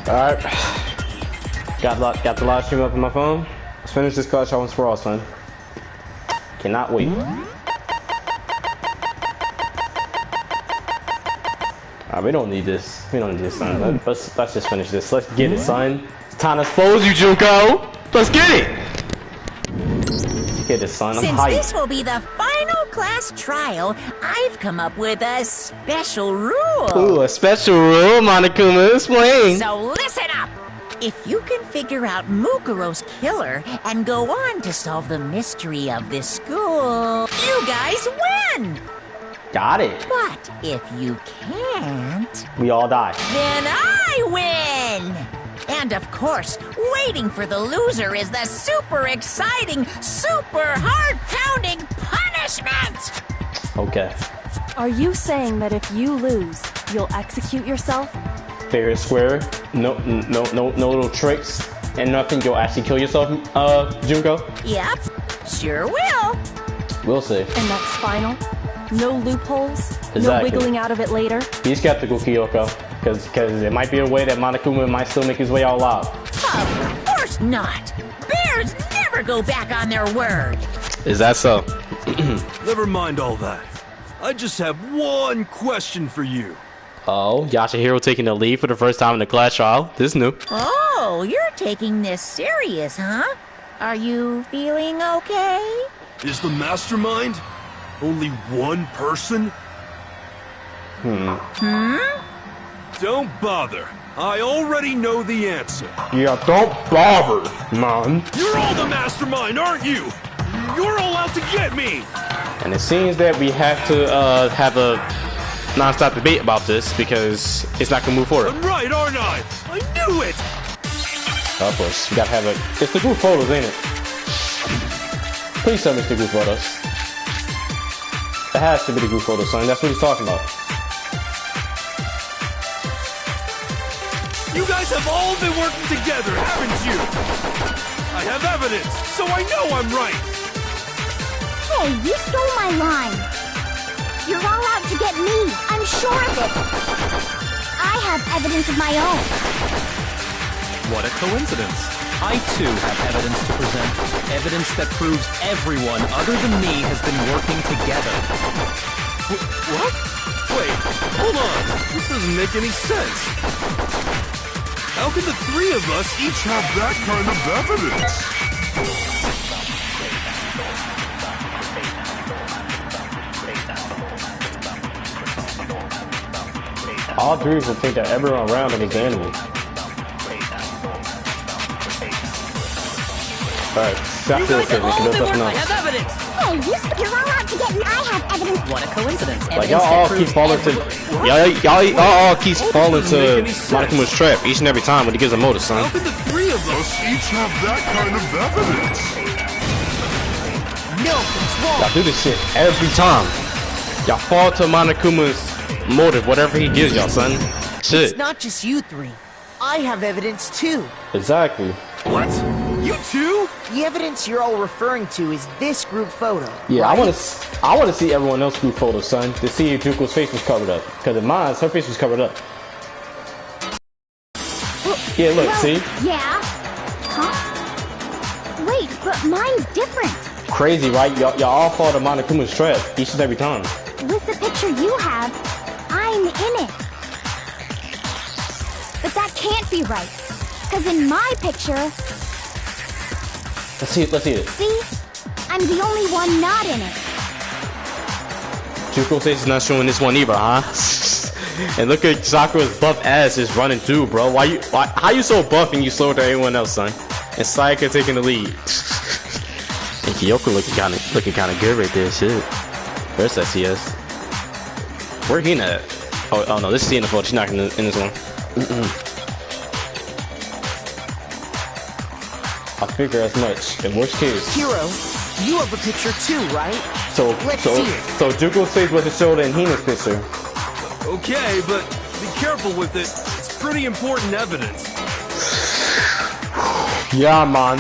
Alright. Got the live stream up on my phone. Let's finish this clutch once for all, son. Cannot wait. Alright, we don't need this. We don't need this, son. Let's just finish this. Let's get it, son. It's time to expose you, Junko! Let's get it! Let's get it, son. I'm hyped. Since this will be the final class trial, I've come up with a special rule. Ooh, a special rule, Monokuma. Explain. So listen up. If you can figure out Mukuro's killer and go on to solve the mystery of this school, you guys win! Got it. But if you can't... we all die. then I win! And of course, waiting for the loser is the super exciting, super heart-pounding punishment! Okay. Are you saying that if you lose, you'll execute yourself? Fair and square. No little tricks and nothing. You'll actually kill yourself, Junko? Yep, sure will. We'll see. And that's final? No loopholes? Exactly. No wiggling out of it later? Be skeptical, Kyoko. Because it might be a way that Monokuma might still make his way out alive. Of course not. Bears never go back on their word. Is that so? Never mind all that. I just have one question for you. Oh, Yashahiro taking the lead for the first time in the class trial. This is new. Oh, you're taking this serious, huh? Are you feeling okay? Is the mastermind only one person? Don't bother. I already know the answer. Yeah, don't bother, man. You're all the mastermind, aren't you? You're all out to get me! And it seems that we have to have a non-stop debate about this because it's not gonna move forward. I'm right, aren't I? I knew it! Of course, you gotta have it. It's the group photos, ain't it? Please tell me it's the group photos. It has to be the group photos, son. That's what he's talking about. You guys have all been working together, haven't you? I have evidence, so I know I'm right. Hey, you stole my line. You're all out to get me. I'm sure of it. I have evidence of my own. What a coincidence. I too have evidence to present. Evidence that proves everyone other than me has been working together. What? Wait, hold on. This doesn't make any sense. How can the three of us each have that kind of evidence? All three will think that everyone around them is the enemy. Alright, stop You this guys have all because been there's working. nothing I else. have evidence. Hey, you're all out to get me. I have evidence. What a coincidence. Like y'all all keep falling to y'all all keep falling to Monokuma's trap each and every time when he gives a motor, son. How can the three of us each have that kind of evidence? No, it's wrong. Y'all do this shit every time. Y'all fall to Monokuma's motive, whatever he gives y'all, son. Shit. It's not just you three. I have evidence too. Exactly. What? You too? The evidence you're all referring to is this group photo. Yeah, right? I wanna see everyone else's group photos, son, to see if Juko's face was covered up. Because in mine, her face was covered up. Yeah, look, Well, see? Yeah. Huh? Wait, but mine's different. Crazy, right? Y'all all fall to Monokuma's trap each and every time. With the picture you have, I'm in it. But that can't be right. Because in my picture, Let's see it. see? I'm the only one not in it. Juko's face is not showing this one either, huh? And look at Sakura's buff ass is running through, bro. How you so buff and you slower than everyone else, son? And Sayaka taking the lead. And Kyoko looking kinda good right there, shit. Where's that CS? Where Hina at? Oh no, this is Hina fault. She's not in this one. I figure as much. In which case, Hero, you have a picture too, right? Let's see it. So Juko's face wasn't shown in Hina's picture. Okay, but be careful with it. It's pretty important evidence. Yeah, man.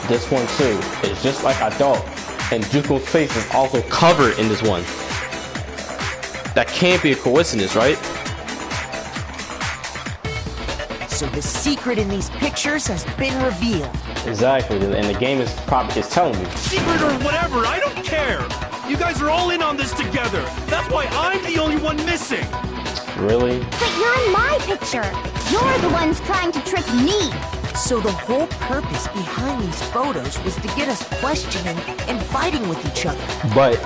This one too is just like I thought, and Juko's face is also covered in this one. That can't be a coincidence, right? So the secret in these pictures has been revealed. Exactly, and the game is telling me. Secret or whatever, I don't care. You guys are all in on this together. That's why I'm the only one missing. Really? But you're in my picture. You're the ones trying to trick me. So the whole purpose behind these photos was to get us questioning and fighting with each other. But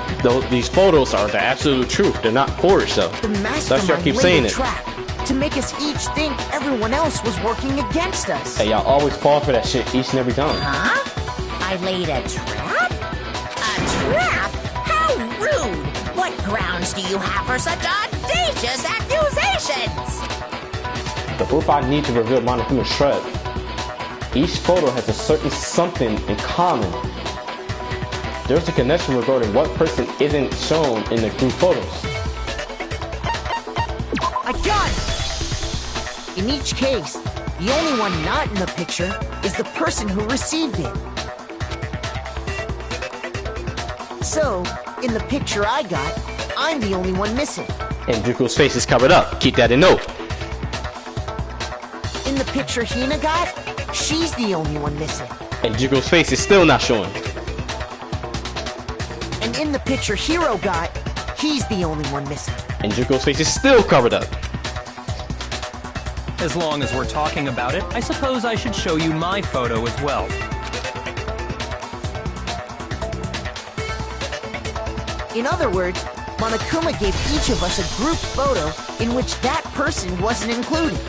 these photos are the absolute truth. They're not forged, though. The That's why I mastermind keep laid saying a it. trap to make us each think everyone else was working against us. Hey, y'all always fall for that shit each and every time. Huh? I laid a trap? A trap? How rude! What grounds do you have for such audacious accusations? The proof I need to reveal Monokuma's shred. Each photo has a certain something in common. There's a connection regarding what person isn't shown in the group photos. I got it! In each case, the only one not in the picture is the person who received it. So, in the picture I got, I'm the only one missing. And Juko's face is covered up. Keep that in note. In the picture Hina got, she's the only one missing. And Juko's face is still not showing. And in the picture Hiro got, he's the only one missing. And Juko's face is still covered up. As long as we're talking about it, I suppose I should show you my photo as well. In other words, Monokuma gave each of us a group photo in which that person wasn't included.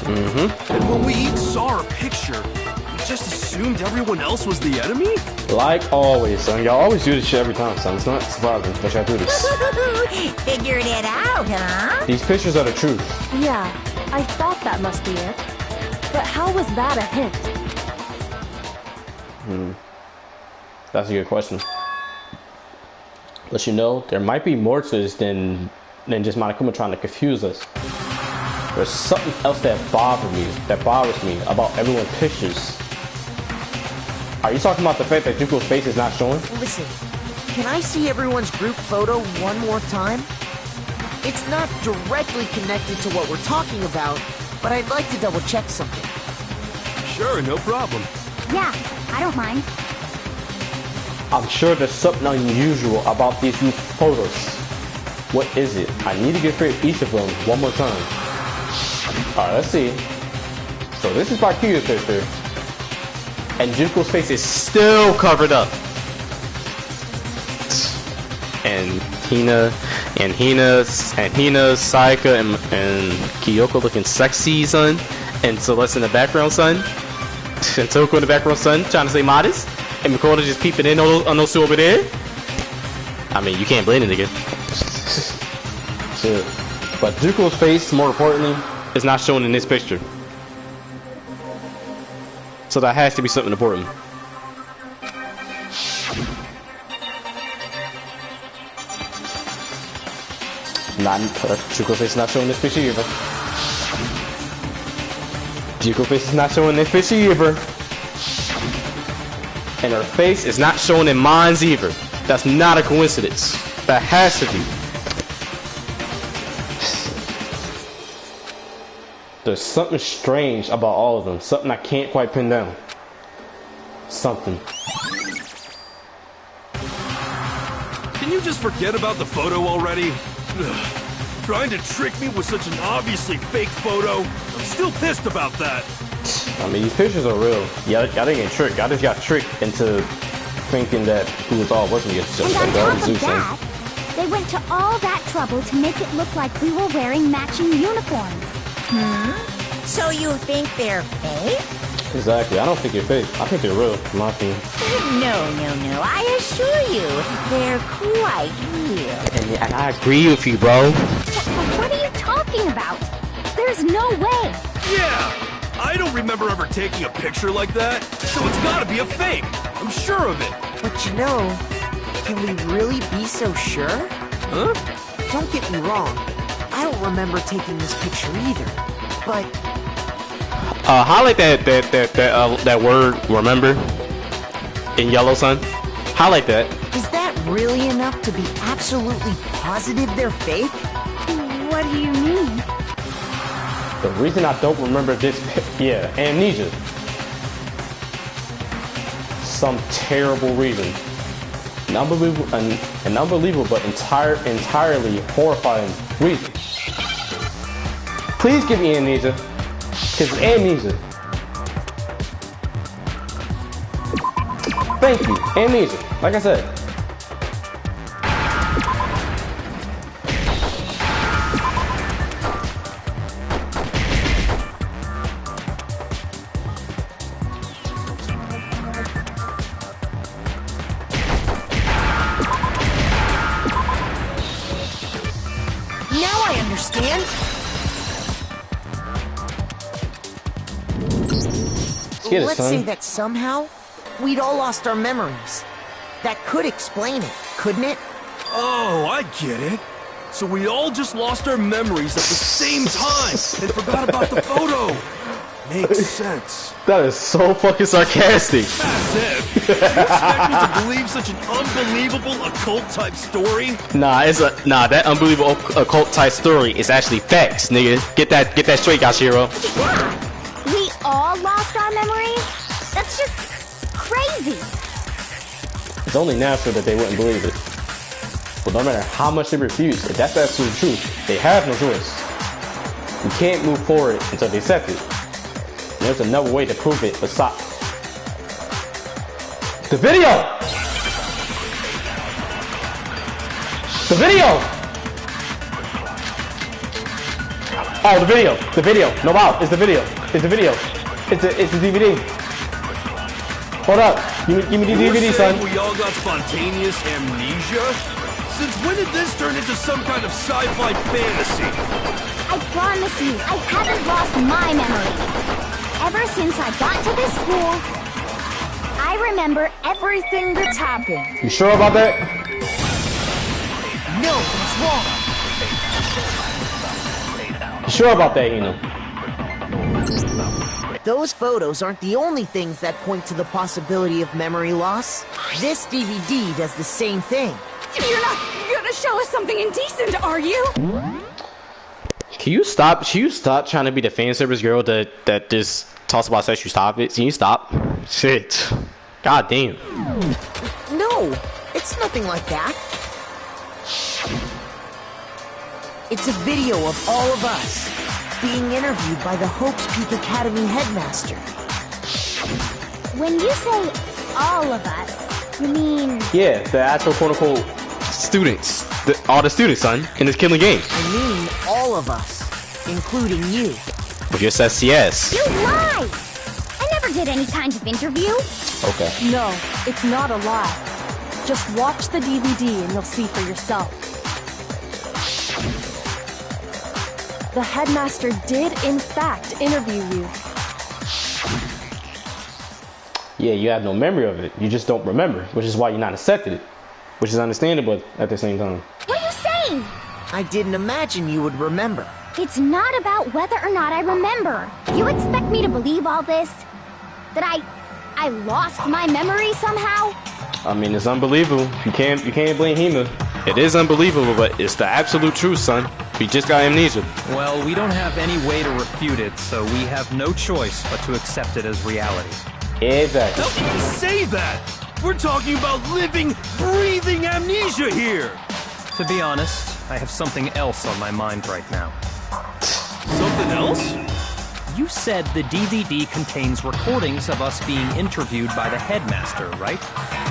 And when we each saw our picture, we just assumed everyone else was the enemy? Like always, son. Y'all always do this shit every time, son. It's not surprising that y'all do this. Figured it out, huh? These pictures are the truth. Yeah, I thought that must be it. But how was that a hint? That's a good question. But you know, there might be more to this than just Monokuma trying to confuse us. There's something else that bothers me about everyone's pictures. Are you talking about the fact that Juko's face is not showing? Listen, can I see everyone's group photo one more time? It's not directly connected to what we're talking about, but I'd like to double check something. Sure, no problem. Yeah, I don't mind. I'm sure there's something unusual about these group photos. What is it? I need to get rid of each of them one more time. Alright, let's see. So this is Bakuya's picture. And Juko's face is still covered up. And Hina, Sayaka, and Kyoko looking sexy, son. And Celeste in the background, son. And Toko in the background, son, trying to stay modest. And Makoto just peeping in on those two over there. I mean, you can't blame the nigga. Shit. But Juko's face, more importantly, is not shown in this picture. So that has to be something important. Juko's face is not showing this picture either. Juko's face is not showing this picture either. And her face is not shown in mine's either. That's not a coincidence. That has to be. There's something strange about all of them. Something I can't quite pin down. Something. Can you just forget about the photo already? Ugh. Trying to trick me with such an obviously fake photo? I'm still pissed about that. I mean, these pictures are real. Y'all didn't get tricked. Y'all just got tricked into thinking that who was all working against each And other. on top of that, they went to all that trouble to make it look like we were wearing matching uniforms. So you think they're fake? Exactly. I don't think they're fake. I think they're real, in my opinion. No. I assure you, they're quite real. And I agree with you, bro. What are you talking about? There's no way. Yeah! I don't remember ever taking a picture like that, so it's gotta be a fake. I'm sure of it. But you know, can we really be so sure? Huh? Don't get me wrong, I don't remember taking this picture either, but... Highlight that word, remember, in yellow, son. Highlight that. Is that really enough to be absolutely positive they're fake? What do you mean? The reason I don't remember this, yeah, amnesia. Some terrible reason. An unbelievable but entirely horrifying reason. Please give me amnesia. Because amnesia. Thank you, amnesia. Like I said. Now I understand. Get it, Let's son. say that somehow we'd all lost our memories. That could explain it, couldn't it? Oh, I get it. So we all just lost our memories at the same time and forgot about the photo. Makes sense. That is so fucking sarcastic. That's it. You expect me to believe such an unbelievable occult-type story? Nah, that unbelievable occult type story is actually facts, nigga. Get that straight, Yashiro. Yeah, we all lost our memories? That's just crazy. It's only natural that they wouldn't believe it. But no matter how much they refuse, if that's the absolute truth, they have no choice. You can't move forward until they accept it. And there's another way to prove it besides the video! The video! Oh, the video. No, wow, it's the video. It's the video. It's the DVD. Hold up. Give me the DVD, son. We all got spontaneous amnesia? Since when did this turn into some kind of sci-fi fantasy? I promise you, I haven't lost my memory. Ever since I got to this school, I remember everything that's happened. You sure about that? No, it's wrong. You sure about that, Hina? Those photos aren't the only things that point to the possibility of memory loss. This DVD does the same thing. You're not gonna show us something indecent, are you? Can you stop trying to be the fan service girl that just talks about sexual topics? Can you stop? Shit. God damn. No, it's nothing like that. It's a video of all of us being interviewed by the Hope's Peak Academy headmaster. When you say all of us, you mean... Yeah, the actual quote-unquote students. All the students, son, in this killing game. I mean all of us, including you. But you said yes. You lie! I never did any kind of interview. Okay. No, it's not a lie. Just watch the DVD and you'll see for yourself. The headmaster did, in fact, interview you. Yeah, you have no memory of it. You just don't remember, which is why you're not accepted it. Which is understandable at the same time. What are you saying? I didn't imagine you would remember. It's not about whether or not I remember. You expect me to believe all this? That I lost my memory somehow? I mean, it's unbelievable. You can't blame Hima. It is unbelievable, but it's the absolute truth, son. We just got amnesia. Well, we don't have any way to refute it, so we have no choice but to accept it as reality. Exactly. How can you say that? We're talking about living, breathing amnesia here! To be honest, I have something else on my mind right now. Something else? You said the DVD contains recordings of us being interviewed by the headmaster, right?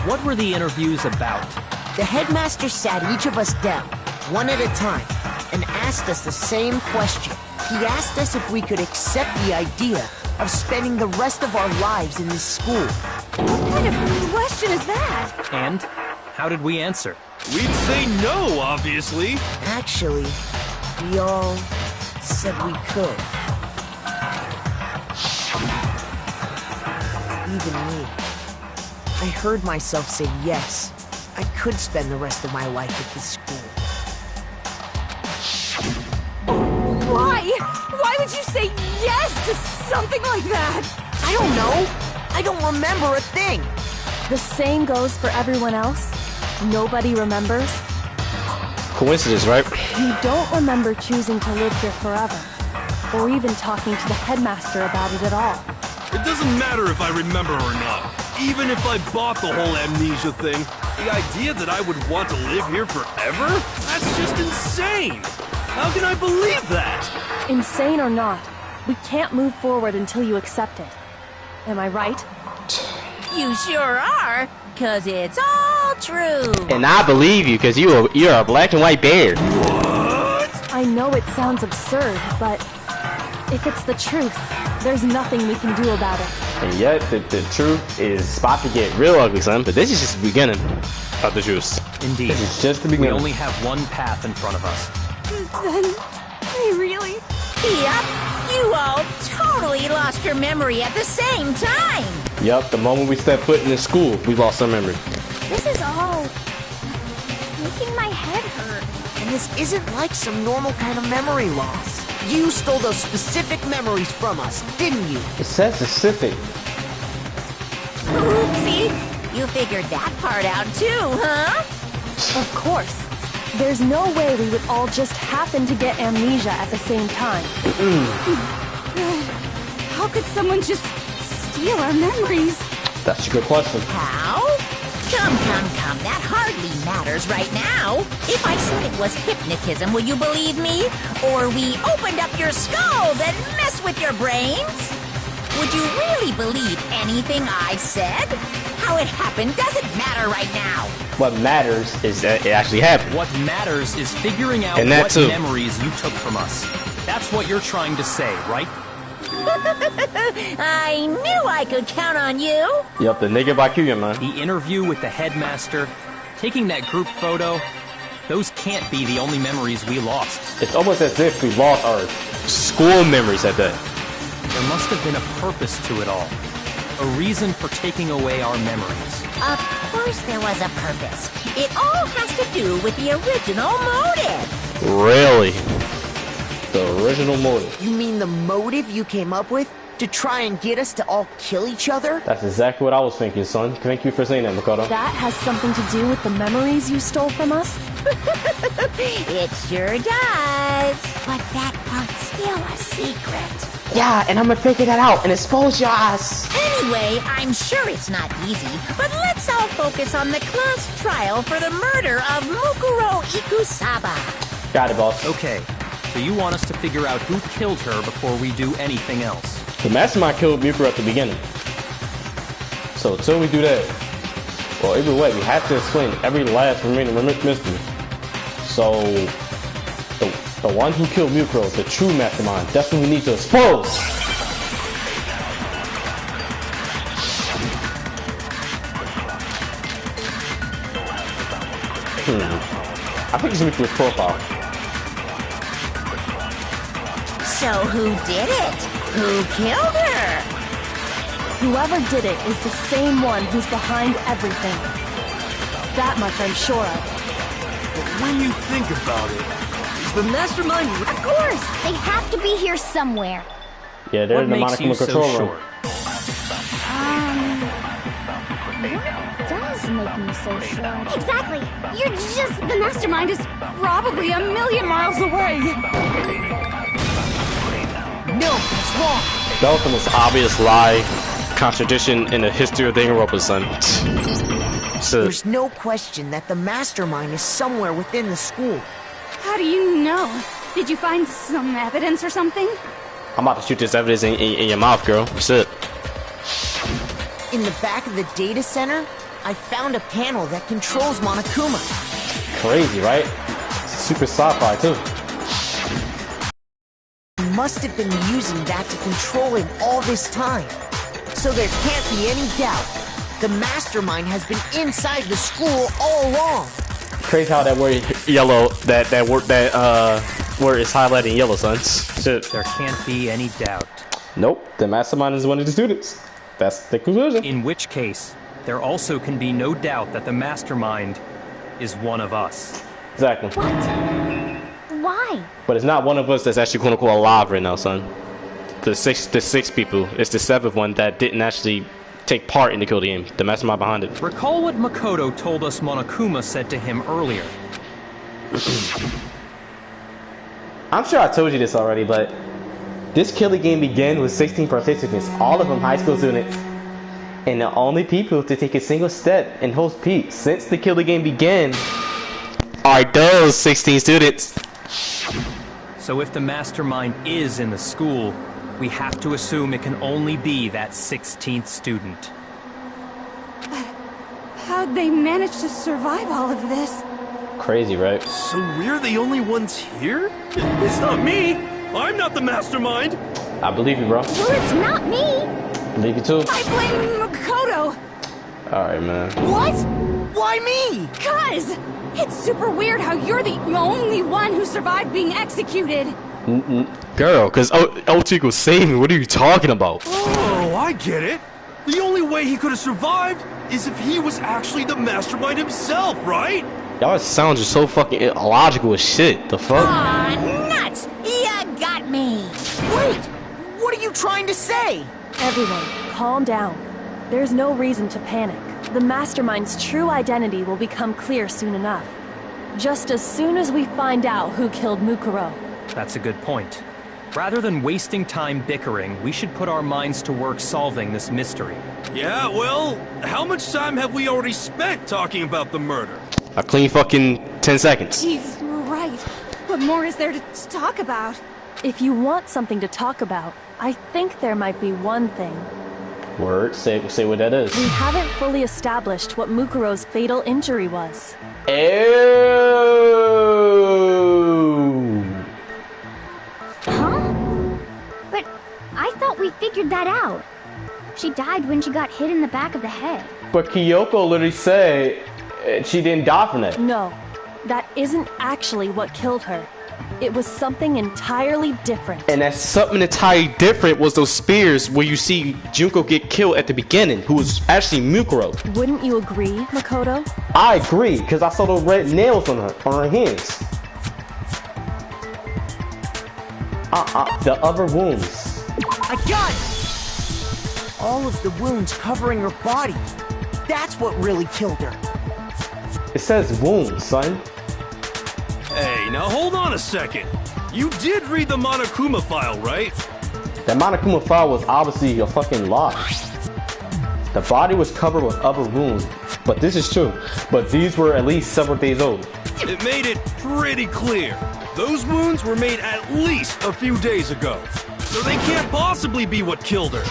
What were the interviews about? The headmaster sat each of us down, one at a time, and asked us the same question. He asked us if we could accept the idea of spending the rest of our lives in this school. What kind of question is that? And how did we answer? We'd say no, obviously. Actually, we all said we could. Even me. I heard myself say yes. I could spend the rest of my life at this school. Why? Why would you say yes to something like that? I don't know. I don't remember a thing. The same goes for everyone else. Nobody remembers. Coincidence, right? You don't remember choosing to live here forever. or even talking to the headmaster about it at all. It doesn't matter if I remember or not. Even if I bought the whole amnesia thing, the idea that I would want to live here forever? That's just insane! How can I believe that? Insane or not, we can't move forward until you accept it. Am I right? You sure are, 'cause it's all true. And I believe you, because you're a black and white bear. I know it sounds absurd, but if it's the truth, there's nothing we can do about it. And yet, the truth is about to get real ugly, son. But this is just the beginning of the truth. Indeed. This is just the We beginning. only have one path in front of us. Then, I really... Yep, you all totally lost your memory at the same time. Yep, the moment we step foot in this school, we lost our memory. This is all making my head hurt. And this isn't like some normal kind of memory loss. You stole those specific memories from us, didn't you? It says specific. Oopsie, you figured that part out too, huh? Of course. There's no way we would all just happen to get amnesia at the same time. How could someone just steal our memories? That's a good question. How? Come, that hardly matters right now. If I said it was hypnotism, will you believe me? Or we opened up your skulls and messed with your brains? Would you really believe anything I said? How it happened doesn't matter right now. What matters is that it actually happened. What matters is figuring out And that what too. memories you took from us. That's what you're trying to say, right? I knew I could count on you. Yep, the nigga Bakugan, man. The interview with the headmaster, taking that group photo, those can't be the only memories we lost. It's almost as if we lost our school memories at that. There must have been a purpose to it all. A reason for taking away our memories. Of course there was a purpose. It all has to do with the original motive. Really? The original motive. You mean the motive you came up with? To try and get us to all kill each other? That's exactly what I was thinking, son. Thank you for saying that, Makoto. That has something to do with the memories you stole from us? It sure does. But that part's still a secret. Yeah, and I'm gonna figure that out and expose your ass. Anyway, I'm sure it's not easy, but let's all focus on the class trial for the murder of Mukuro Ikusaba. Got it, boss. Okay, so you want us to figure out who killed her before we do anything else. The mastermind killed Mikuro at the beginning. So until we do that, well, either way, we have to explain every last remaining mystery. So, the one who killed Mikuro, the true mastermind, that's what we need to expose. I think it's Mikuro's profile. So who did it? Who killed her? Whoever did it is the same one who's behind everything. That much I'm sure of. But when you think about it, is the mastermind... Of course! They have to be here somewhere. Yeah, they're What in the makes you Monokuma so control room. sure? What does make me so sure? Exactly! You're just... The mastermind is probably a million miles away! No, it's wrong. That was the most obvious lie, contradiction in the history of Danganronpa, son. So, There's no question that the mastermind is somewhere within the school. How do you know? Did you find some evidence or something? I'm about to shoot this evidence in your mouth, girl. Sit. In the back of the data center, I found a panel that controls Monokuma. Crazy, right? Super sci-fi, too. He must have been using that to control him all this time. So there can't be any doubt. The mastermind has been inside the school all along. Crazy how that word yellow, that word is highlighted in yellow, son. Shit. There can't be any doubt. Nope, the mastermind is one of the students. That's the conclusion. In which case, there also can be no doubt that the mastermind is one of us. Exactly. Why? But it's not one of us that's actually quote unquote alive right now, son. The six people. It's the seventh one that didn't actually take part in the kill game. The mastermind behind it. Recall what Makoto told us Monokuma said to him earlier. I'm sure I told you this already, but This killing game began with 16 participants, all of them high school students. And the only people to take a single step and host peace since the killing game began are those 16 students. So if the mastermind is in the school, we have to assume it can only be that 16th student. How'd they manage to survive all of this? Crazy, right? So we're the only ones here? It's not me! I'm not the mastermind! I believe you, bro. Well, it's not me. Believe you too. I blame Makoto. Alright, man. What? Why me? Cuz it's super weird how you're the only one who survived being executed. Girl, cause Otiko saved me. What are you talking about? Oh, I get it! The only way he could have survived is if he was actually the mastermind himself, right? Y'all sounds just so fucking illogical as shit. The fuck? Aw, nuts! You got me! Wait! What are you trying to say? Everyone, calm down. There's no reason to panic. The mastermind's true identity will become clear soon enough. Just as soon as we find out who killed Mukuro. That's a good point. Rather than wasting time bickering, we should put our minds to work solving this mystery. Yeah, well, how much time have we already spent talking about the murder? A clean fucking 10 seconds. She's right. What more is there to talk about? If you want something to talk about, I think there might be one thing. Word, say what that is. We haven't fully established what Mukuro's fatal injury was. Ew. Huh? But I thought we figured that out. She died when she got hit in the back of the head. But Kyoko literally said she didn't die from that. No, that isn't actually what killed her. It was something entirely different. And that something entirely different was those spears where you see Junko get killed at the beginning, who was actually Mukuro. Wouldn't you agree, Makoto? I agree, because I saw the red nails on her hands. The other wounds. I got it! All of the wounds covering her body. That's what really killed her. It says wounds, son. Hey, now hold on a second. You did read the Monokuma file, right? That Monokuma file was obviously a fucking lie. The body was covered with other wounds, but this is true. But these were at least several days old. It made it pretty clear. Those wounds were made at least a few days ago. So they can't possibly be what killed her.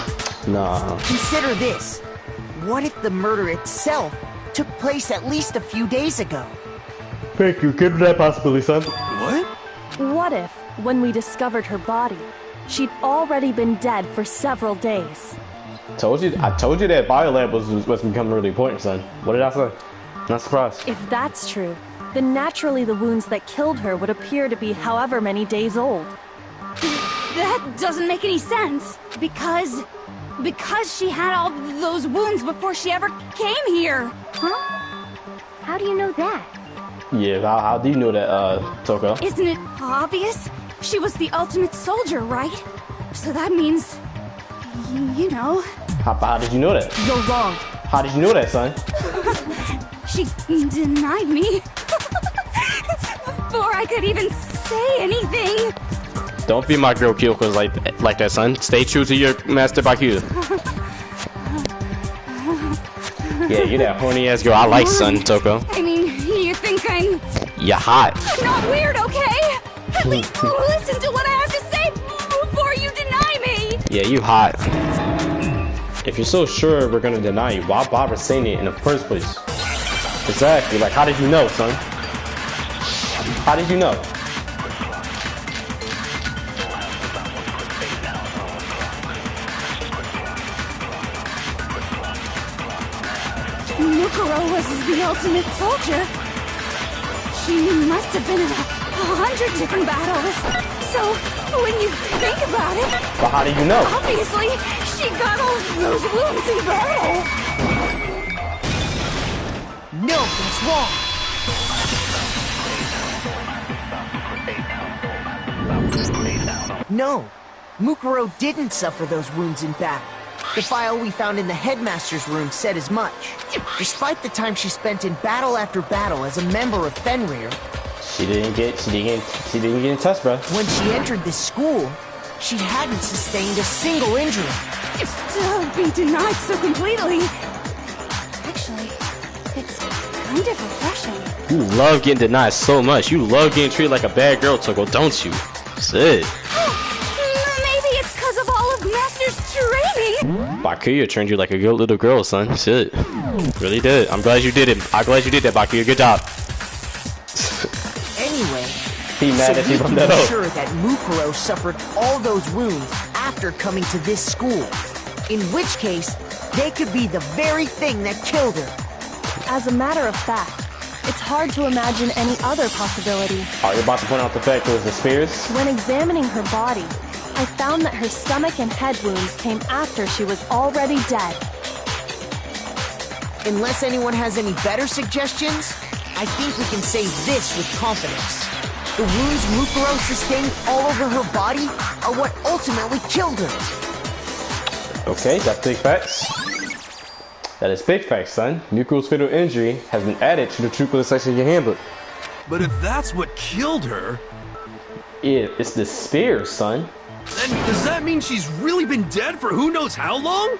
Nah. Consider this. What if the murder itself took place at least a few days ago? Thank you. Consider that possibility, son. What? What if, when we discovered her body, she'd already been dead for several days? I told you that biolab was becoming really important, son. What did I say? Not surprised. If that's true, then naturally the wounds that killed her would appear to be however many days old. That doesn't make any sense. Because she had all those wounds before she ever came here. Huh? How do you know that? Yeah, how do you know that, Toko? Isn't it obvious? She was the ultimate soldier, right? So that means, you know. How did you know that? You're wrong. How did you know that, son? She denied me. Before I could even say anything. Don't be my girl Kyoko like that, son. Stay true to your master Baku. Yeah, you're that horny ass girl I like, son, Toko. I mean, you think I'm You're hot. not weird, okay? At least listen to what I have to say before you deny me. Yeah, you hot. If you're so sure we're gonna deny you, why bother saying it in the first place? Exactly. Like, how did you know, son? How did you know? Mukuro was the ultimate soldier. She must have been in 100 different battles. So, when you think about it... But how did you know? Obviously, she got all those wounds in battle. No, that's wrong. No, Mukuro didn't suffer those wounds in battle. The file we found in the headmaster's room said as much. Despite the time she spent in battle after battle as a member of Fenrir, She didn't get in touch, bro. when she entered this school, She hadn't sustained a single injury. To be denied so completely. Actually, it's kind of refreshing. You love getting denied so much. You love getting treated like a bad girl, Toko, don't you? Shit. Maybe it's because of all of Master's training. Bakuya trained you like a good little girl, son. Shit. Really did. I'm glad you did it. I'm glad you did that, Bakuya. Good job. Anyway, He mad so that we you can from be that up. sure that Mukuro suffered all those wounds after coming to this school. In which case, they could be the very thing that killed her. As a matter of fact, it's hard to imagine any other possibility. Are you about to point out the fact it was the spears? When examining her body, I found that her stomach and head wounds came after she was already dead. Unless anyone has any better suggestions, I think we can say this with confidence. The wounds Mukuro sustained all over her body are what ultimately killed her. Okay, that's big facts. That is big facts, son. Mukuro's fatal injury has been added to the truthful section of your handbook. But if that's what killed her, It's the spears, son. then does that mean she's really been dead for who knows how long?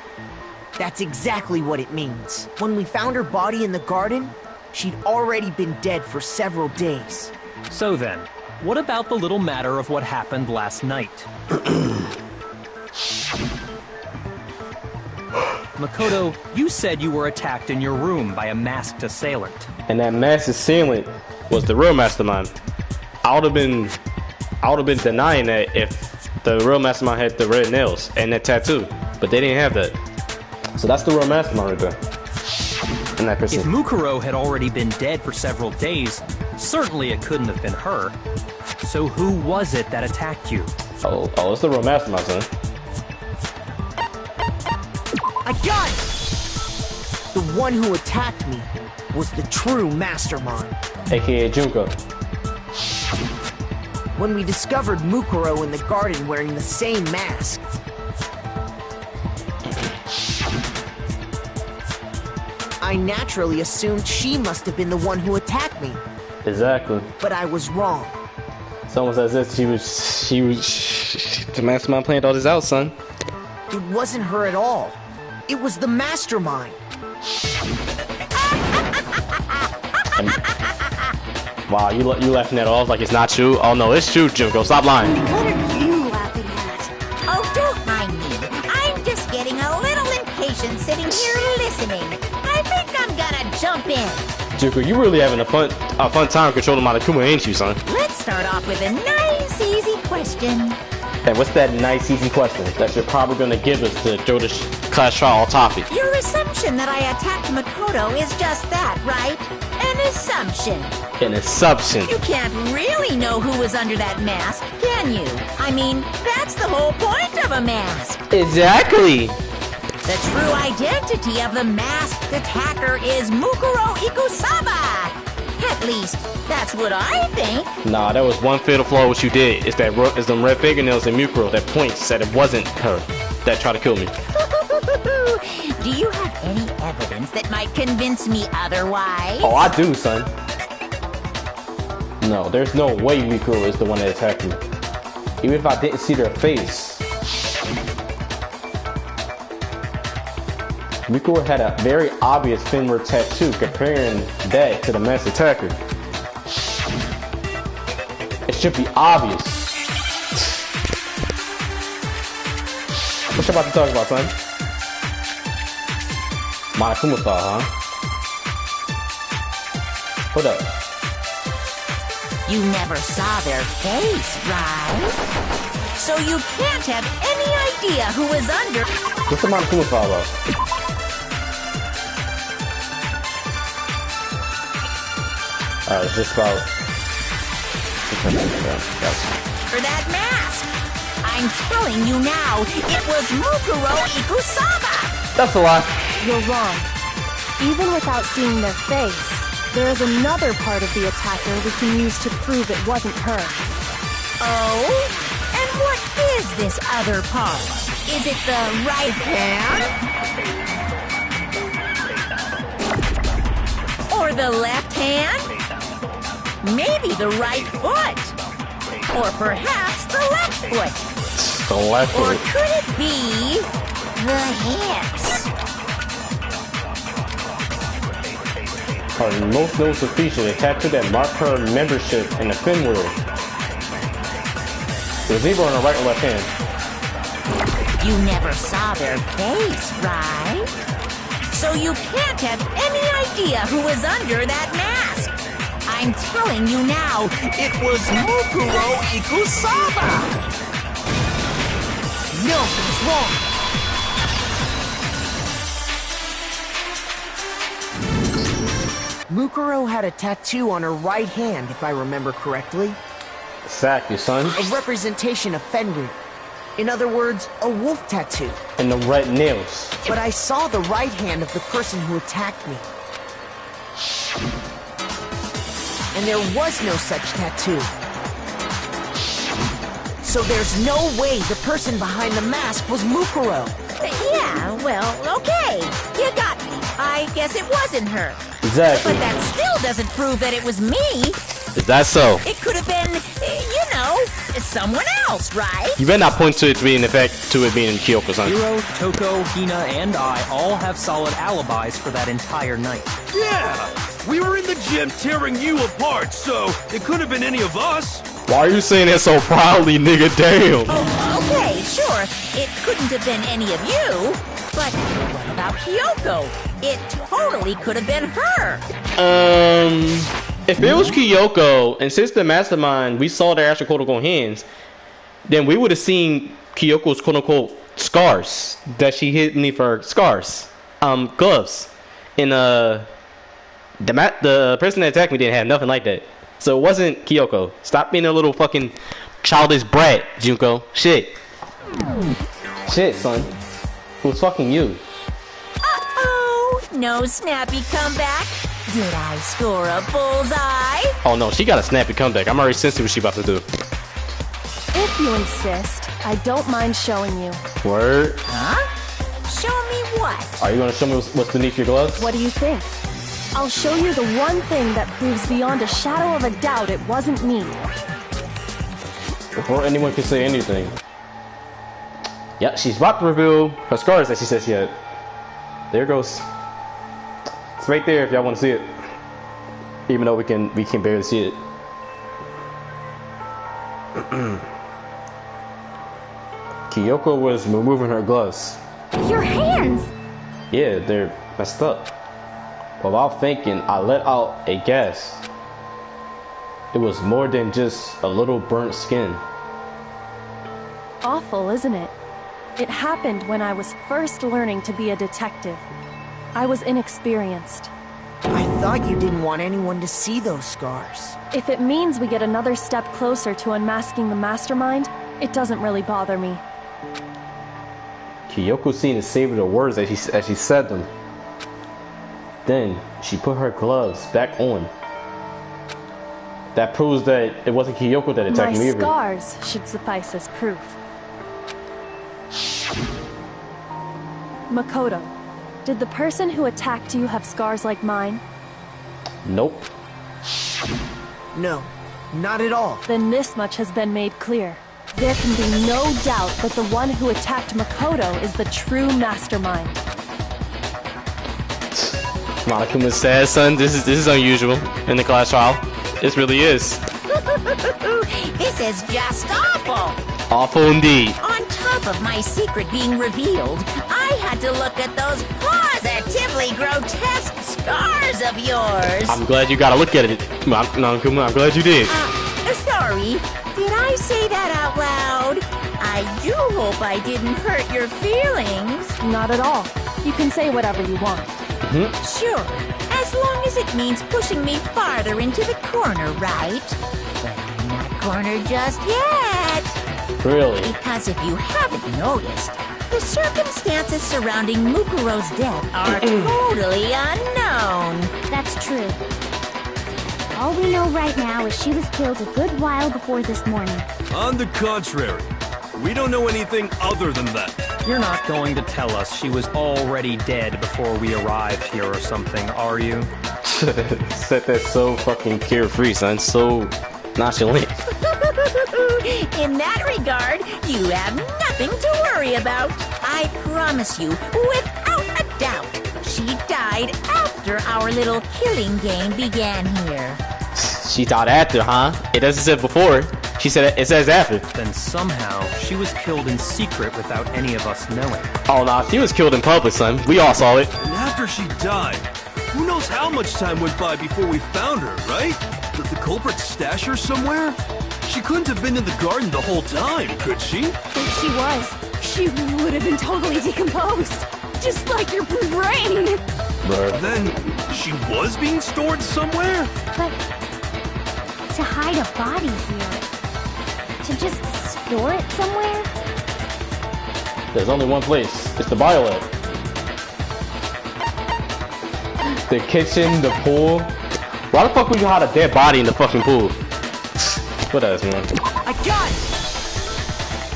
That's exactly what it means. When we found her body in the garden, she'd already been dead for several days. So then, what about the little matter of what happened last night? Makoto, you said you were attacked in your room by a masked assailant. And that masked assailant was the real mastermind. I would have been denying that if the real mastermind had the red nails and that tattoo, but they didn't have that. So that's the real mastermind right there. And that person. If Mukuro had already been dead for several days, certainly it couldn't have been her. So who was it that attacked you? Oh, it's the real mastermind, son. I got it! The one who attacked me was the true mastermind. AKA Junko. When we discovered Mukuro in the garden wearing the same mask, I naturally assumed she must have been the one who attacked me, Exactly. but I was wrong. It's almost as if the mastermind planned all this out, son. It wasn't her at all. It was the mastermind. Wow, you laughing that off like it's not true? Oh no, it's true, Junko. Stop lying. What are you laughing at? Oh, don't mind me. I'm just getting a little impatient sitting here listening. I think I'm gonna jump in. Junko, you really having a fun time controlling my Akuma, ain't you, son? Let's start off with a nice, easy question. And what's that nice, easy question that you're probably gonna give us to throw this class trial topic? Your assumption that I attacked Makoto is just that, right? An assumption. An assumption. You can't really know who was under that mask, can you? I mean, that's the whole point of a mask. Exactly. The true identity of the masked attacker is Mukuro Ikusaba. At least, that's what I think. Nah, that was one fatal flaw what you did. It's them red fingernails in Mukuro that points that it wasn't her that tried to kill me. Do you have any evidence that might convince me otherwise? Oh, I do, son. No, there's no way Mukuro is the one that attacked me. Even if I didn't see their face. Mukuro had a very obvious Finward tattoo comparing that to the masked attacker. It should be obvious. What you about to talk about, son? My Akuma style, huh? Hold up. You never saw their face, right? So you can't have any idea who was under... What's the Akuma style about? Alright, it's just about... For that mask. I'm telling you now, it was Mukuro Ikusaba. That's a lie. You're wrong. Even without seeing their face, there is another part of the attacker we can use to prove it wasn't her. Oh? And what is this other part? Is it the right hand? Or the left hand? Maybe the right foot? Or perhaps the left foot? Collector. Or could it be the hits? Her most notable feature, a tattoo that marked her membership in the Fin world. It was either on the right or left hand. You never saw their face, right? So you can't have any idea who was under that mask. I'm telling you now, it was Mukuro Ikusaba. No, he's wrong. Mukuro had a tattoo on her right hand, if I remember correctly. Exactly, son. A representation of Fenrir. In other words, a wolf tattoo. And the red nails. But I saw the right hand of the person who attacked me. And there was no such tattoo. So there's no way the person behind the mask was Mukuro. Yeah, well, okay. You got me. I guess it wasn't her. Exactly. But that still doesn't prove that it was me. Is that so? It could have been, you know, someone else, right? You better not point to it being Kyoko, son. Hiro, Toko, Hina, and I all have solid alibis for that entire night. Yeah! We were in the gym tearing you apart, so it could have been any of us. Why are you saying that so proudly, nigga? Damn. Oh, okay, sure. It couldn't have been any of you. But what about Kyoko? It totally could have been her. If it was Kyoko, and since the mastermind, we saw their actual quote-unquote hands, then we would have seen Kyoko's quote-unquote scars that she hid beneath her scars, gloves. And the person that attacked me didn't have nothing like that, so it wasn't Kyoko. Stop being a little fucking childish brat, Junko. Shit, son. It was fucking you. Uh-oh, no snappy comeback. Did I score a bullseye? Oh no, she got a snappy comeback. I'm already sensing what she about to do. If you insist, I don't mind showing you. Word. Huh? Show me what? Are you gonna show me what's beneath your gloves? What do you think? I'll show you the one thing that proves beyond a shadow of a doubt it wasn't me. Before anyone can say anything. Yeah, she's about to reveal her scars that she said she had. There it goes. It's right there if y'all want to see it. Even though we can barely see it. Kyoko was removing her gloves. Your hands! Yeah, they're messed up. Without thinking, I let out a gasp. It was more than just a little burnt skin. Awful, isn't it? It happened when I was first learning to be a detective. I was inexperienced. I thought you didn't want anyone to see those scars. If it means we get another step closer to unmasking the mastermind, it doesn't really bother me. Kyoko seemed to savor the words as she said them. Then she put her gloves back on. That proves that it wasn't Kyoko that attacked me My either. scars should suffice as proof. Makoto, did the person who attacked you have scars like mine? Nope. No, not at all. Then this much has been made clear. There can be no doubt that the one who attacked Makoto is the true mastermind. Monokuma says, son, this is unusual in the class trial. This really is. This is just awful. Awful indeed. On top of my secret being revealed, I had to look at those positively grotesque scars of yours. I'm glad you got to look at it, Monokuma. I'm glad you did. Sorry, did I say that out loud? I do hope I didn't hurt your feelings. Not at all. You can say whatever you want. Sure, as long as it means pushing me farther into the corner, right? But I'm not cornered just yet. Really? Because if you haven't noticed, the circumstances surrounding Mukuro's death are totally unknown. That's true. All we know right now is she was killed a good while before this morning. On the contrary, we don't know anything other than that. You're not going to tell us she was already dead before we arrived here or something, are you? Said that so fucking carefree, son. So nonchalant. In that regard, you have nothing to worry about. I promise you, without a doubt, she died after our little killing game began here. She died after, huh? It doesn't say before. She said it says after. Then somehow, she was killed in secret without any of us knowing. Oh, nah, she was killed in public, son. We all saw it. And after she died, who knows how much time went by before we found her, right? Did the culprit stash her somewhere? She couldn't have been in the garden the whole time, could she? If she was, she would have been totally decomposed. Just like your brain. Then, she was being stored somewhere? But to hide a body here, to just store it somewhere? There's only one place. It's the biolab. The kitchen, the pool. Why the fuck would you hide a dead body in the fucking pool? What else, man? I got it!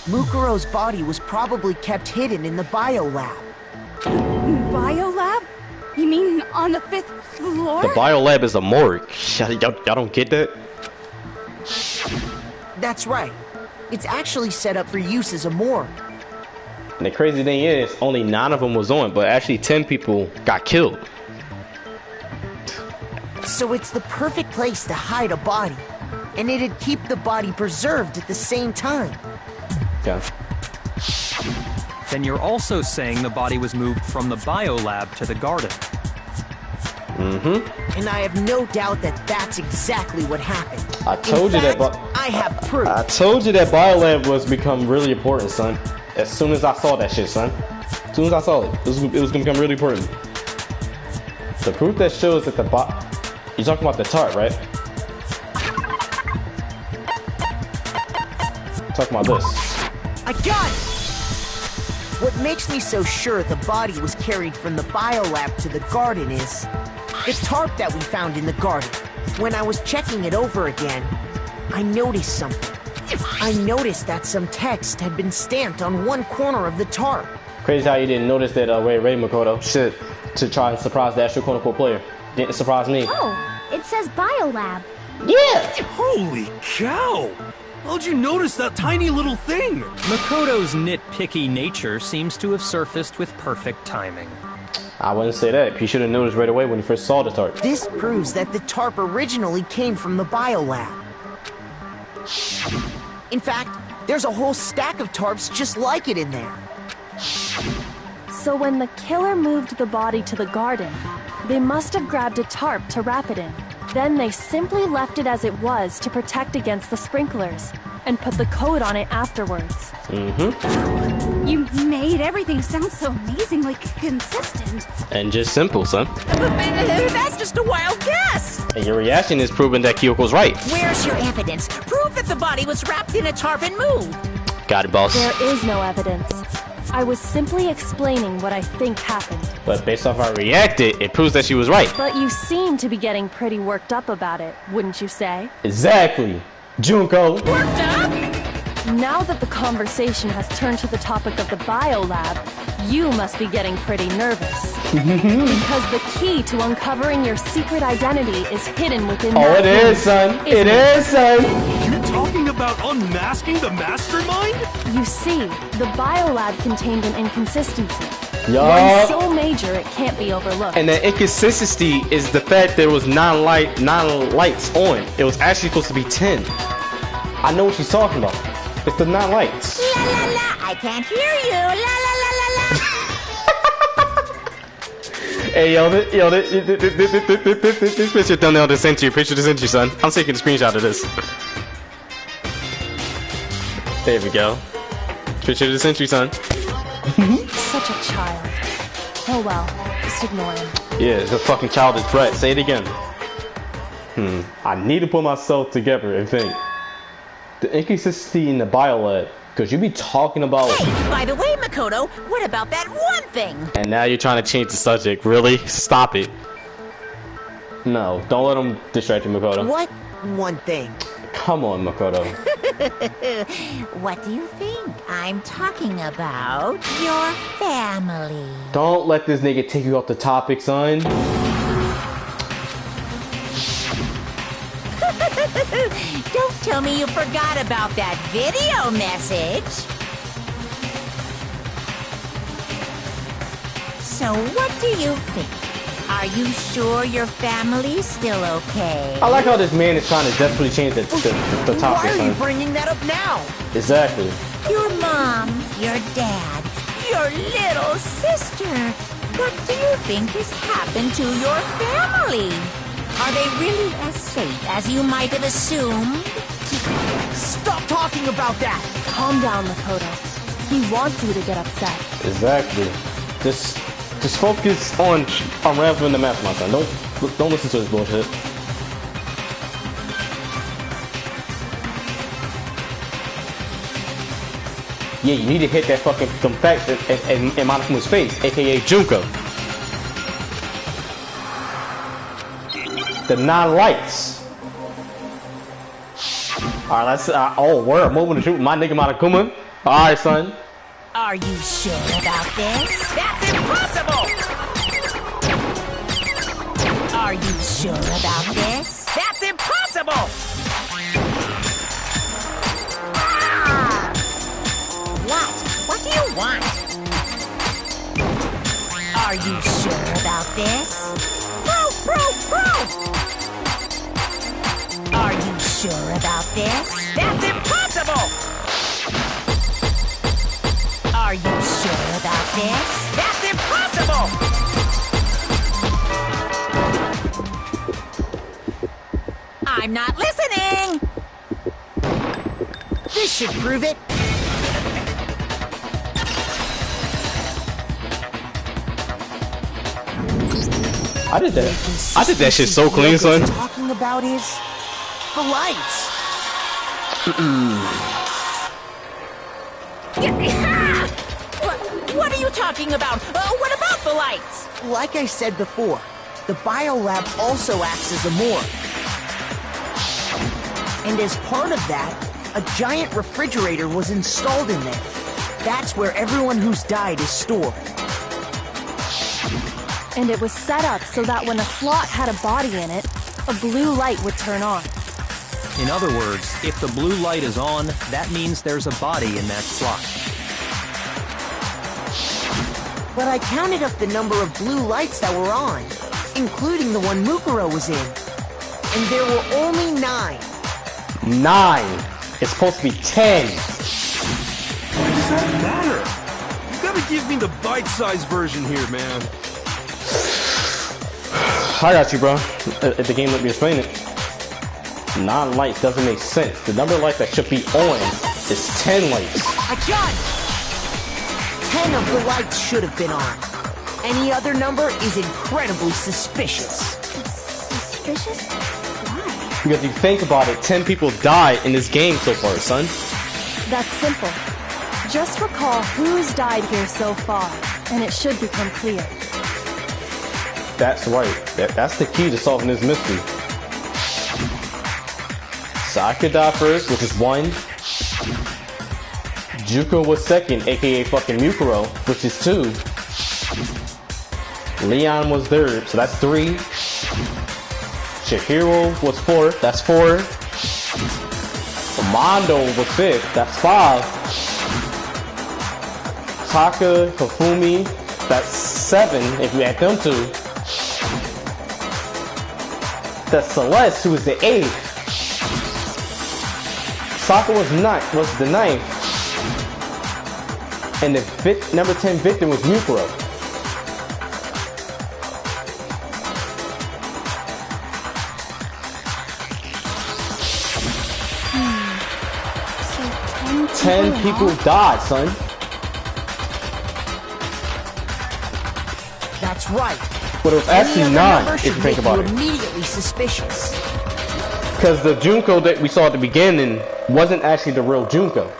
Mukuro's body was probably kept hidden in the biolab. Biolab? You mean on the 5th floor? The biolab is a morgue. Y'all don't get that? That's right. It's actually set up for use as a morgue. And the crazy thing is, only 9 of them was on, but actually 10 people got killed. So it's the perfect place to hide a body. And it'd keep the body preserved at the same time. Yeah. Then you're also saying the body was moved from the biolab to the garden. Mm-hmm. And I have no doubt that that's exactly what happened. I told you that. I have proof. I told you that biolab was become really important, son. As soon as I saw that shit, son. As soon as I saw it, it was gonna become really important. The proof that shows that the you're talking about the tart, right? Talking about this. I got it! What makes me so sure the body was carried from the biolab to the garden is the tarp that we found in the garden. When I was checking it over again, I noticed something. I noticed that some text had been stamped on one corner of the tarp. Crazy how you didn't notice that Ray Makoto shit to try and surprise the actual quote-unquote player. Didn't surprise me. Oh, it says biolab. Yeah! Holy cow! How'd you notice that tiny little thing? Makoto's nitpicky nature seems to have surfaced with perfect timing. I wouldn't say that. He should have noticed right away when he first saw the tarp. This proves that the tarp originally came from the biolab. In fact, there's a whole stack of tarps just like it in there. So when the killer moved the body to the garden, they must have grabbed a tarp to wrap it in. Then they simply left it as it was to protect against the sprinklers, and put the code on it afterwards. Mm-hmm. You made everything sound so amazingly consistent. And just simple, son. That's just a wild guess. And your reaction is proving that Kyoko's right. Where's your evidence? Prove that the body was wrapped in a tarp and moved. Got it, boss. There is no evidence. I was simply explaining what I think happened. But based off how I reacted, it proves that she was right. But you seem to be getting pretty worked up about it, wouldn't you say? Exactly. Junko. Worked up? Now that the conversation has turned to the topic of the biolab, you must be getting pretty nervous. Because the key to uncovering your secret identity is hidden within that it is, room, son. isn't It is, son. You're talking about unmasking the mastermind? You see, the biolab contained an inconsistency. One Yup. so major it can't be overlooked. And the inconsistency is the fact there was 9 lights on. It was actually supposed to be 10. I know what she's talking about. It's the 9 lights. La la la, I can't hear you. La la la la la. Hey, this picture thumbnail the century. Picture the century, son. I'm taking a screenshot of this. There we go. Picture the century, son. Such a child. Oh well, just ignore him. Yeah, it's a fucking childish brat. Say it again. I need to put myself together and think. The inconsistency in the biolab, because you be talking about. Hey, by the way, Makoto, what about that one thing? And now you're trying to change the subject. Really? Stop it. No, don't let him distract you, Makoto. What one thing? Come on, Makoto. What do you think? I'm talking about your family. Don't let this nigga take you off the topic, son. Don't tell me you forgot about that video message. So what do you think? Are you sure your family's still okay? I like how this man is trying to desperately change the topic. Why are you son. bringing that up now? Exactly. Your mom, your dad, your little sister. What do you think has happened to your family? Are they really as safe as you might have assumed? Stop talking about that! Calm down, Makoto. He wants you to get upset. Exactly. Just focus on ramping the mastermind, son. Don't listen to this bullshit. Yeah, you need to hit that fucking facts in Monokuma's face, aka Junko. The 9 lights. Alright, let's we're moving to shoot my nigga Monokuma. Alright, son. Are you sure about this? That's impossible! Are you sure about this? That's impossible! Ah! What do you want? Are you sure about this? Bro! Are you sure about this? That's impossible! Are you sure about this? That's impossible! I'm not listening! This should prove it. I did that shit so clean, son. What talking about is the lights. What are you talking about? What about the lights? Like I said before, the biolab also acts as a morgue. And as part of that, a giant refrigerator was installed in there. That's where everyone who's died is stored. And it was set up so that when a slot had a body in it, a blue light would turn on. In other words, if the blue light is on, that means there's a body in that slot. But I counted up the number of blue lights that were on, including the one Mukuro was in. And there were only 9. 9. It's supposed to be 10. Why does that matter? You gotta give me the bite-sized version here, man. I got you, bro. If the game let me explain it. 9 lights doesn't make sense. The number of lights that should be on is 10 lights. I got it! 10 of the lights should have been on. Any other number is incredibly suspicious. Suspicious? Why? Because if you think about it, 10 people died in this game so far, son. That's simple. Just recall who's died here so far, and it should become clear. That's right. That's the key to solving this mystery. Saka died first, which is 1. Juko was second, aka fucking Mukuro, which is 2. Leon was third, so that's 3. Chihiro was 4th, that's 4. Mondo was 5th, that's 5. Taka, Hifumi, that's 7 if you add them 2. That's Celeste, who was the 8th. Saka was the 9th. And the number 10 victim was Mukuro. So 10 people died, son. That's right. But it was Any actually other 9 number if you should think make about you it. immediately suspicious. Because the Junko that we saw at the beginning wasn't actually the real Junko.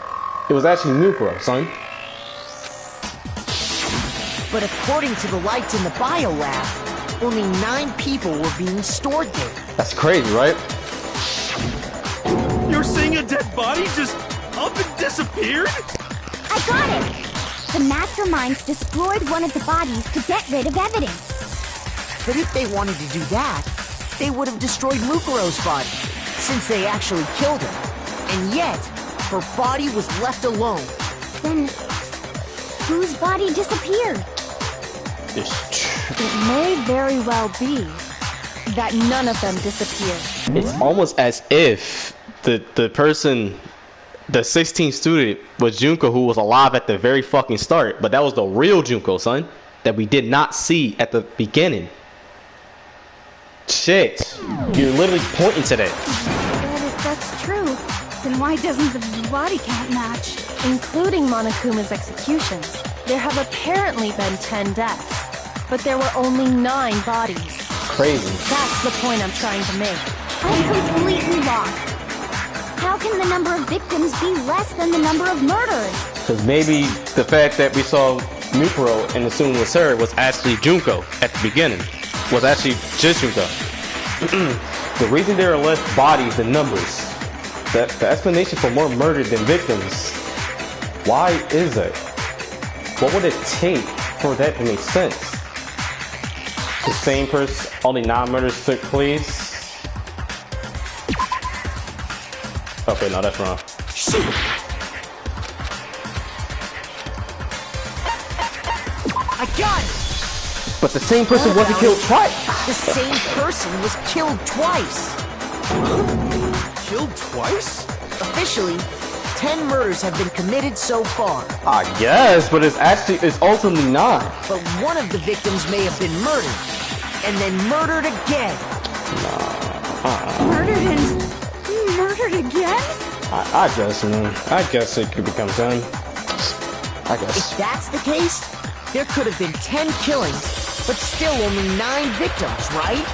It was actually Mukuro, son. But according to the lights in the biolab, only 9 people were being stored there. That's crazy, right? You're saying a dead body just up and disappeared? I got it! The masterminds destroyed one of the bodies to get rid of evidence. But if they wanted to do that, they would have destroyed Mukuro's body. since they actually killed her. And yet, her body was left alone. Then, whose body disappeared? It may very well be that none of them disappeared. It's almost as if the person, the 16th student, was Junko, who was alive at the very fucking start, but that was the real Junko, son, that we did not see at the beginning. Shit, you're literally pointing to that. But if that's true, then why doesn't the body count match? Including Monokuma's executions, there have apparently been 10 deaths, but there were only 9 bodies. Crazy. That's the point I'm trying to make. I'm completely lost. How can the number of victims be less than the number of murders? Because maybe the fact that we saw Mukuro and assumed was her was actually Junko at the beginning. Was actually just Junko. The reason there are less bodies than numbers, the explanation for more murder than victims, why is it? What would it take for that to make sense? The same person, only 9 murders took place. Okay, no, that's wrong. Shoot! I got it! But the same person wasn't killed twice. The same person was killed twice. Killed twice? Officially, 10 murders have been committed so far. I guess, but it's ultimately 9. But one of the victims may have been murdered, and then murdered again. Murdered again? I guess, man. I guess it could become 10. I guess. If that's the case, there could have been 10 killings, but still only 9 victims, right?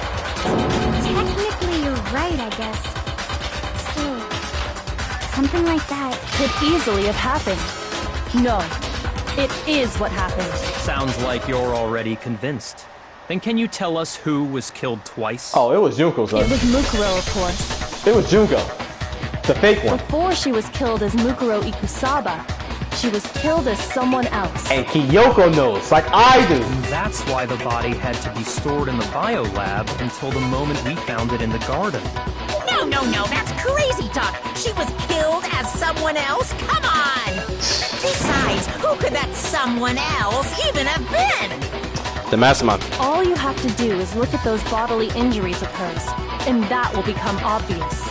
Technically, you're right, I guess. Still, something like that Could easily have happened. No, it is what happened. Sounds like you're already convinced. Then can you tell us who was killed twice? Oh, it was Junko, son. It was Mukuro, of course. It was Junko. The fake one. Before she was killed as Mukuro Ikusaba, she was killed as someone else. And Kyoko knows, like I do. That's why the body had to be stored in the biolab until the moment we found it in the garden. No, that's crazy talk. She was killed as someone else? Come on! Besides, who could that someone else even have been? The mastermind. All you have to do is look at those bodily injuries of hers, and that will become obvious.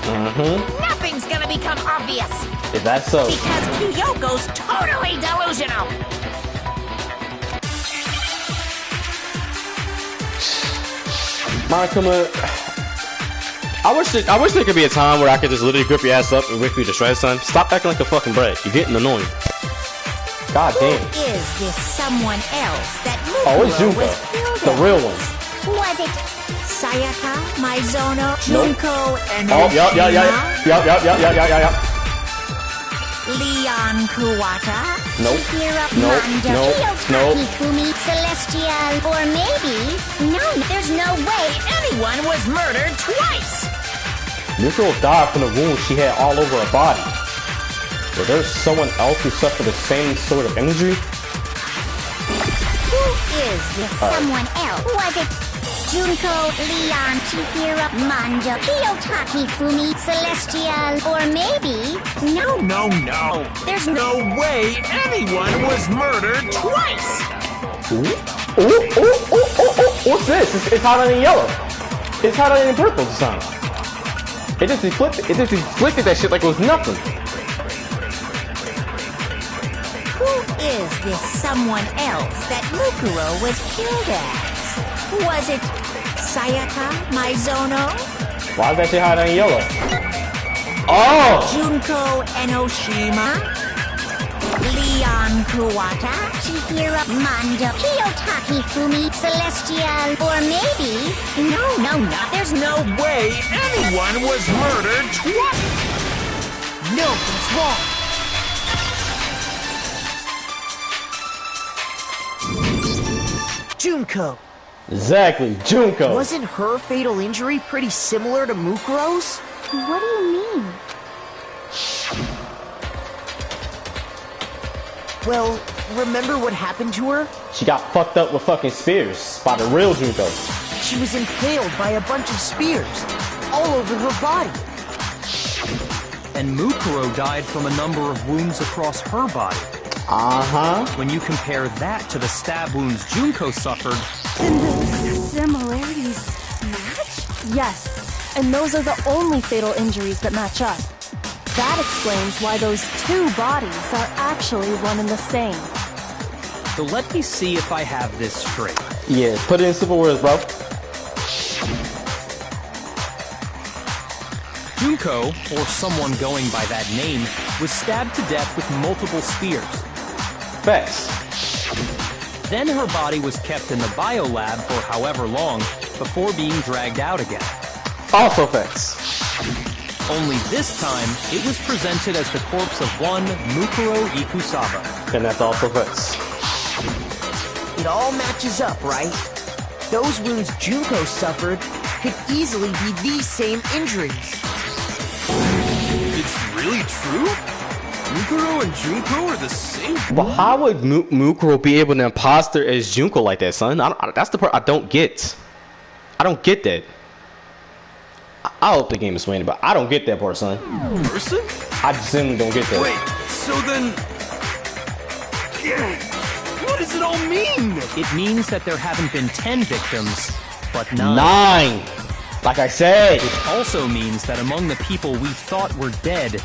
Nothing's gonna become obvious. Is that so? Because Kyoko's totally delusional. Monokuma, I wish there could be a time where I could just literally grip your ass up and rip you to shreds, son. Stop acting like a fucking brat. You're getting annoying. God damn. Who is this someone else that Oh, it's Mukuro Junko. was killed The as? real one. Was it Sayaka, Maizono, Nope. Junko, and Oh, yup. Leon Kuwata, Nope. Chihiro Nope. Mando, Nope. Kiyotaki Nope. Fumi, Celestial, or maybe, no, there's no way anyone was murdered twice. Mukuro died from the wounds she had all over her body. Was there someone else who suffered the same sort of injury? Who is this someone else? Was it Junko, Leon, Chihiro, Mando, Kiyotaki Fumi, Celestial, or maybe, no, there's no way anyone was murdered twice. Ooh. What's this? It's hotter than yellow. It's hotter than purple this time. It just inflicted that shit like it was nothing. Who is this someone else that Mukuro was killed as? Was it Sayaka, Maizono, Why is that shit hotter than yellow? Oh! Junko Enoshima, Leon Kuwata, Chihiro Mando, Kiyotaki Fumi, Celestial, or maybe, no, there's no way anyone was murdered twice. No, that's wrong. Junko. Exactly, Junko. Wasn't her fatal injury pretty similar to Mukuro's? What do you mean? Well, remember what happened to her? She got fucked up with fucking spears by the real Junko. She was impaled by a bunch of spears all over her body. And Mukuro died from a number of wounds across her body. When you compare that to the stab wounds Junko suffered... And the similarities match? Yes, and those are the only fatal injuries that match up. That explains why those two bodies are actually one and the same. So let me see if I have this straight. Yeah, put it in simple words, bro. Junko, or someone going by that name, was stabbed to death with multiple spears. Facts. Then her body was kept in the biolab for however long before being dragged out again. Also facts. Only this time, it was presented as the corpse of one Mukuro Ikusaba. And that's also facts. It all matches up, right? Those wounds Junko suffered could easily be these same injuries. It's really true? Mukuro and Junko are the same? But how would Mukuro be able to imposter as Junko like that, son? That's the part I don't get. I don't get that. I hope the game is explained, but I don't get that part, son. Person? I just simply don't get that. Wait, so then... What does it all mean? It means that there haven't been 10 victims, but 9. 9! Like I said! It also means that among the people we thought were dead,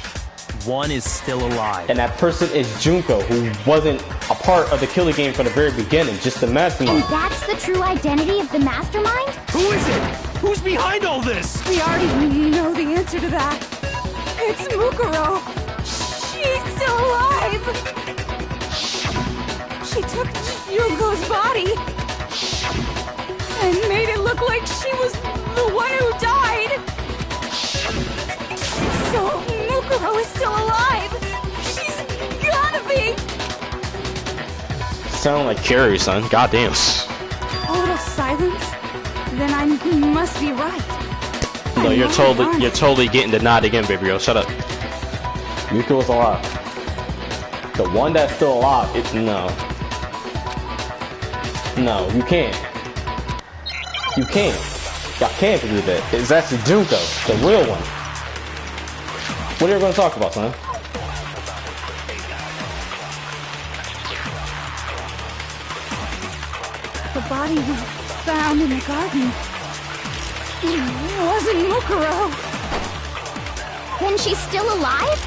one is still alive. And that person is Junko, who wasn't a part of the killer game from the very beginning, just the mastermind. And that's the true identity of the mastermind? Who is it? Who's behind all this? We already know the answer to that. It's Mukuro. She's still alive. She took Junko's body and made it look like she was the one who died. So Mukuro is still alive. She's gotta be. Sound like Carrie, son. Goddamn. A little silence. Then I must be right. No, you're totally getting the nod again, baby girl. Shut up. Mukoro's alive. The one that's still alive, no. No, you can't. You can't. Y'all can't do that. It's actually Junko, the real one. What are you going to talk about, son? The body was found in the garden. It wasn't Mukuro. Then she's still alive?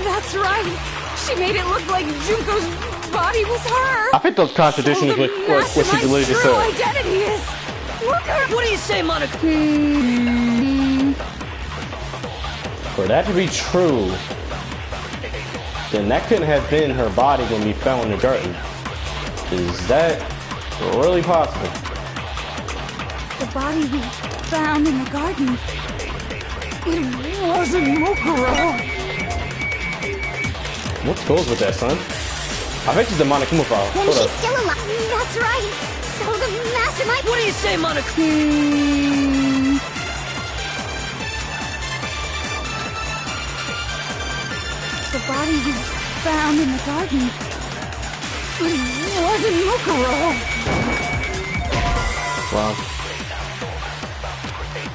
That's right. She made it look like Junko's body was her. I think those contradictions with what she literally just true said. identity is Mukuro. What do you say, Monica? For that to be true, then that couldn't have been her body when we found in the garden. Is that really possible? The body we found in the garden. It wasn't Mukuro. What goes with that, son? I bet she's the Monokuma file. Then Hold she's up. still alive. That's right. So the mastermind... What do you say, Monica? The body we found in the garden. It wasn't Mukuro. Wow.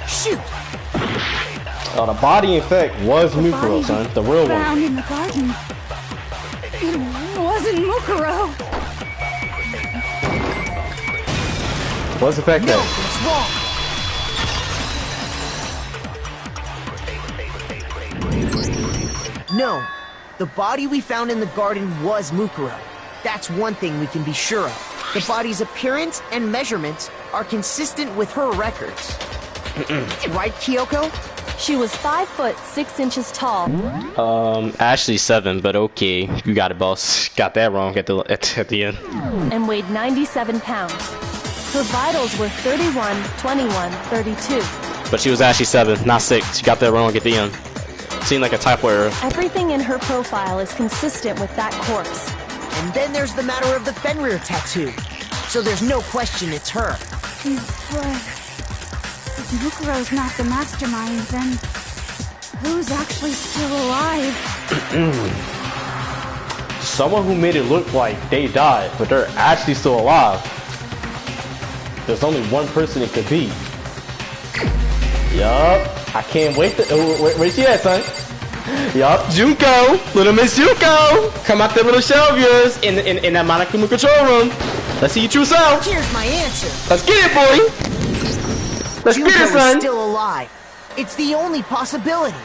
Shoot! Oh, the body, in fact, was Mukuro, body son. The real found one. in the garden. It wasn't Mukuro. What's the fact that? It's wrong. No. The body we found in the garden was Mukuro. That's one thing we can be sure of. The body's appearance and measurements are consistent with her records. Right, Kyoko? She was 5 foot 6 inches tall. Actually 7, but okay. You got it, boss. Got that wrong at the end. And weighed 97 pounds. Her vitals were 31, 21, 32. But she was actually 7, not 6. You got that wrong at the end. Seemed like a typo error. Everything in her profile is consistent with that corpse. And then there's the matter of the Fenrir tattoo. So there's no question it's her. But if Mukuro's not the mastermind, then who's actually still alive? Someone who made it look like they died, but they're actually still alive. There's only one person it could be. Yup. I can't wait to. Where she at, son? Yup, Junko, little Miss Junko, come out that little shell of yours in that Monokuma control room. Let's see your true self. Here's my answer. Let's get it, boy. Let's Junko get it, son. is still alive. It's the only possibility.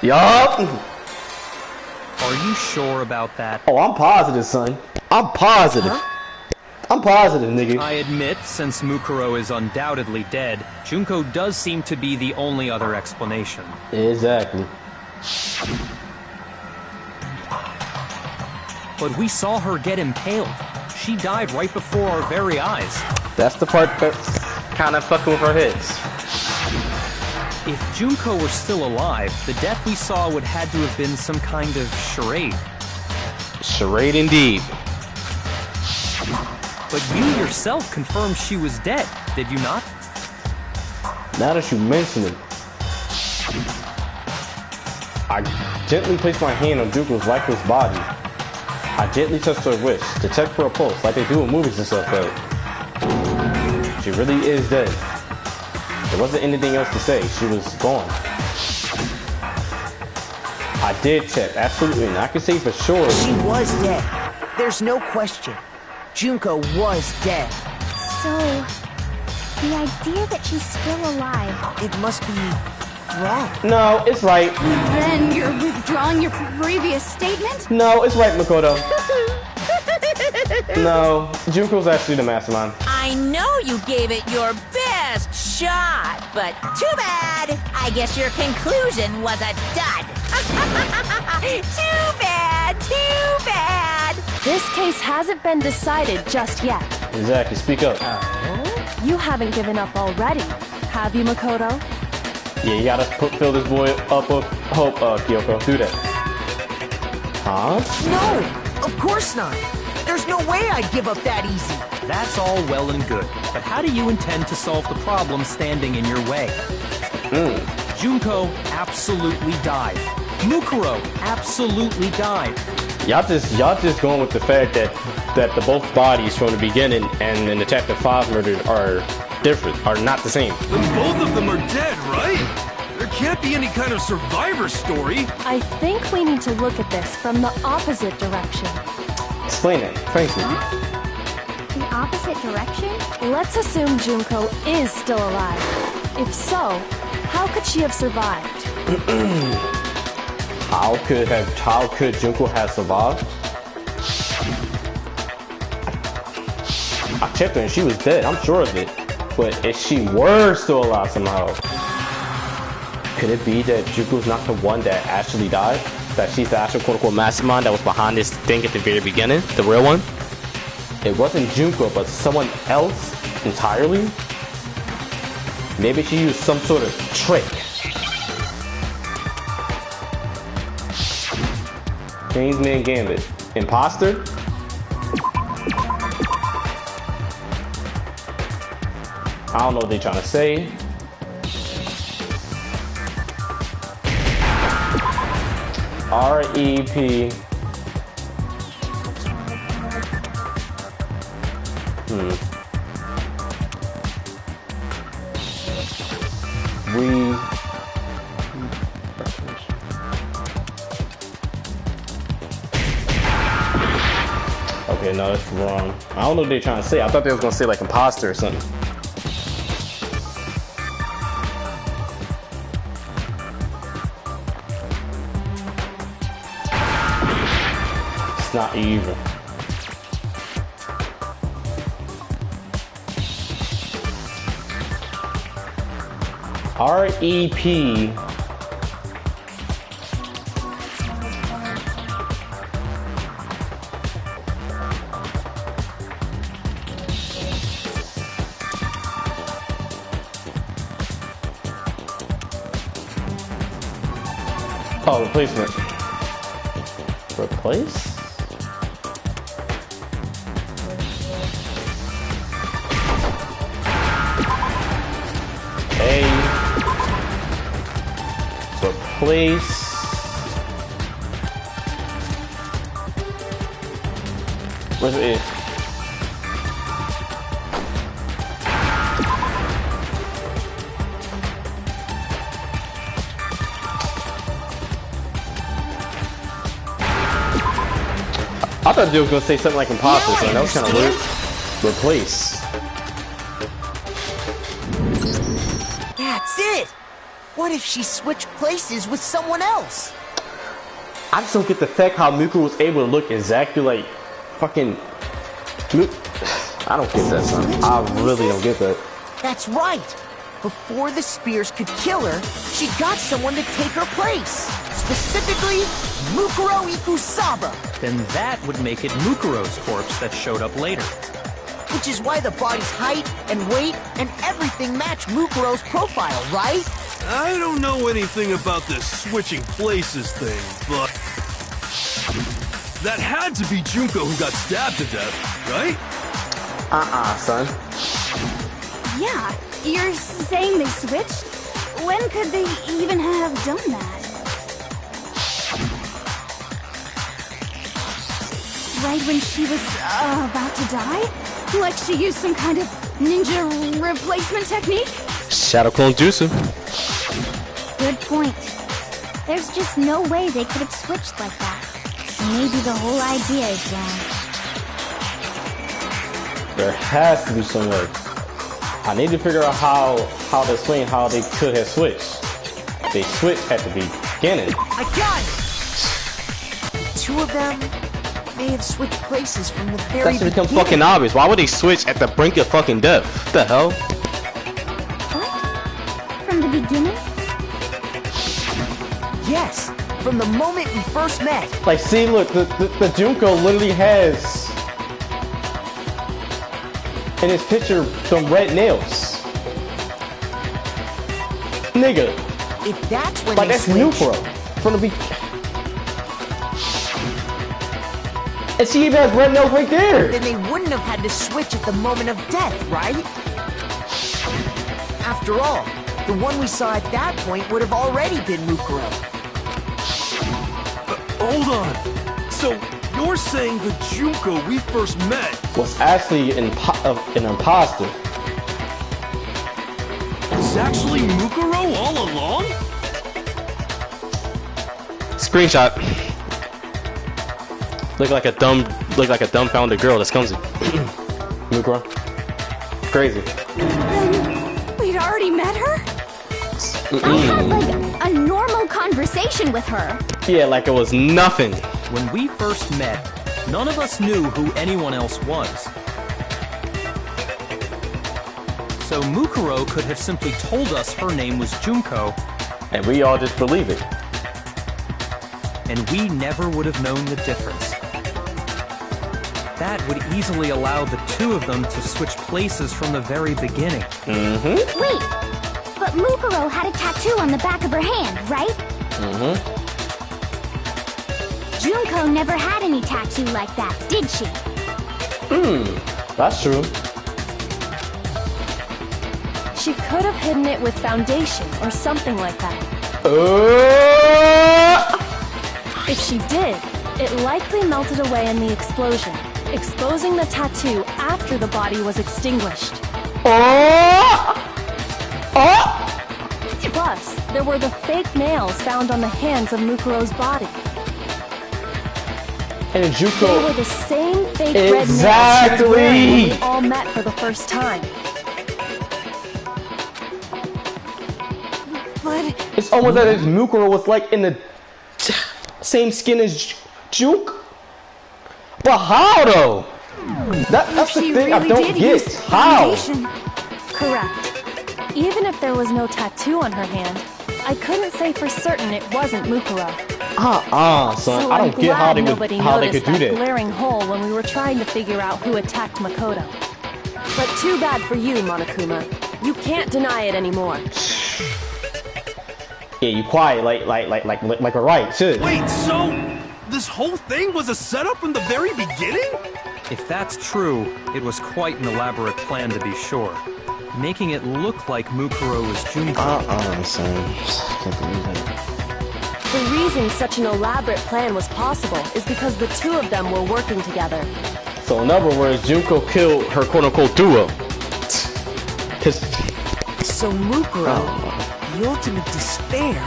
Yup. Are you sure about that? Oh, I'm positive, son. I'm positive. Huh? I'm positive, nigga. I admit, since Mukuro is undoubtedly dead, Junko does seem to be the only other explanation. Exactly. But we saw her get impaled. She died right before our very eyes. That's the part that's kind of fucking with our heads. If Junko were still alive, the death we saw would had to have been some kind of charade. Charade indeed. But you yourself confirmed she was dead, did you not? Now that you mention it, I gently placed my hand on Junko's lifeless body. I gently touched her wrist to check for a pulse, like they do in movies and stuff, but she really is dead. There wasn't anything else to say. She was gone. I did check, absolutely, and I can say for sure. She was dead. There's no question. Junko was dead. So, the idea that she's still alive. It must be wrong. No, it's right. Then you're withdrawing your previous statement? No, it's right, Makoto. No, Junko's actually the mastermind. I know you gave it your best shot, but too bad. I guess your conclusion was a dud. Too bad, too bad. This case hasn't been decided just yet. Exactly, speak up. You haven't given up already, have you, Makoto? Yeah, you gotta fill this boy up with hope, Kyoko. Do that. Huh? No, of course not. There's no way I'd give up that easy. That's all well and good, but how do you intend to solve the problem standing in your way? Junko absolutely died. Mukuro absolutely died. Y'all just going with the fact that the both bodies from the beginning and in the Chapter 5 murder are different, are not the same. Then both of them are dead, right? There can't be any kind of survivor story. I think we need to look at this from the opposite direction. Explain it, frankly. The opposite direction? Let's assume Junko is still alive. If so, how could she have survived? How could Junko have survived? I checked her and she was dead, I'm sure of it. But if she were still alive somehow, could it be that Junko's not the one that actually died? That she's the actual quote-unquote mastermind that was behind this thing at the very beginning? The real one? It wasn't Junko, but someone else entirely? Maybe she used some sort of trick. Kingsman Gambit. Imposter? I don't know what they're trying to say. R.E.P. Okay, no, that's wrong. I don't know what they're trying to say. I thought they was gonna say like imposter or something. It's not even. R.E.P. Oh, replacement. Replace? Replace. Where's it? thought you was gonna say something like imposter, Now I so that was kind of weird. understand. Replace. That's it! What if she switched places with someone else? I just don't get the fact how Mukuro was able to look exactly like fucking. I don't get that, son. I really don't get that. That's right! Before the spears could kill her, she got someone to take her place. Specifically, Mukuro Ikusaba. Then that would make it Mukuro's corpse that showed up later. Which is why the body's height and weight and everything match Mukuro's profile, right? I don't know anything about this switching places thing, but that had to be Junko who got stabbed to death, right? Son. Yeah, you're saying they switched? When could they even have done that? Right when she was about to die? Like she used some kind of ninja replacement technique? Shadow Clone Jutsu. Good point. There's just no way they could have switched like that. So maybe the whole idea is wrong. There has to be some way. I need to figure out how to explain how they could have switched. They switched at the beginning. I got it! The two of them may have switched places from the very That should become beginning. fucking obvious. Why would they switch at the brink of fucking death? What the hell? What? From the beginning? Yes, from the moment we first met. Like, see, look, the Junko literally has in his picture some red nails. Nigga, If that's when like they that's switched, Mukuro from the beginning. And she even has red nails right there. then they wouldn't have had to switch at the moment of death, right? After all, the one we saw at that point would have already been Mukuro. Hold on. So you're saying the Junko we first met Was actually an imposter. is actually Mukuro all along? Screenshot. Look like a dumbfounded girl that's clumsy. Mukuro. Crazy. We'd already met her? I had like a normal conversation with her. Yeah, like it was nothing. When we first met, none of us knew who anyone else was. So Mukuro could have simply told us her name was Junko, And we all just believe it. and we never would have known the difference. That would easily allow the two of them to switch places from the very beginning. Wait, but Mukuro had a tattoo on the back of her hand, right? Junko never had any tattoo like that, did she? That's true. She could have hidden it with foundation or something like that. If she did, it likely melted away in the explosion, exposing the tattoo after the body was extinguished. Plus, there were the fake nails found on the hands of Mukuro's body. And They Junko. were the same fake red nails she was Exactly. wearing when we all met for the first time. But It's almost as if Mukuro was like in the same skin as Juk. But how though? That's the she thing I really don't did get. use How? foundation. Correct. Even if there was no tattoo on her hand, I couldn't say for certain it wasn't Mukuro. Son. So I I'm don't get how glad they nobody could noticed do that that. glaring hole when we were trying to figure out who attacked Makoto. But too bad for you, Monokuma. You can't deny it anymore. Yeah, you quiet like a right should. Wait, so this whole thing was a setup from the very beginning? If that's true, it was quite an elaborate plan to be sure, making it look like Mukuro was Junko. Son. Can't believe it. The reason such an elaborate plan was possible is because the two of them were working together. So in other words, Junko killed her quote-unquote duo. Cause So Mukuro, the ultimate despair,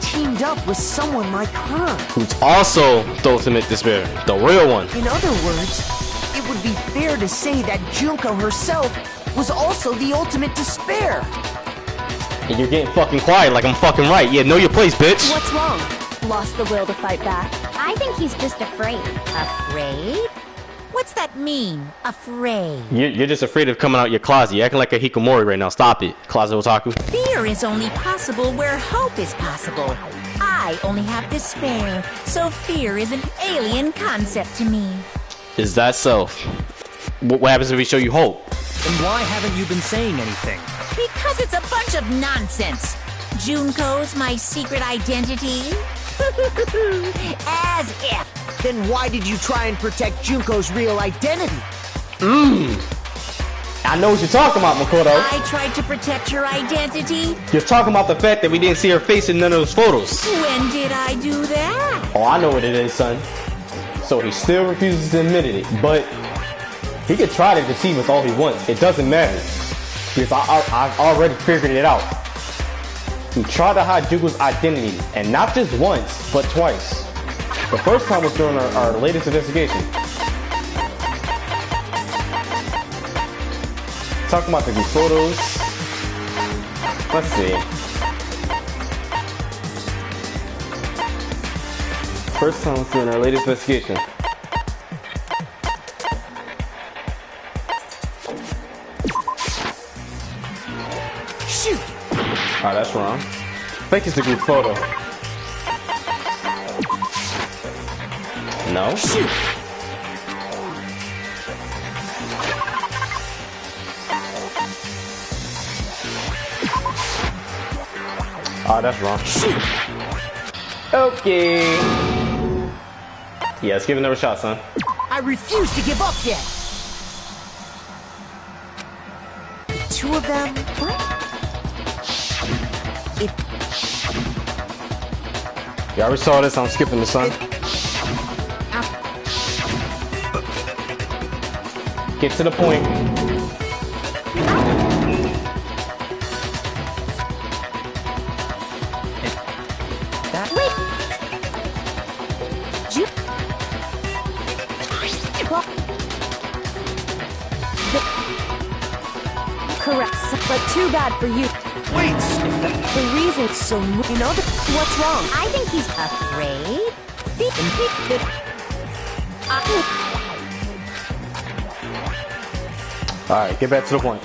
teamed up with someone like her. Who's also the ultimate despair, the real one. In other words, it would be fair to say that Junko herself was also the ultimate despair. And you're getting fucking quiet like I'm fucking right. Yeah, know your place, bitch. What's wrong? Lost the will to fight back? I think he's just afraid. Afraid? What's that mean, afraid? You're just afraid of coming out your closet. You're acting like a hikikomori right now. Stop it, closet otaku. Fear is only possible where hope is possible. I only have despair, so fear is an alien concept to me. Is that so? What happens if we show you hope? And why haven't you been saying anything? Because it's a bunch of nonsense. Junko's my secret identity? As if. Then why did you try and protect Junko's real identity? I know what you're talking about, Makoto. I tried to protect your identity? You're talking about the fact that we didn't see her face in none of those photos. When did I do that? Oh, I know what it is, son. So he still refuses to admit it, but he could try to deceive us all he wants. It doesn't matter. Because I've already figured it out. He tried to hide Junko's identity, and not just once, but twice. The first time was during our latest investigation. Talking about the good photos. Let's see. First time was during our latest investigation. Shoot! Alright, that's wrong. I think it's a group photo. No? Shoot! Ah, that's wrong. Shoot! Okay. Yeah, let's give it another shot, son. I refuse to give up yet! The two of them? You already saw this, I'm skipping the sun. Get to the point. Correct, but too bad for you. Wait! The reason So, you know, what's wrong? I think he's Afraid? Alright, get back to the point.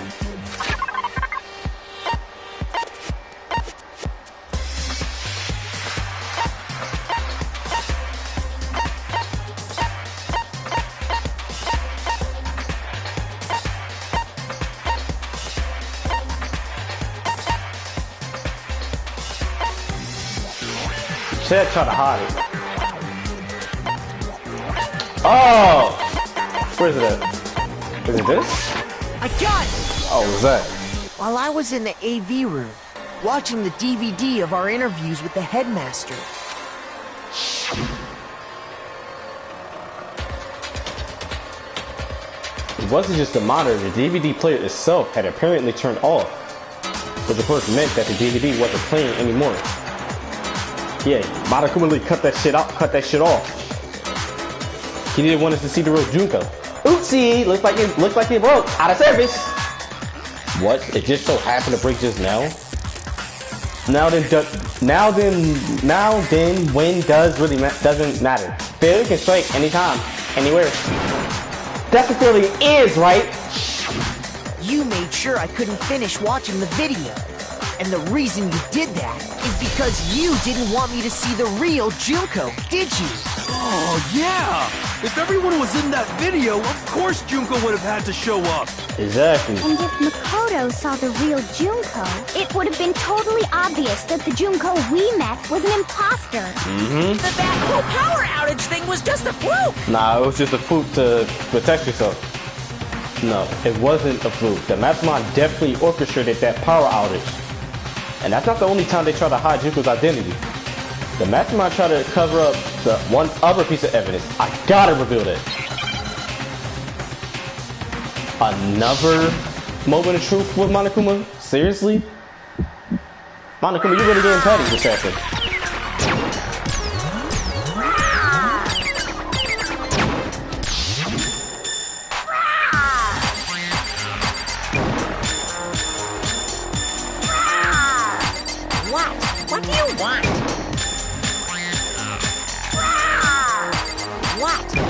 Said try to hide it. Oh! Where's it at? Is it this? I got it! Oh, what was that? While I was in the AV room, watching the DVD of our interviews with the headmaster. It wasn't just the monitor, the DVD player itself had apparently turned off. Which of course meant that the DVD wasn't playing anymore. Yeah, Monokuma really cut that shit off. He didn't want us to see the real Junko. Oopsie! Looks like it broke. Out of service. What? It just so happened to break just now? Now then, when does really doesn't matter. Failure can strike anytime, anywhere. That's what failure is, right? You made sure I couldn't finish watching the video. And the reason you did that is because you didn't want me to see the real Junko, did you? Oh, yeah! If everyone was in that video, of course Junko would have had to show up. Exactly. And if Makoto saw the real Junko, it would have been totally obvious that the Junko we met was an imposter. That whole power outage thing was just a fluke. Nah, it was just a fluke to protect yourself. No, it wasn't a fluke. The mastermind definitely orchestrated that power outage. And that's not the only time they try to hide Junko's identity. The mastermind tried to cover up the one other piece of evidence. I gotta reveal that. Another moment of truth with Monokuma? Seriously? Monokuma, you really getting petty this happened. What do you want?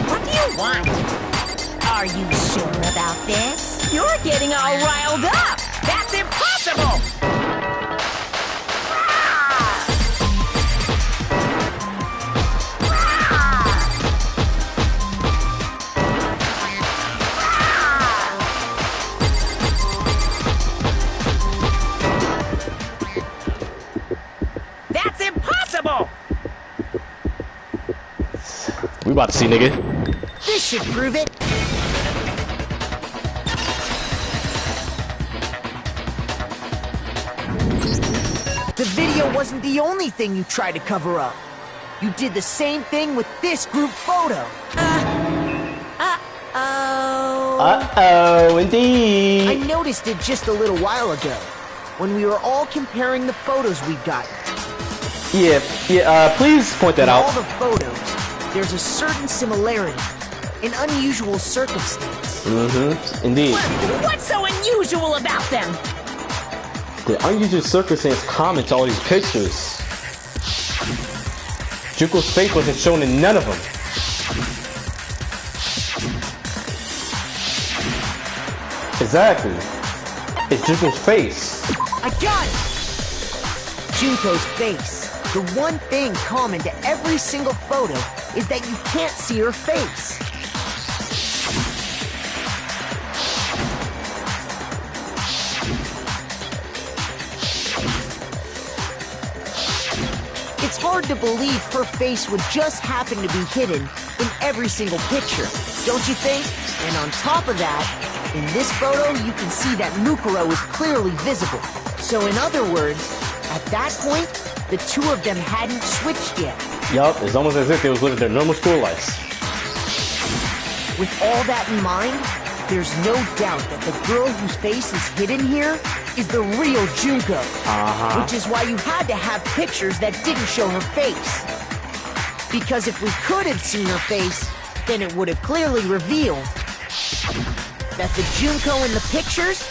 What do you want? Are you sure about this? You're getting all riled up. That's impossible. That's impossible. We about to see, nigga. This should prove it. The video wasn't the only thing you tried to cover up. You did the same thing with this group photo. Uh-oh, indeed. I noticed it just a little while ago, when we were all comparing the photos we'd gotten. Yeah, please point that In out. all the photos, there's a certain similarity, an unusual circumstance. Mm-hmm, indeed. What's so unusual about them? The unusual circumstance common to all these pictures. Junko's face wasn't shown in none of them. Exactly. It's Junko's face. I got it! Junko's face. The one thing common to every single photo is that you can't see her face. It's hard to believe her face would just happen to be hidden in every single picture, don't you think? And on top of that, in this photo, you can see that Mukuro is clearly visible. So in other words, at that point, the two of them hadn't switched yet. Yup, it's almost as if they was living their normal school lives. With all that in mind, there's no doubt that the girl whose face is hidden here is the real Junko. Which is why you had to have pictures that didn't show her face. Because if we could have seen her face, then it would have clearly revealed that the Junko in the pictures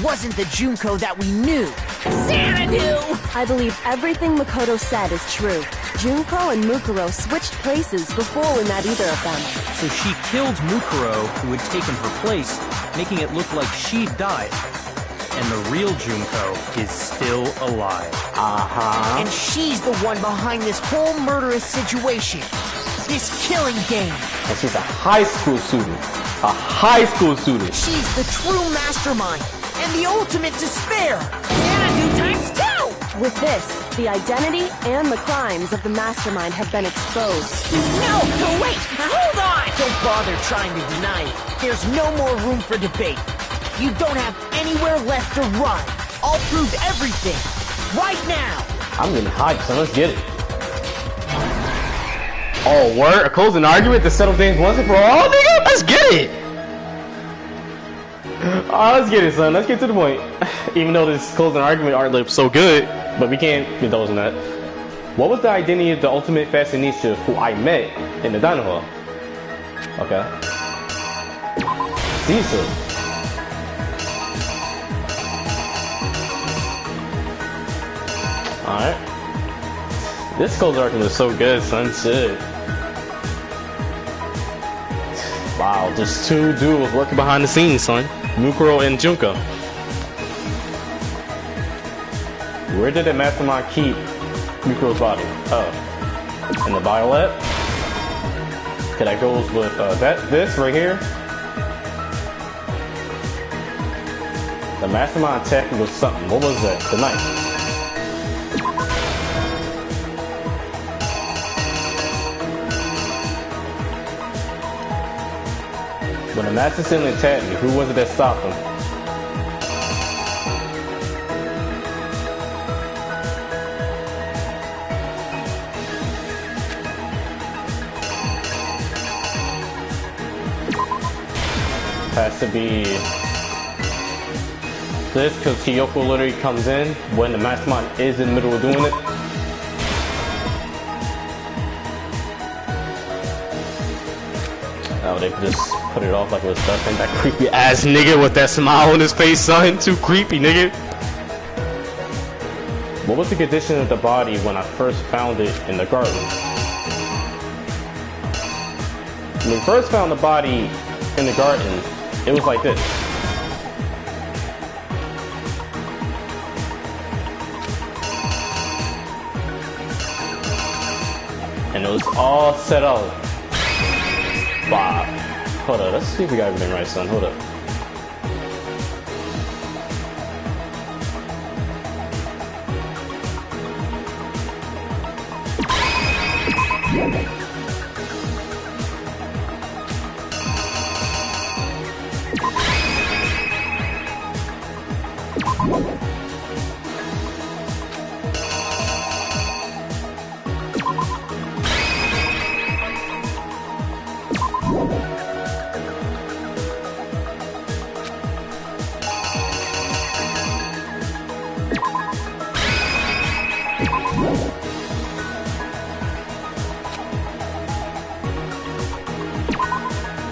wasn't the Junko that we knew. Xanadu! I believe everything Makoto said is true. Junko and Mukuro switched places before we met either of them. So she killed Mukuro, who had taken her place, making it look like she died. And the real Junko is still alive. And she's the one behind this whole murderous situation. This killing game. And she's a high school student. A high school student. She's the true mastermind and the ultimate despair. Xanadu times 2! With this, the identity and the crimes of the mastermind have been exposed. No, wait, hold on! Don't bother trying to deny it. There's no more room for debate. You don't have anywhere left to run. I'll prove everything. Right now. I'm getting hyped, so let's get it. Oh, word? A closing argument to settle things once and for all, nigga? Let's get it! Oh, let's get it, son. Let's get to the point. Even though this closing argument art looks so good, but we can't indulge in that. What was the identity of the ultimate fashionista who I met in the diner hall? Okay. Caesar. Alright. This closing argument is so good, son. Shit. Wow, just two dudes working behind the scenes, son. Mukuro and Junko. Where did the mastermind keep Mukuro's body? Oh, in the biolab? Okay, that goes with this right here. The mastermind attacked me with something. What was that? The knife. When the master suddenly attacked me, who was it that stopped him? Has to be this, because Kyoko literally comes in when the mastermind is in the middle of doing it. Oh, they could just put it off like it was nothing. That creepy ass nigga with that smile on his face, son. Too creepy, nigga. What was the condition of the body when I first found it in the garden? When we first found the body in the garden, it was like this. And it was all set up. Bob. Hold up, let's see if we got everything right, son. Hold up.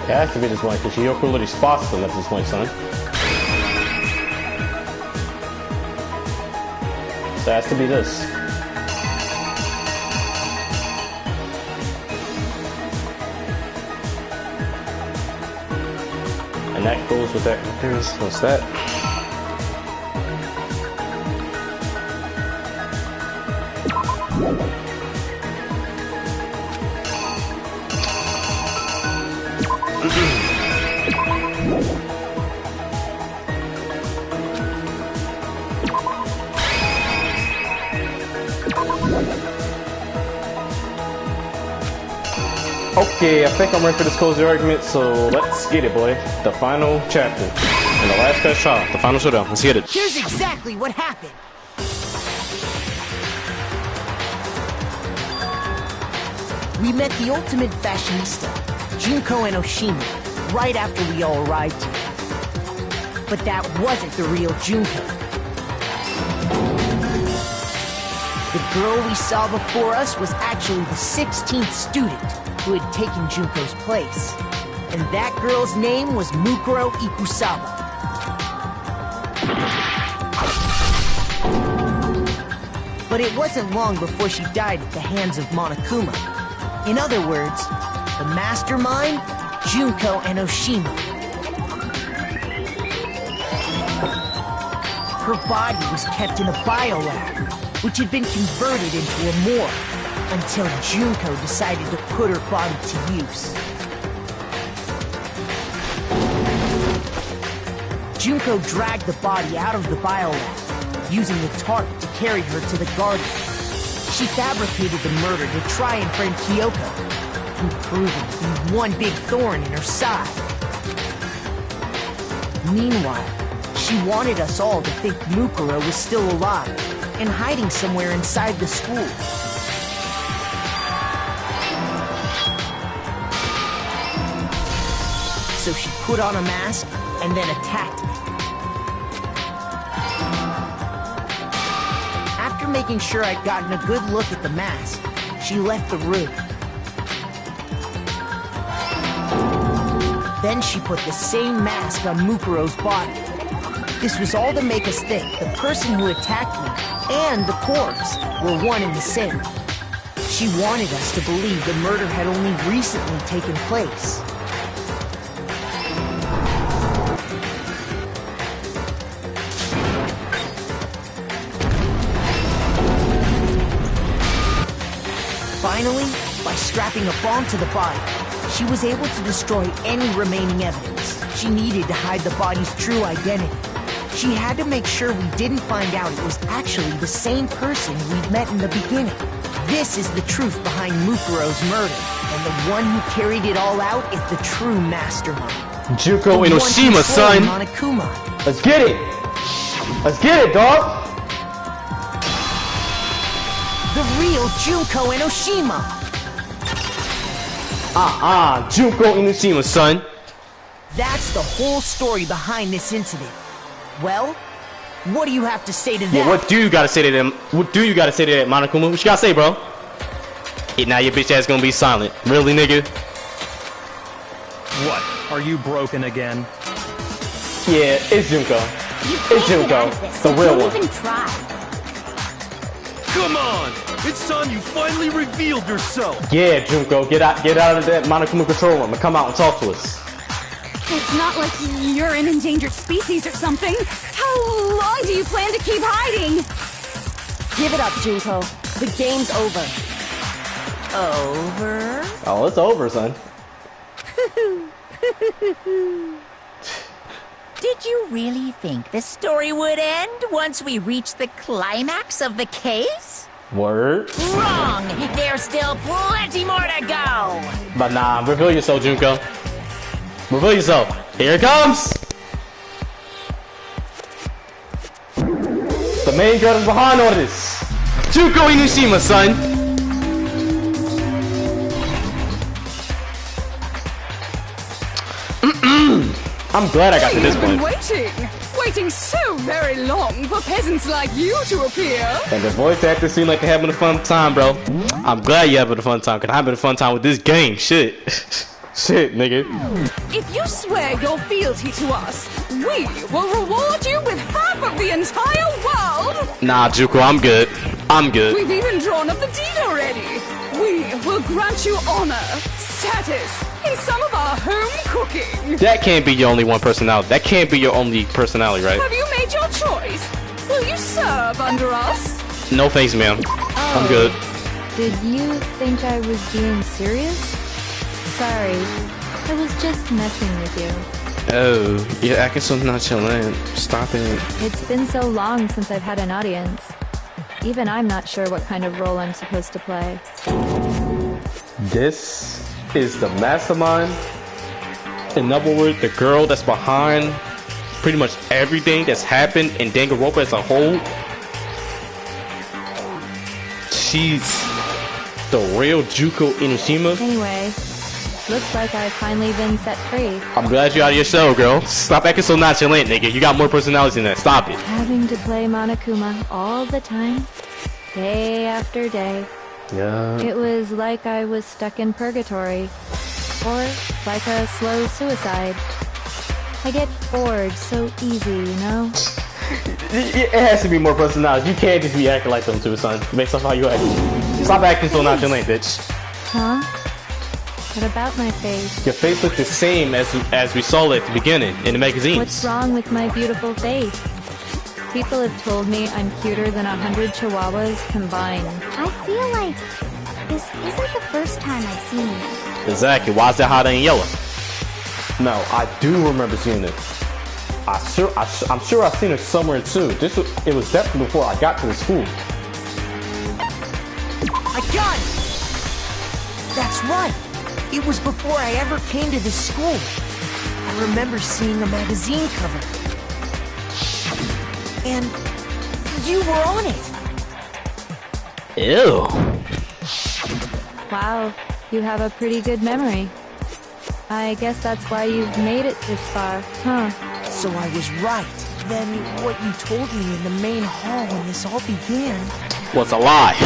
It has to be this one, because Yoko literally spots them at this point, son. So it has to be this. And that goes with that. What's that? Okay, I think I'm ready for this cozy argument, so let's get it, boy. The final chapter. And the last best shot. The final showdown. Let's get it. Here's exactly what happened. We met the ultimate fashionista, Junko and Oshima, right after we all arrived here. But that wasn't the real Junko. The girl we saw before us was actually the 16th student who had taken Junko's place. And that girl's name was Mukuro Ikusaba. But it wasn't long before she died at the hands of Monokuma. In other words, the mastermind, Junko and Oshima. Her body was kept in a biolab, which had been converted into a morgue, until Junko decided to put her body to use. Junko dragged the body out of the biolab, using the tarp to carry her to the garden. She fabricated the murder to try and frame Kyoko, and proving to be one big thorn in her side. Meanwhile, she wanted us all to think Mukuro was still alive and hiding somewhere inside the school. So she put on a mask and then attacked me. After making sure I'd gotten a good look at the mask, she left the room. Then she put the same mask on Mukuro's body. This was all to make us think the person who attacked me and the corpse were one and the same. She wanted us to believe the murder had only recently taken place. Finally, by strapping a bomb to the body, she was able to destroy any remaining evidence she needed to hide the body's true identity. She had to make sure we didn't find out it was actually the same person we'd met in the beginning. This is the truth behind Mukuro's murder, and the one who carried it all out is the true mastermind. Junko and Oshima, son! Monokuma. Let's get it! Let's get it, dog! The real Junko and Oshima! Junko and Oshima, son! That's the whole story behind this incident. Well, what do you have to say to that? Yeah, what do you gotta say to them? What do you gotta say to that, Monokuma? What you gotta say, bro? Yeah, now your bitch ass gonna be silent. Really, nigga? What? Are you broken again? Yeah, it's Junko. It's Junko. The real one. Don't even try. Come on! It's time you finally revealed yourself! Yeah, Junko, get out of that Monokuma control room and come out and talk to us. It's not like you're an endangered species or something. How long do you plan to keep hiding? Give it up, Junko. The game's over. Over? Oh, it's over, son. Did you really think the story would end once we reached the climax of the case? Word. Wrong! There's still plenty more to go! But nah, reveal yourself, Junko. Reveal yourself. Here it comes! The main girl is behind all this. Junko Inushima, son. I'm glad I got to this point. Waiting so very long for peasants like you to appear. And the voice actors seem like they're having a fun time, bro. I'm glad you're having a fun time, because I'm having a fun time with this game. Shit. Shit, nigga. If you swear your fealty to us, we will reward you with half of the entire world. Nah, Junko, I'm good. I'm good. We've even drawn up the deed already. We will grant you honor, status, in some of our home cooking. That can't be your only one personality. That can't be your only personality, right? Have you made your choice? Will you serve under us? No thanks, ma'am. I'm good. Did you think I was being serious? Sorry, I was just messing with you. Oh, you're acting so nonchalant. Stop it. It's been so long since I've had an audience. Even I'm not sure what kind of role I'm supposed to play. This is the mastermind. In other words, the girl that's behind pretty much everything that's happened in Danganronpa as a whole. She's the real Junko Inushima. Anyway, looks like I've finally been set free. I'm glad you're out of your shell, girl. Stop acting so nonchalant, nigga. You got more personality than that. Stop it. Having to play Monokuma all the time, day after day. Yeah. It was like I was stuck in purgatory. Or like a slow suicide. I get bored so easy, you know? It has to be more personality. You can't just be acting like them two, son. Based off how you act. Stop acting so nonchalant, bitch. Huh? What about my face? Your face looked the same as we saw it at the beginning in the magazines. What's wrong with my beautiful face? People have told me I'm cuter than 100 chihuahuas combined. I feel like this isn't the first time I've seen you. Exactly. Why is that hot and yellow? No, I do remember seeing it. I'm sure I've seen it somewhere too. It was definitely before I got to the school. I got it! That's right. It was before I ever came to this school. I remember seeing a magazine cover. And you were on it. Ew. Wow, you have a pretty good memory. I guess that's why you've made it this far, huh? So I was right. Then what you told me in the main hall when this all began was a lie.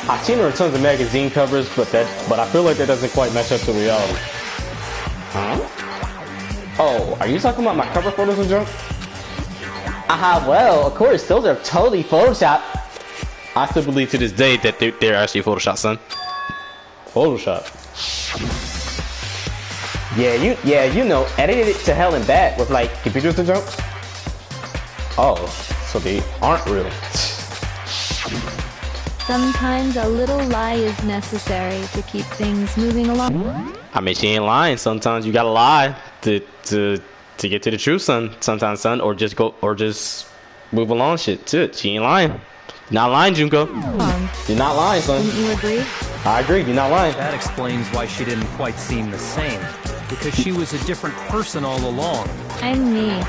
I've seen her in tons of magazine covers, but I feel like that doesn't quite match up to reality. Huh? Oh, are you talking about my cover photos and junk? Well, of course, those are totally Photoshopped. I still believe to this day that they're actually Photoshopped, son. Photoshop. Yeah, you know, edited it to hell and back with like computers and junk. Oh, so they aren't real. Sometimes a little lie is necessary to keep things moving along. I mean, she ain't lying. Sometimes you gotta lie to get to the truth, son. Sometimes, son, or just move along. Shit, she ain't lying. You're not lying, Junko. You're not lying, son. Wouldn't you agree? I agree. You're not lying. That explains why she didn't quite seem the same. Because she was a different person all along. I'm me.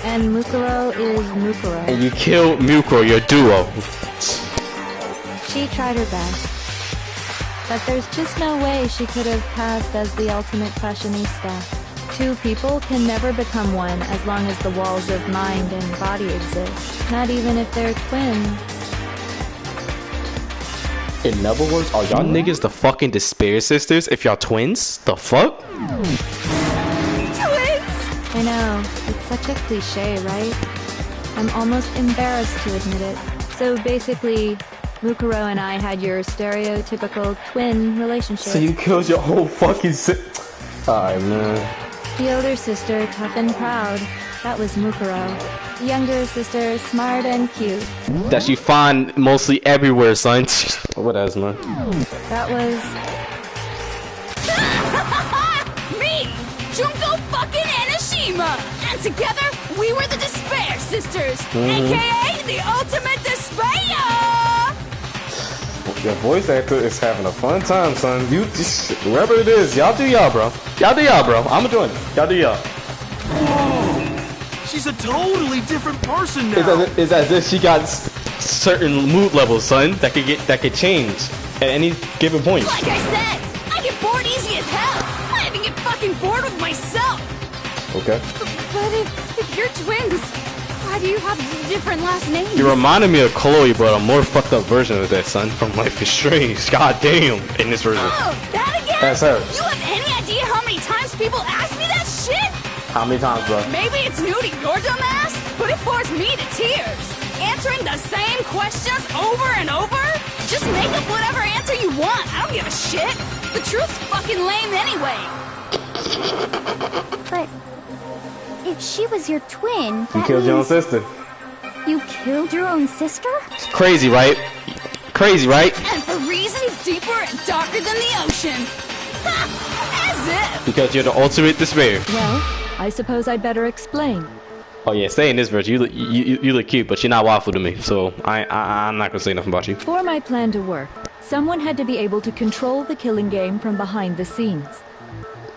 And Mukuro is Mukuro. And you killed Mukuro, your duo. She tried her best. But there's just no way she could have passed as the ultimate fashionista. Two people can never become one as long as the walls of mind and body exist. Not even if they're twins. In other words, are y'all niggas the fucking Despair Sisters if y'all twins? The fuck? Twins! I know, it's such a cliche, right? I'm almost embarrassed to admit it. So basically, Mukuro and I had your stereotypical twin relationship. So you killed your whole fucking Alright, man. The older sister, tough and proud. That was Mukuro. The younger sister, smart and cute. That you find mostly everywhere, son. What else, man? That was... Me! Junko fucking Enoshima! And together, we were the Despair Sisters! AKA the Ultimate Despair! Your voice actor is having a fun time, son. You just, wherever it is, y'all do y'all, bro. Y'all do y'all, bro. I'ma join you. Y'all do y'all. She's a totally different person now. It's as if she got certain mood levels, son, that could change at any given point. Like I said, I get bored easy as hell. I even get fucking bored with myself. Okay. But if you're twins, why do you have different last names? You reminded me of Chloe, but a more fucked up version of that, son, from Life is Strange. God damn, in this version. Oh, that again? That's her. You have any idea how many times people ask me that shit? How many times, bro? Maybe it's new to your dumb ass, but it bores me to tears. Answering the same questions over and over? Just make up whatever answer you want. I don't give a shit. The truth's fucking lame anyway. But if she was your twin, You killed your own sister. You killed your own sister? It's crazy, right? Crazy, right? And for reasons deeper and darker than the ocean. Ha! As if. Because you're the ultimate despair. Well, I suppose I'd better explain. Oh yeah, stay in this version. You look cute, but you're not waffle to me, so I'm not gonna say nothing about you. For my plan to work, someone had to be able to control the killing game from behind the scenes.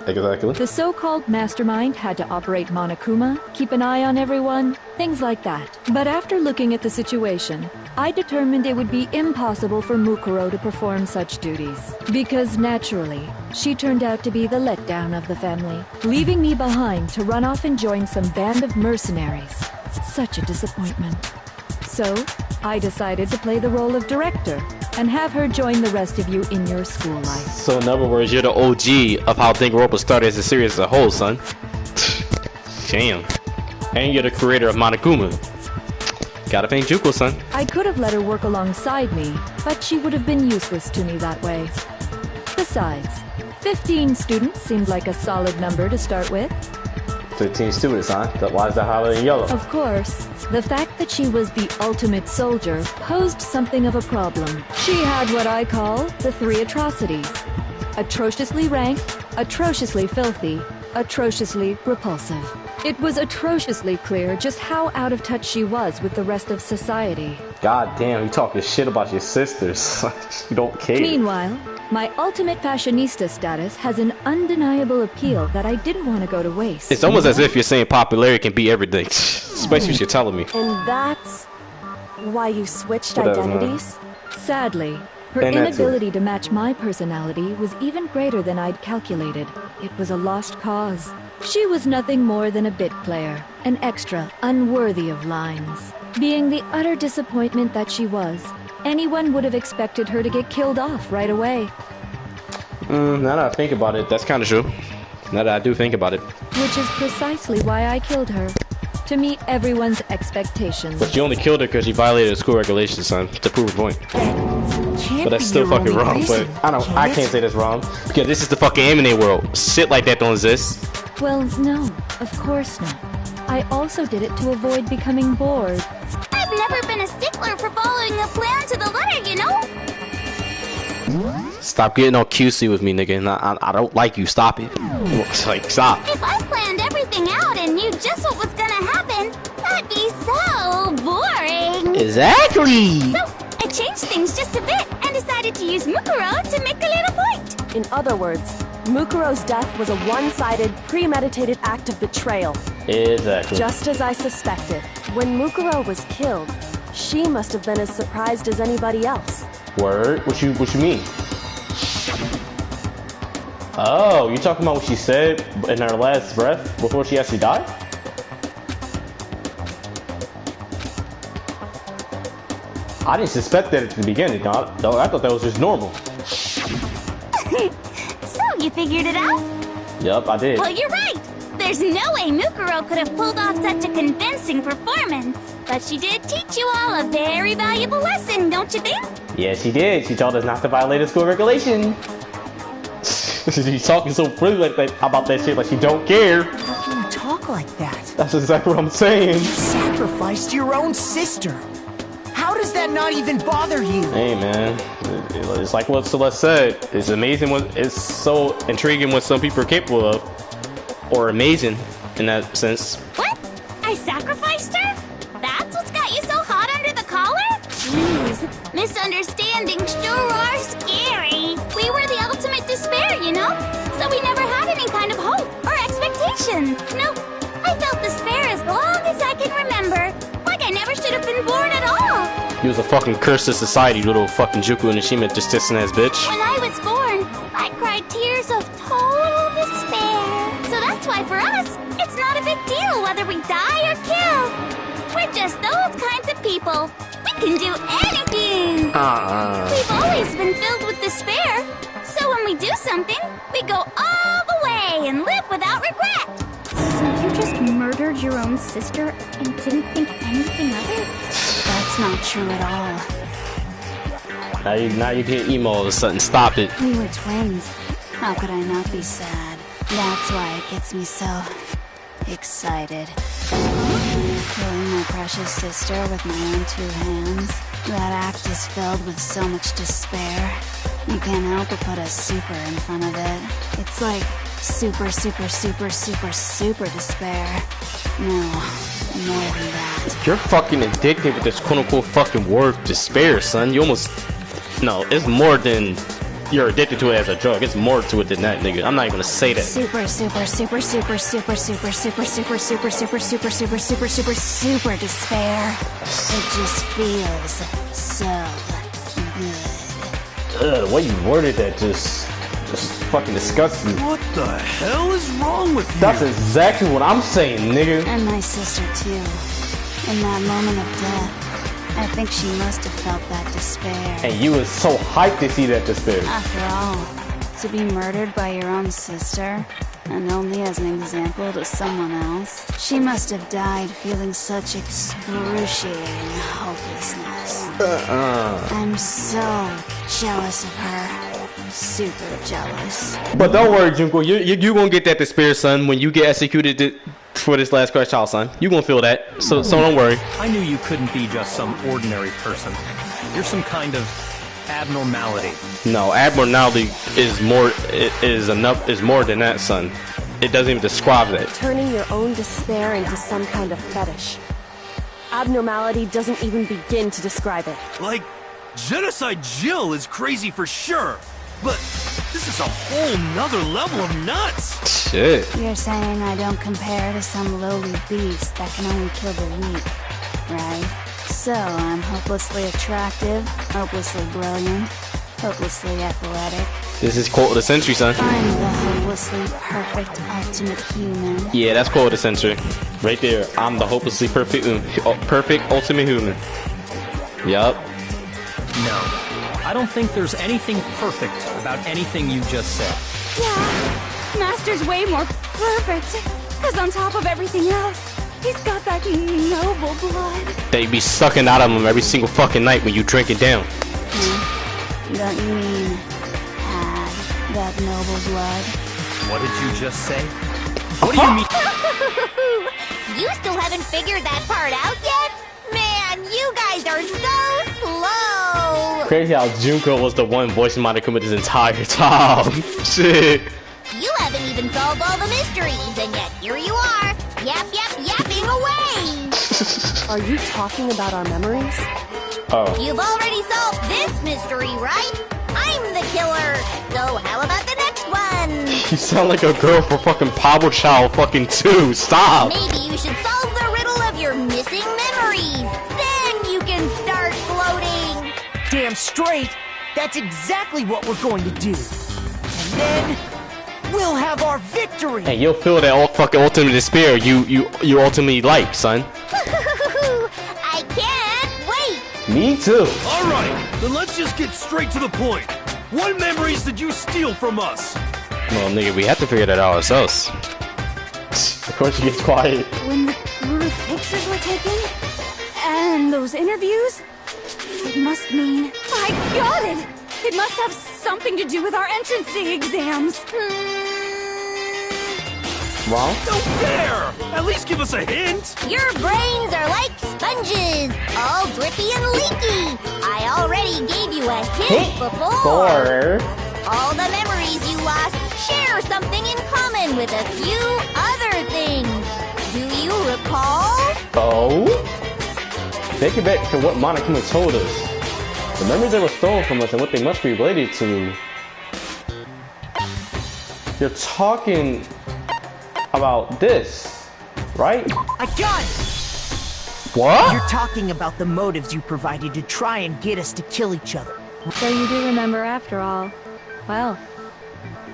Exactly. The so-called mastermind had to operate Monokuma, keep an eye on everyone, things like that. But after looking at the situation, I determined it would be impossible for Mukuro to perform such duties. Because naturally, she turned out to be the letdown of the family, leaving me behind to run off and join some band of mercenaries. Such a disappointment. So, I decided to play the role of director and have her join the rest of you in your school life. So in other words, you're the OG of how Danganronpa started as a series as a whole, son. Damn. And you're the creator of Monokuma. Gotta thank Juko, son. I could have let her work alongside me, but she would have been useless to me that way. Besides, 15 students seemed like a solid number to start with. 15 students, huh? Why is that highlighted in yellow? Of course, the fact that she was the ultimate soldier posed something of a problem. She had what I call the 3 atrocities. Atrociously ranked, atrociously filthy, atrociously repulsive. It was atrociously clear just how out of touch she was with the rest of society. God damn, you talking shit about your sisters. You don't care. Meanwhile, my ultimate fashionista status has an undeniable appeal that I didn't want to go to waste. It's almost as if you're saying popularity can be everything. Especially what you're telling me. And that's why you switched What else, identities? Sadly, her And that's inability to match my personality was even greater than I'd calculated. It was a lost cause. She was nothing more than a bit player, an extra unworthy of lines. Being the utter disappointment that she was, anyone would have expected her to get killed off right away. Now that I think about it, that's kind of true. Now that I do think about it. Which is precisely why I killed her. To meet everyone's expectations. But you only killed her because you violated school regulations, son, to prove a point. But that's still fucking wrong, but I can't say that's wrong. Because this is the fucking anime world. Shit like that don't exist. Well, no, of course not. I also did it to avoid becoming bored. I've never been a stickler for following a plan to the letter, you know? Stop getting all cutesy with me, nigga. And I don't like you. Stop it. Like, stop. If I planned everything out and knew just what was gonna happen, that'd be so boring. Exactly. So, I changed things just a bit and decided to use Mukuro to make a little point. In other words, Mukuro's death was a one-sided, premeditated act of betrayal. Exactly. Just as I suspected. When Mukuro was killed, she must have been as surprised as anybody else. Word? What you mean? Oh, you talking about what she said in her last breath before she actually died? I didn't suspect that at the beginning, though. I thought that was just normal. So, you figured it out? Yup, I did. Well, you're right. There's no way Mukuro could have pulled off such a convincing performance. But she did teach you all a very valuable lesson, don't you think? Yeah, she did. She told us not to violate a school regulation. She's talking so freely like that, about that shit like she don't care. How can you talk like that? That's exactly what I'm saying. You sacrificed your own sister. How does that not even bother you? Hey man, it's like what Celeste said. It's amazing what it's so intriguing what some people are capable of, or amazing in that sense. What? I sacrificed her? That's what's got you so hot under the collar? Jeez, misunderstandings sure are scary. We were the ultimate despair, you know? So we never had any kind of hope or expectation. No, I felt despair as long as I can remember. Like I never should have been born at all. He was a fucking curse to society, little fucking Juku Nishima just dissing ass bitch. When I was born, I cried tears of total despair. So that's why for us, it's not a big deal whether we die or kill. We're just those kinds of people. We can do anything. We've always been filled with despair. So when we do something, we go all the way and live without regret. So you just murdered your own sister and didn't think anything of it? That's not true at all. Now you get emo all of a sudden. Stop it. We were twins. How could I not be sad? That's why it gets me so excited. Killing my precious sister with my own two hands. That act is filled with so much despair. You can't help but put a super in front of it. It's like super, super, super, super, super despair. No, more than that. You're fucking addicted with this quote-unquote fucking word despair, son. You almost... No, it's more than... You're addicted to it as a drug. It's more to it than that, nigga. I'm not even gonna say that. Super, super, super, super, super, super, super, super, super, super, super, super, super, super, super despair. It just feels so good. The way you worded that just fucking disgusts me. What the hell is wrong with you? That's exactly what I'm saying, nigga. And my sister too. In that moment of death, I think she must have felt that despair. And you was so hyped to see that despair. After all, to be murdered by your own sister, and only as an example to someone else, she must have died feeling such excruciating hopelessness. I'm so jealous of her. Super jealous. But don't worry, Junko. You gonna get that despair, son, when you get executed for this last crash child, son. You gonna feel that. So don't worry. I knew you couldn't be just some ordinary person. You're some kind of abnormality. No, abnormality is more than that, son. It doesn't even describe that. Turning your own despair into some kind of fetish. Abnormality doesn't even begin to describe it. Like, Genocide Jill is crazy for sure. But this is a whole nother level of nuts! Shit. You're saying I don't compare to some lowly beast that can only kill the weak, right? So I'm hopelessly attractive, hopelessly brilliant, hopelessly athletic. This is quote of the century, son. I'm the hopelessly perfect ultimate human. Yeah, that's quote of the century. Right there. I'm the hopelessly perfect ultimate human. Yup. No. I don't think there's anything perfect about anything you just said. Yeah, Master's way more perfect. Because on top of everything else, he's got that noble blood. That you be sucking out of him every single fucking night when you drink it down. Don't you mean had that noble blood? What did you just say? What do you mean? You still haven't figured that part out yet? Man, you guys are so slow! Crazy how Junko was the one voicing my Nakuma this entire time. Shit. You haven't even solved all the mysteries, and yet here you are, yapping away! Are you talking about our memories? Oh. You've already solved this mystery, right? I'm the killer, so how about the next one? You sound like a girl for fucking Power Child fucking 2. Stop. Maybe you should solve the riddle of your missing memories. Then you can start floating. Damn straight! That's exactly what we're going to do. And then we'll have our victory. And you'll feel that fucking ultimate despair you ultimately like, son. I can't wait. Me too. Alright, then let's just get straight to the point. What memories did you steal from us? Well, nigga, we have to figure that out ourselves. Of course, she gets quiet. When the pictures were taken, And those interviews? It must mean... I got it! It must have something to do with our entrancing exams. Wrong? No fair! At least give us a hint! Your brains are like sponges, all drippy and leaky. I already gave you a hint before. All the memories you lost share something in common with a few other things. Do you recall? Oh? Thinking back to what Monokuma told us. The memories that were stolen from us and what they must be related to. You're talking about this, right? I got it! What? You're talking about the motives you provided to try and get us to kill each other. So you do remember after all. Well,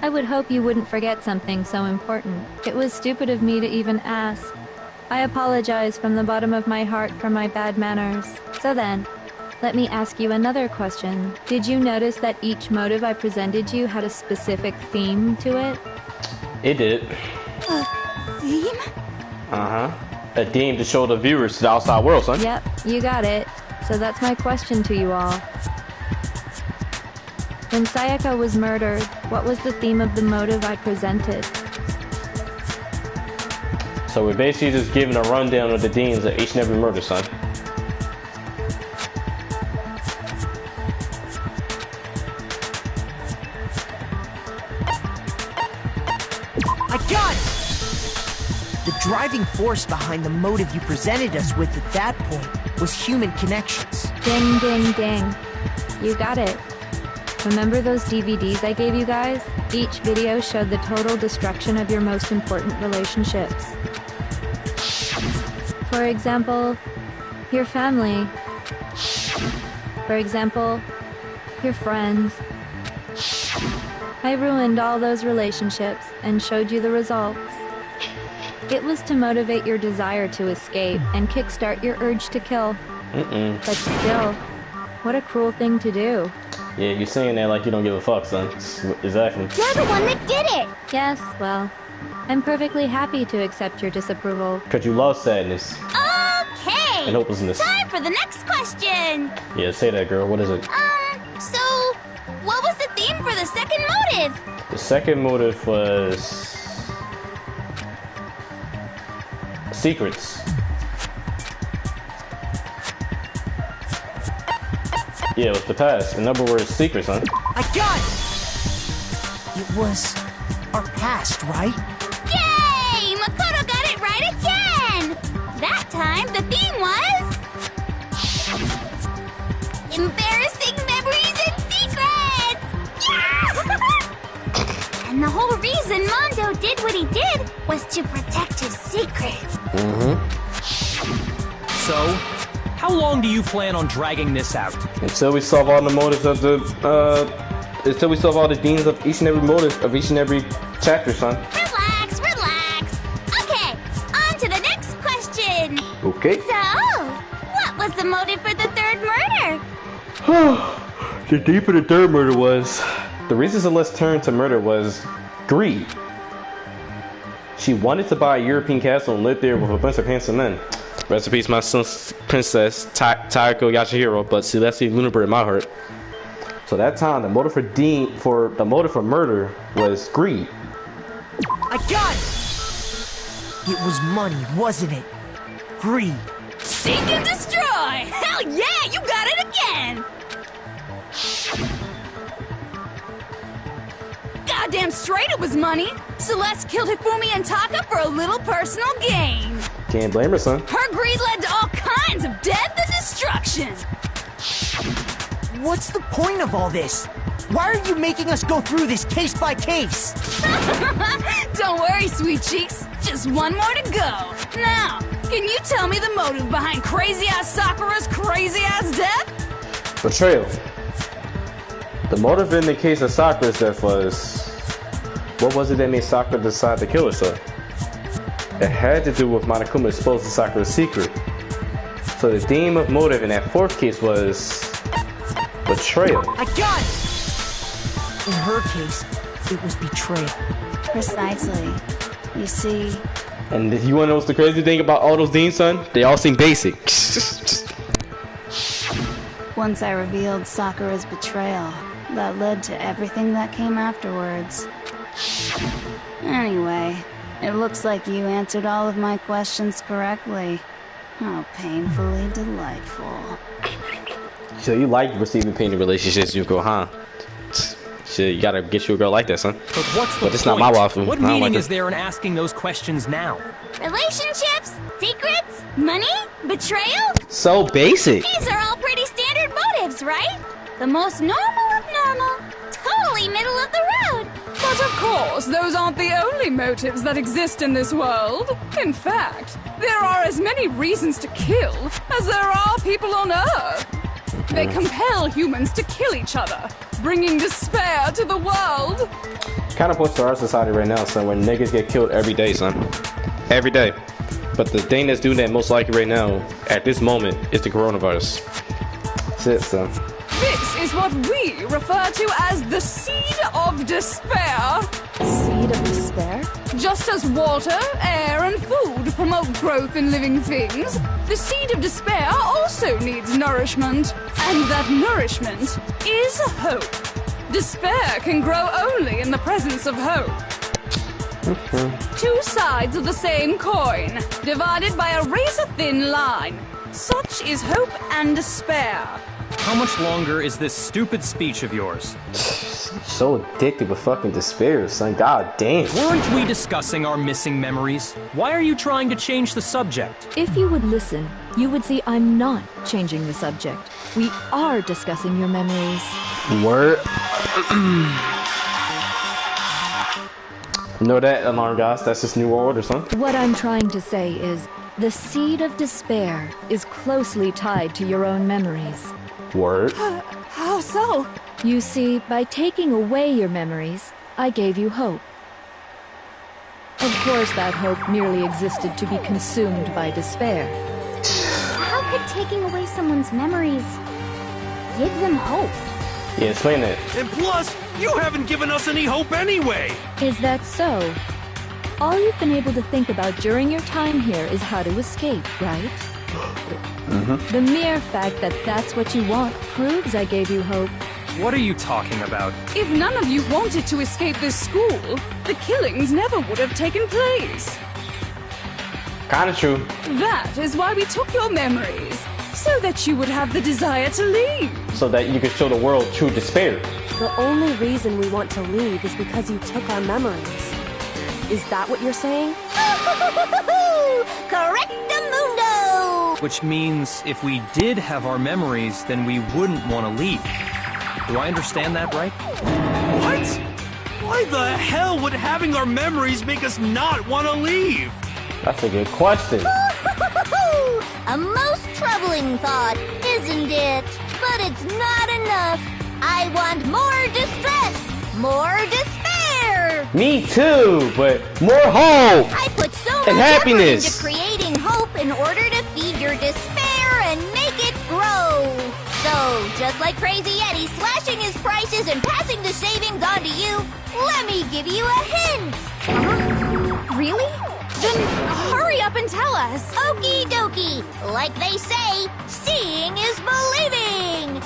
I would hope you wouldn't forget something so important. It was stupid of me to even ask. I apologize from the bottom of my heart for my bad manners. So then, let me ask you another question. Did you notice that each motive I presented you had a specific theme to it? It did. Theme? Uh-huh. A theme to show the viewers to the outside world, son. Yep, you got it. So that's my question to you all. When Sayaka was murdered, what was the theme of the motive I presented? So we're basically just giving a rundown of the themes of each and every murder, son. I got it! The driving force behind the motive you presented us with at that point was human connections. Ding, ding, ding. You got it. Remember those DVDs I gave you guys? Each video showed the total destruction of your most important relationships. For example, your family. For example, your friends. I ruined all those relationships and showed you the results. It was to motivate your desire to escape and kickstart your urge to kill. But still, what a cruel thing to do. Yeah, you're saying that like you don't give a fuck, son. Exactly. You're the one that did it. Yes, well, I'm perfectly happy to accept your disapproval. Because you love sadness Okay. and hopelessness. Time for the next question. Yeah, say that, girl. What is it? So, what was the theme for the second motive? The second motive was... secrets. Yeah, it was the past. In other words, secrets, huh? I got it! It was our past, right? Yay! Makoto got it right again! That time, the theme was... embarrassing memories and secrets! Yeah! And the whole reason Mondo did what he did was to protect his secrets. So, how long do you plan on dragging this out? Until we solve all the motives of the, until we solve all the themes of each and every motive of each and every chapter, son. Relax, relax. Okay, on to the next question. Okay. So, what was the motive for the third murder? The deeper the third murder was, the reason Celeste turned to murder was greed. She wanted to buy a European castle and live there with a bunch of handsome men. Rest in peace, my son's princess, Taiko Yashihiro, but Celeste Lunabird in my heart. So that time, the motive for murder was greed. I got it! It was money, wasn't it? Greed. Seek and destroy! Hell yeah, you got it again! Goddamn straight it was money! Celeste killed Hifumi and Taka for a little personal gain. Can't blame her, son. Her greed led to all kinds of death and destruction. What's the point of all this? Why are you making us go through this case by case? Don't worry, sweet cheeks. Just one more to go. Now, can you tell me the motive behind crazy-ass Sakura's crazy-ass death? Betrayal. The motive in the case of Sakura's death was... what was it that made Sakura decide to kill herself? It had to do with Monokuma exposing Sakura's secret. So the theme of motive in that fourth case was... betrayal. I got it! In her case, it was betrayal. Precisely. You see... And if you want to know what's the crazy thing about all those themes, son? They all seem basic. Once I revealed Sakura's betrayal, that led to everything that came afterwards. Anyway, it looks like you answered all of my questions correctly. How painfully delightful. So you like receiving pain in relationships, Yuko, huh? Shit, you gotta get you a girl like that, son. But what's the point? It's not my wife. What meaning is there in asking those questions now? Relationships? Secrets? Money? Betrayal? So basic. These are all pretty standard motives, right? The most normal of normal. Totally middle of the road. But of course, those aren't the only motives that exist in this world. In fact, there are as many reasons to kill as there are people on Earth. They compel humans to kill each other, bringing despair to the world. Kind of points to our society right now, son, where niggas get killed every day, son. Every day. But the thing that's doing that most likely right now, at this moment, is the coronavirus. That's it, son. This is what we refer to as the seed of despair. Seed of despair? Just as water, air, and food promote growth in living things, the seed of despair also needs nourishment. And that nourishment is hope. Despair can grow only in the presence of hope. Two sides of the same coin, divided by a razor-thin line. Such is hope and despair. How much longer is this stupid speech of yours? So addicted with fucking despair, son. God damn. Weren't we discussing our missing memories? Why are you trying to change the subject? If you would listen, you would see I'm not changing the subject. We are discussing your memories. Word. Know that, alarm guys? That's this new order, son. What I'm trying to say is, the seed of despair is closely tied to your own memories. Word. How so? You see, by taking away your memories, I gave you hope. Of course, that hope merely existed to be consumed by despair. How could taking away someone's memories give them hope? Yeah, explain that. And plus, you haven't given us any hope anyway! Is that so? All you've been able to think about during your time here is how to escape, right? The mere fact that that's what you want proves I gave you hope. What are you talking about? If none of you wanted to escape this school, the killings never would have taken place. Kinda true. That is why we took your memories, so that you would have the desire to leave. So that you could show the world true despair. The only reason we want to leave is because you took our memories. Is that what you're saying? Correctamundo! Which means if we did have our memories, then we wouldn't want to leave. Do I understand that right? What? Why the hell would having our memories make us not want to leave? That's a good question. A most troubling thought, isn't it? But it's not enough. I want more distress, more despair. Me too, but more hope. I put so and much happiness effort into creating hope in order to feed your despair and make it grow. So, just like Crazy Eddie slashing his prices and passing the savings on to you, let me give you a hint. Really? Then hurry up and tell us. Okie dokie. Like they say, seeing is believing.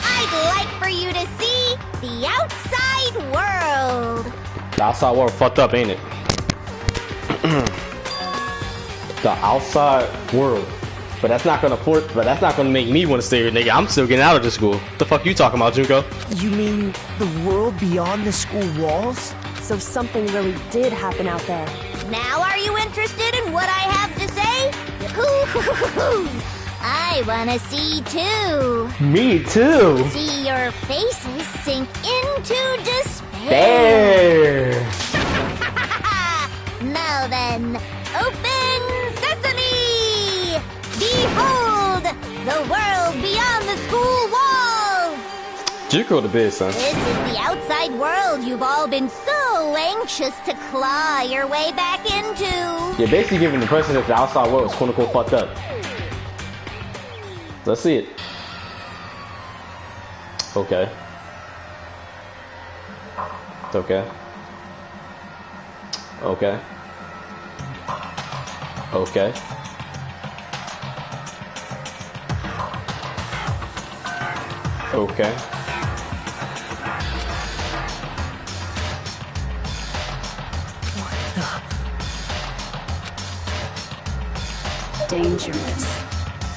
I'd like for you to see the outside world. The outside world fucked up, ain't it? The outside world. But that's not gonna make me want to stay here, nigga. I'm still getting out of this school. The fuck you talking about, Junko? You mean the world beyond the school walls? So something really did happen out there. Now are you interested in what I have to say? I wanna see too. Me too. See your faces sink into despair. There. Now then, open sesame! Behold, the world beyond the school walls! Junko the biz, son. This is the outside world you've all been so anxious to claw your way back into. You're basically giving the impression that the outside world is quote unquote fucked up. Let's see it. Okay. Okay. Okay. Okay. Okay. Dangerous.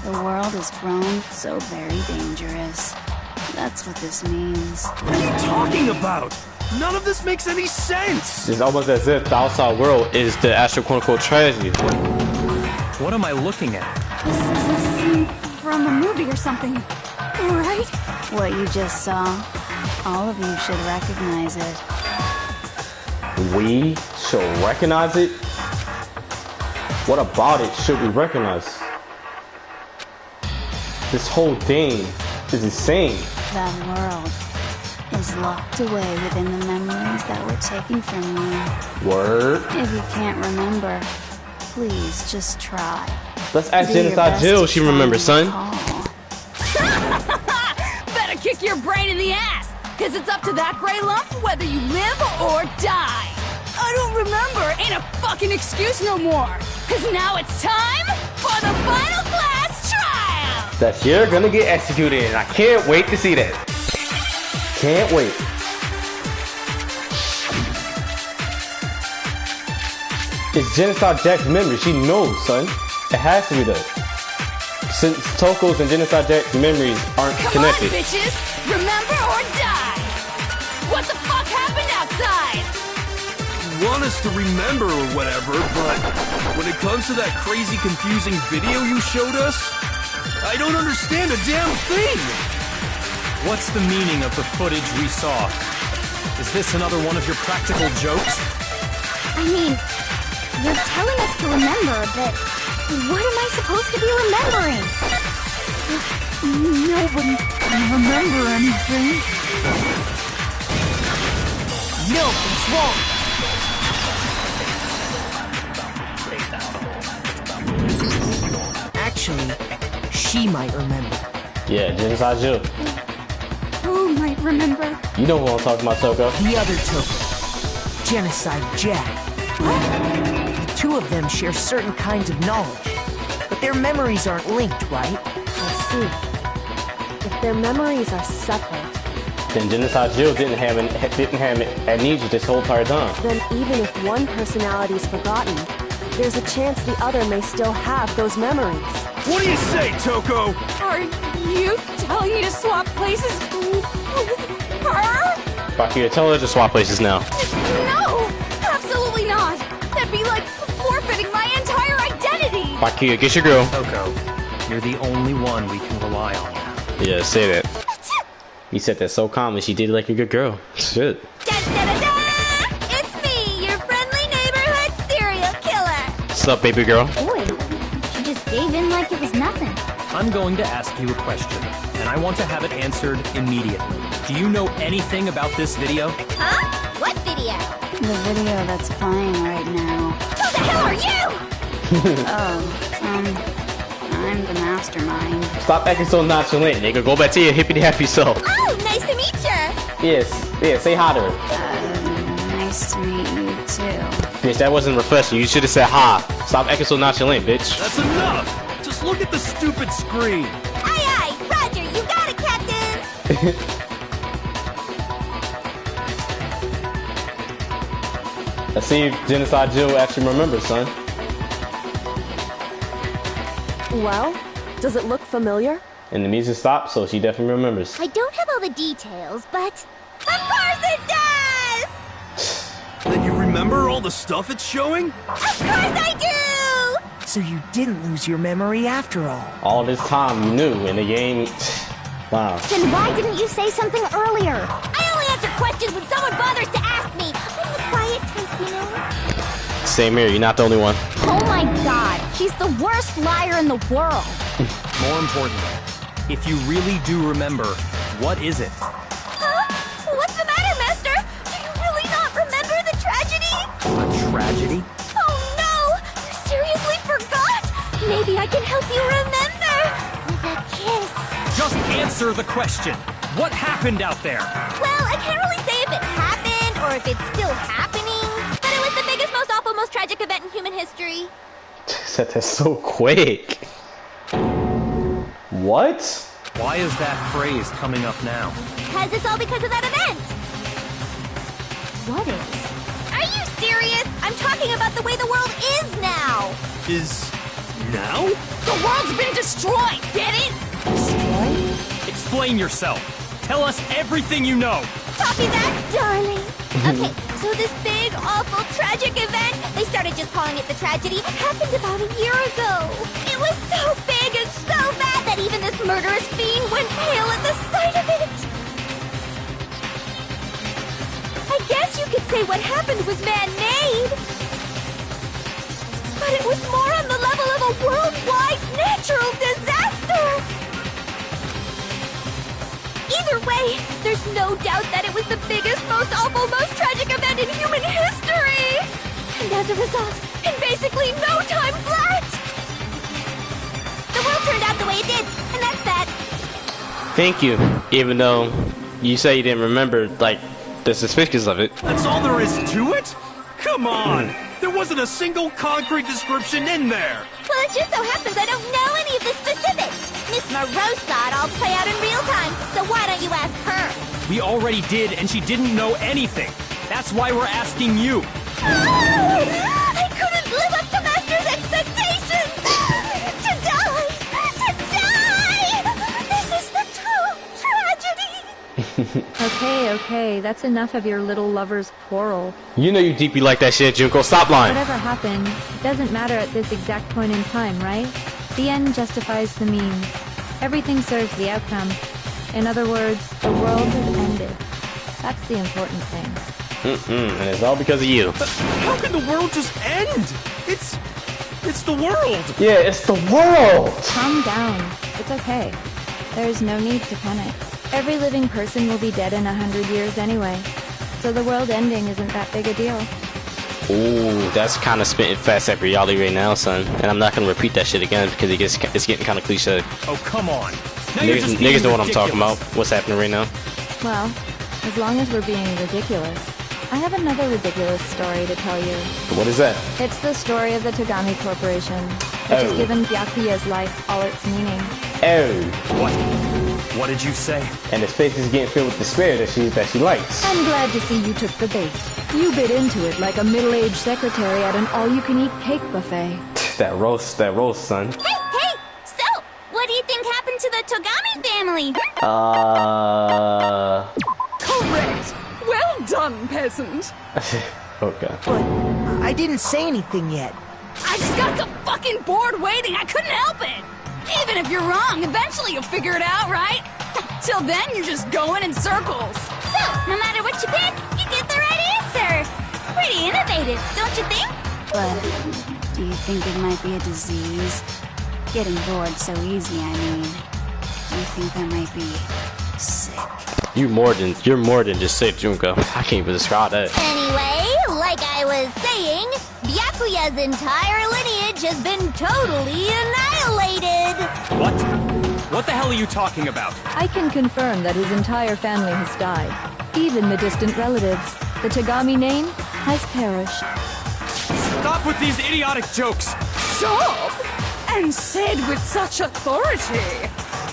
The world has grown so very dangerous. That's what this means. What are you talking about? None of this makes any sense! It's almost as if the outside world is the actual quote-unquote tragedy. What am I looking at? This is a scene from a movie or something, right? What you just saw, all of you should recognize it. We should recognize it? What about it should we recognize? This whole thing is insane. That world is locked away within the memories that were taken from you. Word. If you can't remember, please just try. Let's ask Do your Genocide best Jill to if she try remembers, and son. recall. Better kick your brain in the ass, cause it's up to that gray lump whether you live or die. I don't remember ain't a fucking excuse no more, cause now it's time for the final class trial. That you're gonna get executed, and I can't wait to see that. Can't wait. It's Genocide Jack's memory. She knows, son. It has to be that. Since Toko's and Genocide Jack's memories aren't Come connected. on, bitches! Remember or die! What the fuck happened outside? You want us to remember or whatever, but when it comes to that crazy confusing video you showed us, I don't understand a damn thing! What's the meaning of the footage we saw? Is this another one of your practical jokes? I mean, you're telling us to remember, but what am I supposed to be remembering? Nobody can remember anything. No, it's wrong. Actually, she might remember. Yeah, Genocide Jill. Who might remember? You know who I'm talking about, Toko. The other Toko, Genocide Jack. The two of them share certain kinds of knowledge, but their memories aren't linked, right? I see. If their memories are separate, Then Genocide Jill didn't have amnesia this whole entire time. then even if one personality is forgotten, there's a chance the other may still have those memories. What do you say, Toko? Are you telling me to swap places with her? Bakira, tell her to swap places now. No! Absolutely not! That'd be like forfeiting my entire identity! Bakira, get your girl. Toko, you're the only one we can rely on now. Yeah, say that. You said that so calm and she did it like a good girl. Shit. Da-da-da-da! It's me, your friendly neighborhood serial killer. What's up, baby girl? Boy, she just gave in like it was nothing. I'm going to ask you a question, and I want to have it answered immediately. Do you know anything about this video? Huh? What video? The video that's playing right now. Who the hell are you? I'm the mastermind. Stop acting so nonchalant, nigga. Go back to your hippity-happy self. Oh, nice to meet you. Yes, yeah, say hi to her. Nice to meet you too. Bitch, that wasn't refreshing. You should have said hi. Stop acting so nonchalant, bitch. That's enough! Just look at the stupid screen! Aye, aye, Roger, you got it, Captain. Let's see if Genocide Jill actually remembers, son. Well, does it look familiar? And the music stopped, so she definitely remembers. I don't have all the details, but of course it does! Then you remember all the stuff it's showing? Of course I do! So you didn't lose your memory after all. All this time you knew in the game. Wow. Then why didn't you say something earlier? I only answer questions when someone bothers to ask me. I'm the quiet type, you know? Same here, you're not the only one. Oh my god, she's the worst liar in the world. More importantly, if you really do remember, what is it? Huh? What's the matter, Master? Do you really not remember the tragedy? A tragedy? Oh no! You seriously forgot? Maybe I can help you remember with a kiss. Just answer the question. What happened out there? Well, I can't really say if it happened or if it's still happening, but it was the biggest, most awful, most tragic event in human history. Said that so quick. What? Why is that phrase coming up now? Because it's all because of that event. What is? Are you serious? I'm talking about the way the world is now. Is now? The world's been destroyed, get it? Explain yourself. Tell us everything you know. Copy that, darling. Okay, so this big, awful, tragic event, they started just calling it the tragedy, happened about a year ago. It was so big and so bad that even this murderous fiend went pale at the sight of it. I guess you could say what happened was man-made. But it was more on the level of a worldwide natural disaster. Either way, there's no doubt that it was the biggest, most awful, most tragic event in human history! And as a result, in basically no time flat! The world turned out the way it did, and that's that. Thank you. Even though you say you didn't remember, like, the suspicions of it. That's all there is to it? Come on! There wasn't a single concrete description in there! Well, it just so happens I don't know any of the specifics. Miss Moreau saw it all play out in real time, so why don't you ask her? We already did, and she didn't know anything. That's why we're asking you. I couldn't live up to Master's expectations! To die! To die! This is the true tragedy! Okay, that's enough of your little lover's quarrel. You know you deeply like that shit, Junko. Stop lying. Whatever happened, it doesn't matter at this exact point in time, right? The end justifies the means. Everything serves the outcome. In other words, the world has ended. That's the important thing. And it's all because of you. How can the world just end? It's the world! Yeah, it's the world! Calm down. It's okay. There's no need to panic. Every living person will be dead in 100 years anyway. So the world ending isn't that big a deal. Ooh, that's kind of spitting fast at reality right now, son. And I'm not gonna repeat that shit again because it's getting kind of cliche. Oh, come on. Now you're just Niggas being know what I'm talking about. ridiculous. What's happening right now? Well, as long as we're being ridiculous. I have another ridiculous story to tell you. What is that? It's the story of the Togami Corporation, which has Oh. given Byakuya's life all its meaning. Oh. What did you say? And his face is getting filled with despair that she likes. I'm glad to see you took the bait. You bit into it like a middle-aged secretary at an all-you-can-eat cake buffet. That roast, son. Hey! So, what do you think happened to the Togami family? Correct! Well done, peasant! Okay. But I didn't say anything yet. I just got so fucking bored waiting, I couldn't help it! Even if you're wrong, eventually you'll figure it out, right? Till then, you're just going in circles. So, no matter what you pick, you get the right answer. Pretty innovative, don't you think? But do you think it might be a disease? Getting bored so easy, I mean. Do you think I might be sick? You're more than just sick, Junko. I can't even describe that. Anyway, like I was saying, Byakuya's entire lineage has been totally annihilated. What? What the hell are you talking about? I can confirm that his entire family has died. Even the distant relatives. The Togami name has perished. Stop with these idiotic jokes! Stop! And said with such authority.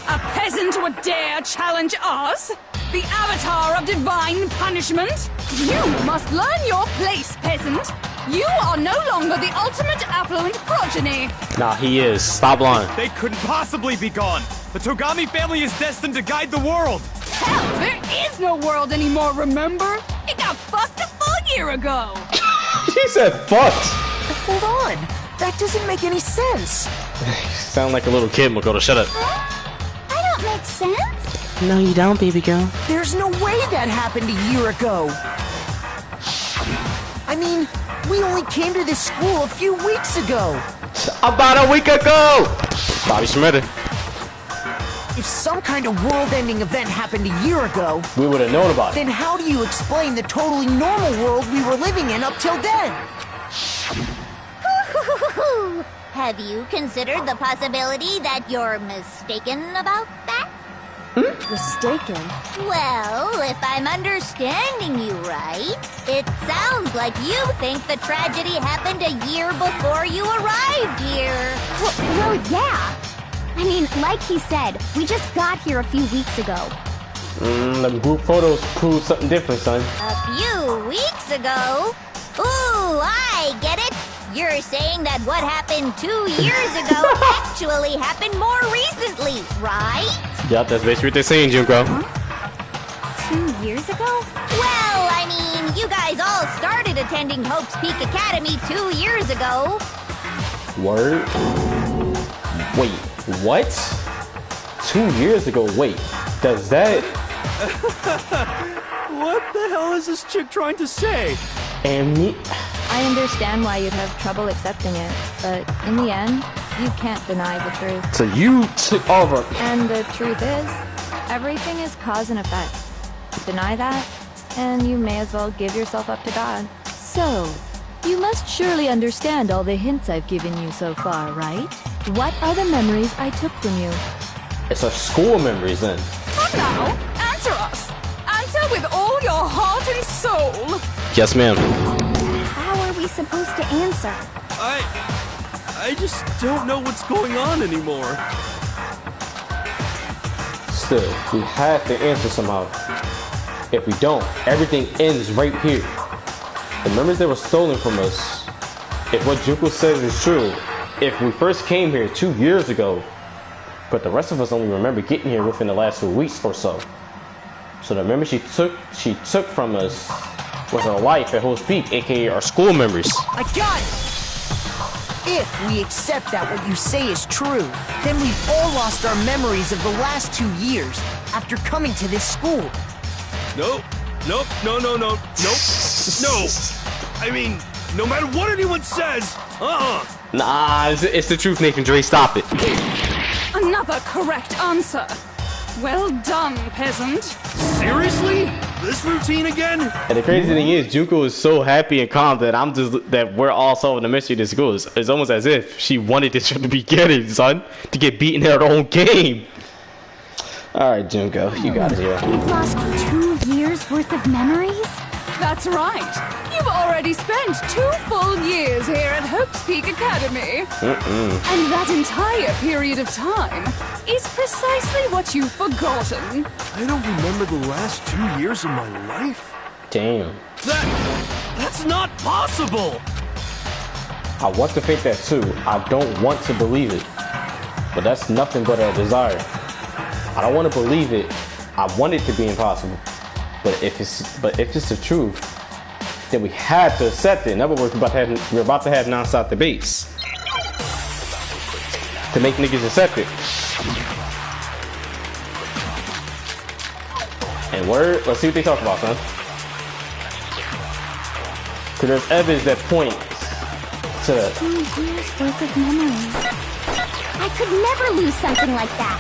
A peasant would dare challenge us? The avatar of divine punishment? You must learn your place, peasant. You are no longer the ultimate affluent progeny. Nah, he is. Stop lying. They couldn't possibly be gone! The Togami family is destined to guide the world! Hell, there is no world anymore, remember? It got fucked a full year ago. He said fucked. Hold on. That doesn't make any sense. Sound like a little kid, Makoto. Shut up. I don't make sense. No, you don't, baby girl. There's no way that happened a year ago. I mean, we only came to this school a few weeks ago. About a week ago. Bobby Schmidt. If some kind of world-ending event happened a year ago, We would have known about it. then how do you explain the totally normal world we were living in up till then? Have you considered the possibility that you're mistaken about that? Mistaken? Well, if I'm understanding you right, it sounds like you think the tragedy happened a year before you arrived here. Well, yeah. I mean, like he said, we just got here a few weeks ago. The group photos prove something different, son. A few weeks ago? Ooh, I get it. You're saying that what happened 2 years ago actually happened more recently, right? Yup, that's basically what they're saying, Junko. 2 years ago? Well, I mean, you guys all started attending Hope's Peak Academy 2 years ago. Word? Wait, what? 2 years ago? Wait, does that... What the hell is this chick trying to say? And me... I understand why you'd have trouble accepting it, but in the end, you can't deny the truth. So you took over... And the truth is, everything is cause and effect. Deny that, and you may as well give yourself up to God. So, you must surely understand all the hints I've given you so far, right? What are the memories I took from you? It's our school memories, then. Come now, answer us. Answer with all your heart and soul. Yes, ma'am. How are we supposed to answer? I just don't know what's going on anymore. Still, we have to answer somehow. If we don't, everything ends right here. The memories that were stolen from us, if what Junko says is true, if we first came here 2 years ago, but the rest of us only remember getting here within the last 2 weeks or so. So the memory she took from us was our life at Hope's Peak, aka our school memories. I got it! If we accept that what you say is true, then we've all lost our memories of the last 2 years after coming to this school. Nope. No. I mean, no matter what anyone says, Nah, it's the truth, Nathan Dre. Stop it. Another correct answer. Well done, peasant. Seriously? This routine again? And the crazy thing is, Junko is so happy and calm that we're all solving the mystery of this school. It's almost as if she wanted this from the beginning, son, to get beaten at her own game. All right, Junko, you got it here. We've lost 2 years worth of memories? That's right. You've already spent 2 full years here at Hope's Peak Academy. And that entire period of time is precisely what you've forgotten. I don't remember the last 2 years of my life. Damn. That's not possible. I want to think that too. I don't want to believe it. But that's nothing but a desire. I don't want to believe it. I want it to be impossible. But if it's the truth, then we have to accept it. In other words, we're about to have non-stop debates to make niggas accept it. And word, let's see what they talk about, son. Because there's evidence that points to 2 years worth of memories. I could never lose something like that.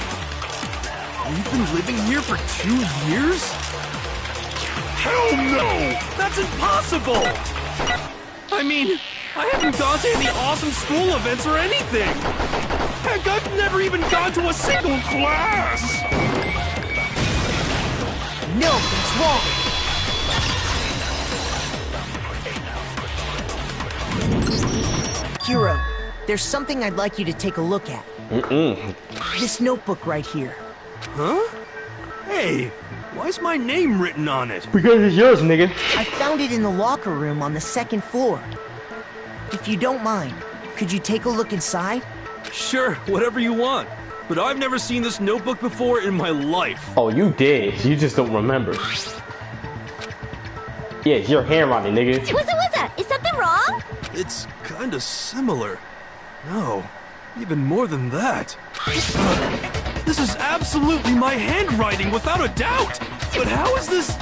You've been living here for 2 years? Hell no! That's impossible! I mean, I haven't gone to any awesome school events or anything! Heck, I've never even gone to a single class! No, that's wrong! Hiro, there's something I'd like you to take a look at. This notebook right here. Huh? Hey, why's my name written on it? because it's yours, nigga. I found it in the locker room on the 2nd floor. If you don't mind, could you take a look inside? Sure, whatever you want. But I've never seen this notebook before in my life. Oh, you did. You just don't remember. Yeah, it's your handwriting, nigga. What's is something wrong? It's kinda similar. No, even more than that. This is absolutely my handwriting, without a doubt! But how is this?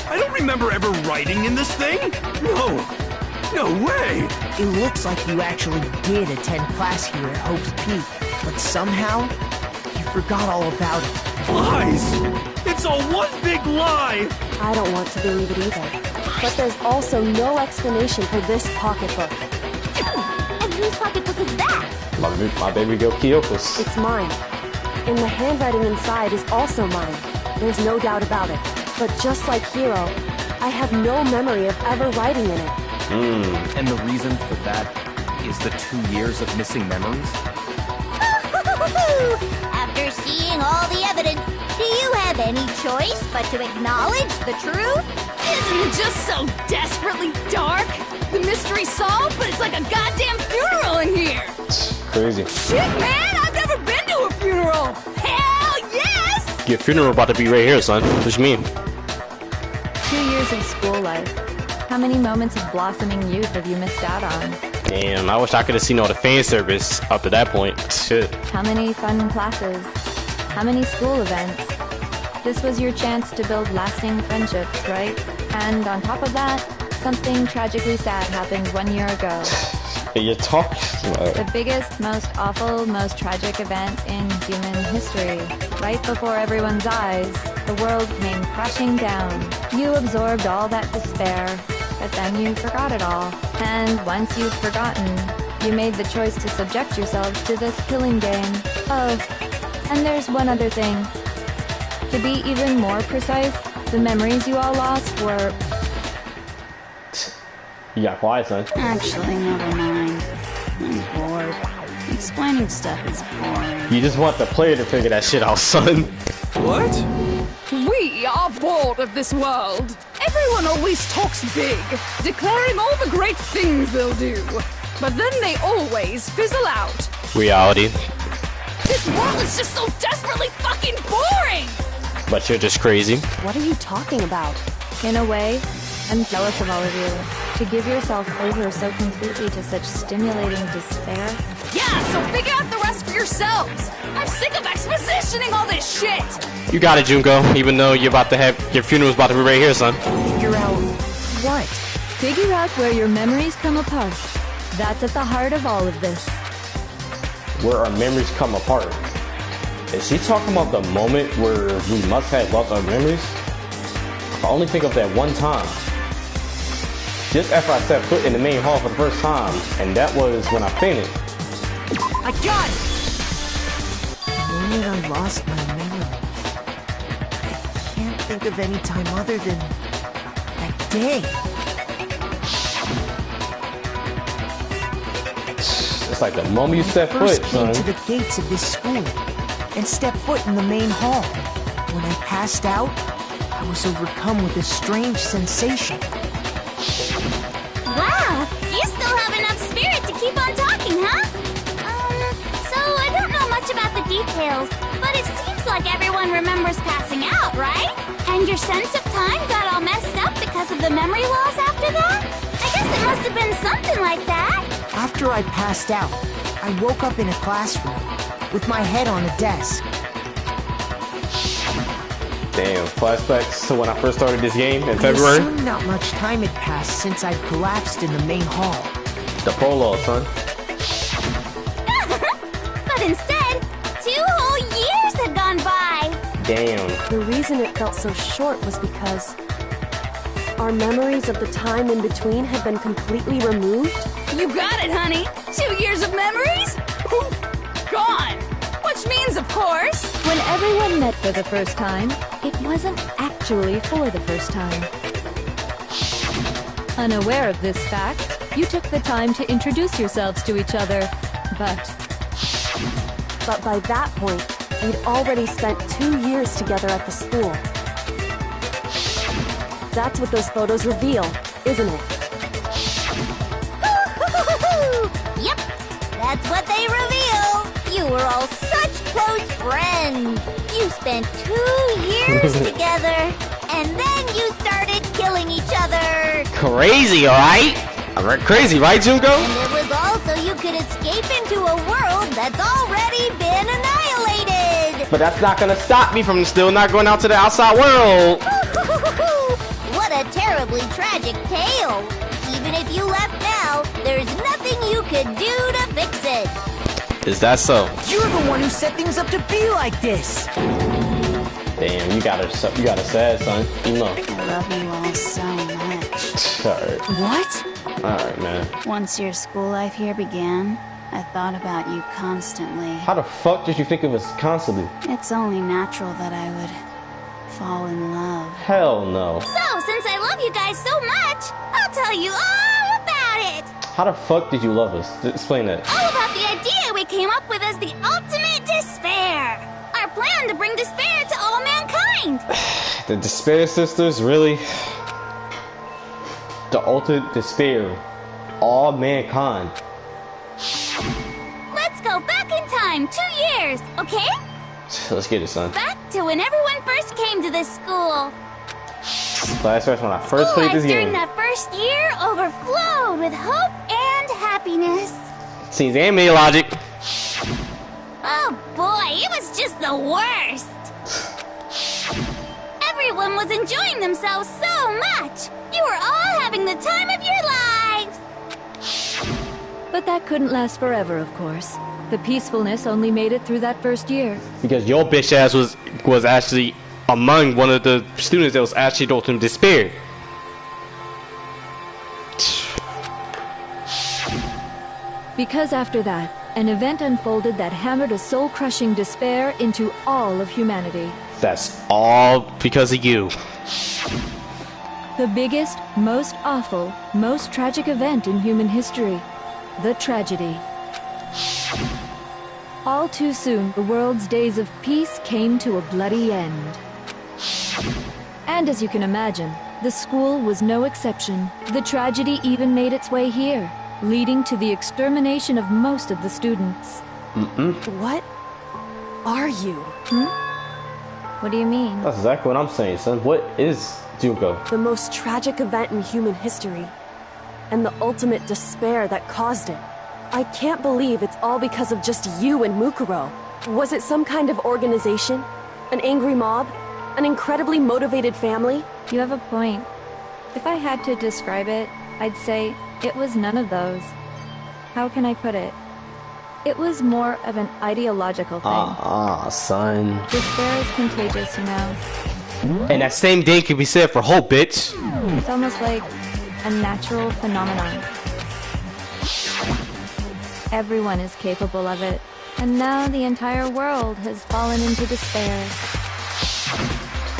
I don't remember ever writing in this thing! No way! It looks like you actually did attend class here at Hope's Peak, but somehow, you forgot all about it. Lies! It's all one big lie! I don't want to believe it either. But there's also no explanation for this pocketbook. And whose pocketbook is that? My baby girl Kyoko's. It's mine. And the handwriting inside is also mine. There's no doubt about it. But just like Hiro, I have no memory of ever writing in it. And the reason for that is the 2 years of missing memories? After seeing all the evidence, do you have any choice but to acknowledge the truth? Isn't it just so desperately dark? The mystery's solved, but it's like a goddamn funeral in here. Crazy. Shit, man, I've never been to a funeral. Hell yes! Your funeral about to be right here, son. What you mean? 2 years of school life. How many moments of blossoming youth have you missed out on? Damn, I wish I could have seen all the fan service up to that point. Shit. How many fun classes? How many school events? This was your chance to build lasting friendships, right? And on top of that, something tragically sad happened 1 year ago. You're talking. The biggest, most awful, most tragic event in human history. Right before everyone's eyes, the world came crashing down. You absorbed all that despair, but then you forgot it all. And once you've forgotten, you made the choice to subject yourselves to this killing game. Oh, and there's one other thing. To be even more precise, the memories you all lost were... You got quiet, son. Actually, never mind. I'm bored. Explaining stuff is boring. You just want the player to figure that shit out, son. What? We are bored of this world. Everyone always talks big, declaring all the great things they'll do. But then they always fizzle out. Reality. This world is just so desperately fucking boring! But you're just crazy. What are you talking about? In a way, I'm jealous of all of you. To give yourself over so completely to such stimulating despair. Yeah, so figure out the rest for yourselves. I'm sick of expositioning all this shit. You got it, Junko. Even though you're about to have your funeral's about to be right here, son. Figure out what? Figure out where your memories come apart. That's at the heart of all of this. Where our memories come apart. Is she talking about the moment where we must have lost our memories? I only think of that one time. Just after I set foot in the main hall for the first time, and that was when I fainted. I got it! The moment I lost my memory. I can't think of any time other than that day. It's like the moment you set foot, First came son. to the gates of this school and stepped foot in the main hall. When I passed out, I was overcome with a strange sensation. Wow, you still have enough spirit to keep on talking, huh? So I don't know much about the details, but it seems like everyone remembers passing out, right? And your sense of time got all messed up because of the memory loss after that? I guess it must have been something like that. After I passed out, I woke up in a classroom with my head on a desk. Damn, flashbacks to when I first started this game in I February. assumed not much time had passed since I'd collapsed in the main hall. The prologue, son. But instead, 2 whole years had gone by. Damn. The reason it felt so short was because our memories of the time in between had been completely removed. You got it, honey. 2 years of memories? Poof, gone. Which means, of course... When everyone met for the first time, it wasn't actually for the first time. Unaware of this fact, you took the time to introduce yourselves to each other, but But by that point, we'd already spent 2 years together at the school. That's what those photos reveal, isn't it? Yep, that's what they reveal. You were all such close friends. You spent 2 years together, and then you started killing each other. Crazy, alright? Crazy, right, Junko? And it was also you could escape into a world that's already been annihilated. But that's not gonna stop me from still not going out to the outside world. What a terribly tragic tale. Even if you left now, there's nothing you could do to fix it. Is that so? You're the one who set things up to be like this! Damn, you got a sad, son. You know. I love you all so much. Alright. What? Alright, man. Once your school life here began, I thought about you constantly. How the fuck did you think it was constantly? It's only natural that I would fall in love. Hell no. So, since I love you guys so much, I'll tell you all about it. How the fuck did you love us? Explain that. All about the idea we came up with as the ultimate despair. plan to bring despair to all mankind. The Despair Sisters, really? The ultimate despair. All mankind. Let's go back in time 2 years, okay? Let's get it, son. Back to when everyone first came to this school. Last verse when I first played this During game. that first year overflowed with hope and happiness. Seems anime logic. Oh boy, it was just the worst. Everyone was enjoying themselves so much. You were all having the time of your lives. But that couldn't last forever, of course. The peacefulness only made it through that first year. Because your bitch ass was actually among one of the students that was actually the ultimate despair. Because after that, an event unfolded that hammered a soul-crushing despair into all of humanity. That's all because of you. The biggest, most awful, most tragic event in human history. The tragedy. All too soon, the world's days of peace came to a bloody end. And as you can imagine, the school was no exception. The tragedy even made its way here, leading to the extermination of most of the students. What are you? What do you mean? That's exactly what I'm saying, son. What is Junko? The most tragic event in human history, and the ultimate despair that caused it. I can't believe it's all because of just you and Mukuro. Was it some kind of organization? An angry mob? An incredibly motivated family? You have a point. If I had to describe it, I'd say it was none of those. How can I put it? It was more of an ideological thing. Son. Despair is contagious, you know. And that same thing can be said for hope, bitch. It's almost like a natural phenomenon. Everyone is capable of it, and now the entire world has fallen into despair.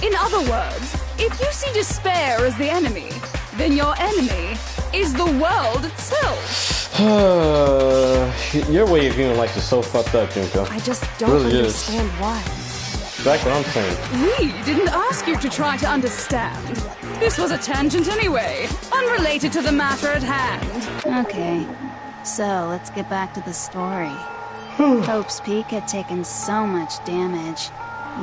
In other words, if you see despair as the enemy, then your enemy is the world itself. Your way of viewing life is so fucked up, Junko. I just don't Really understand why. That's what I'm saying. We didn't ask you to try to understand. This was a tangent anyway, unrelated to the matter at hand. Okay, so let's get back to the story. Hope's Peak had taken so much damage.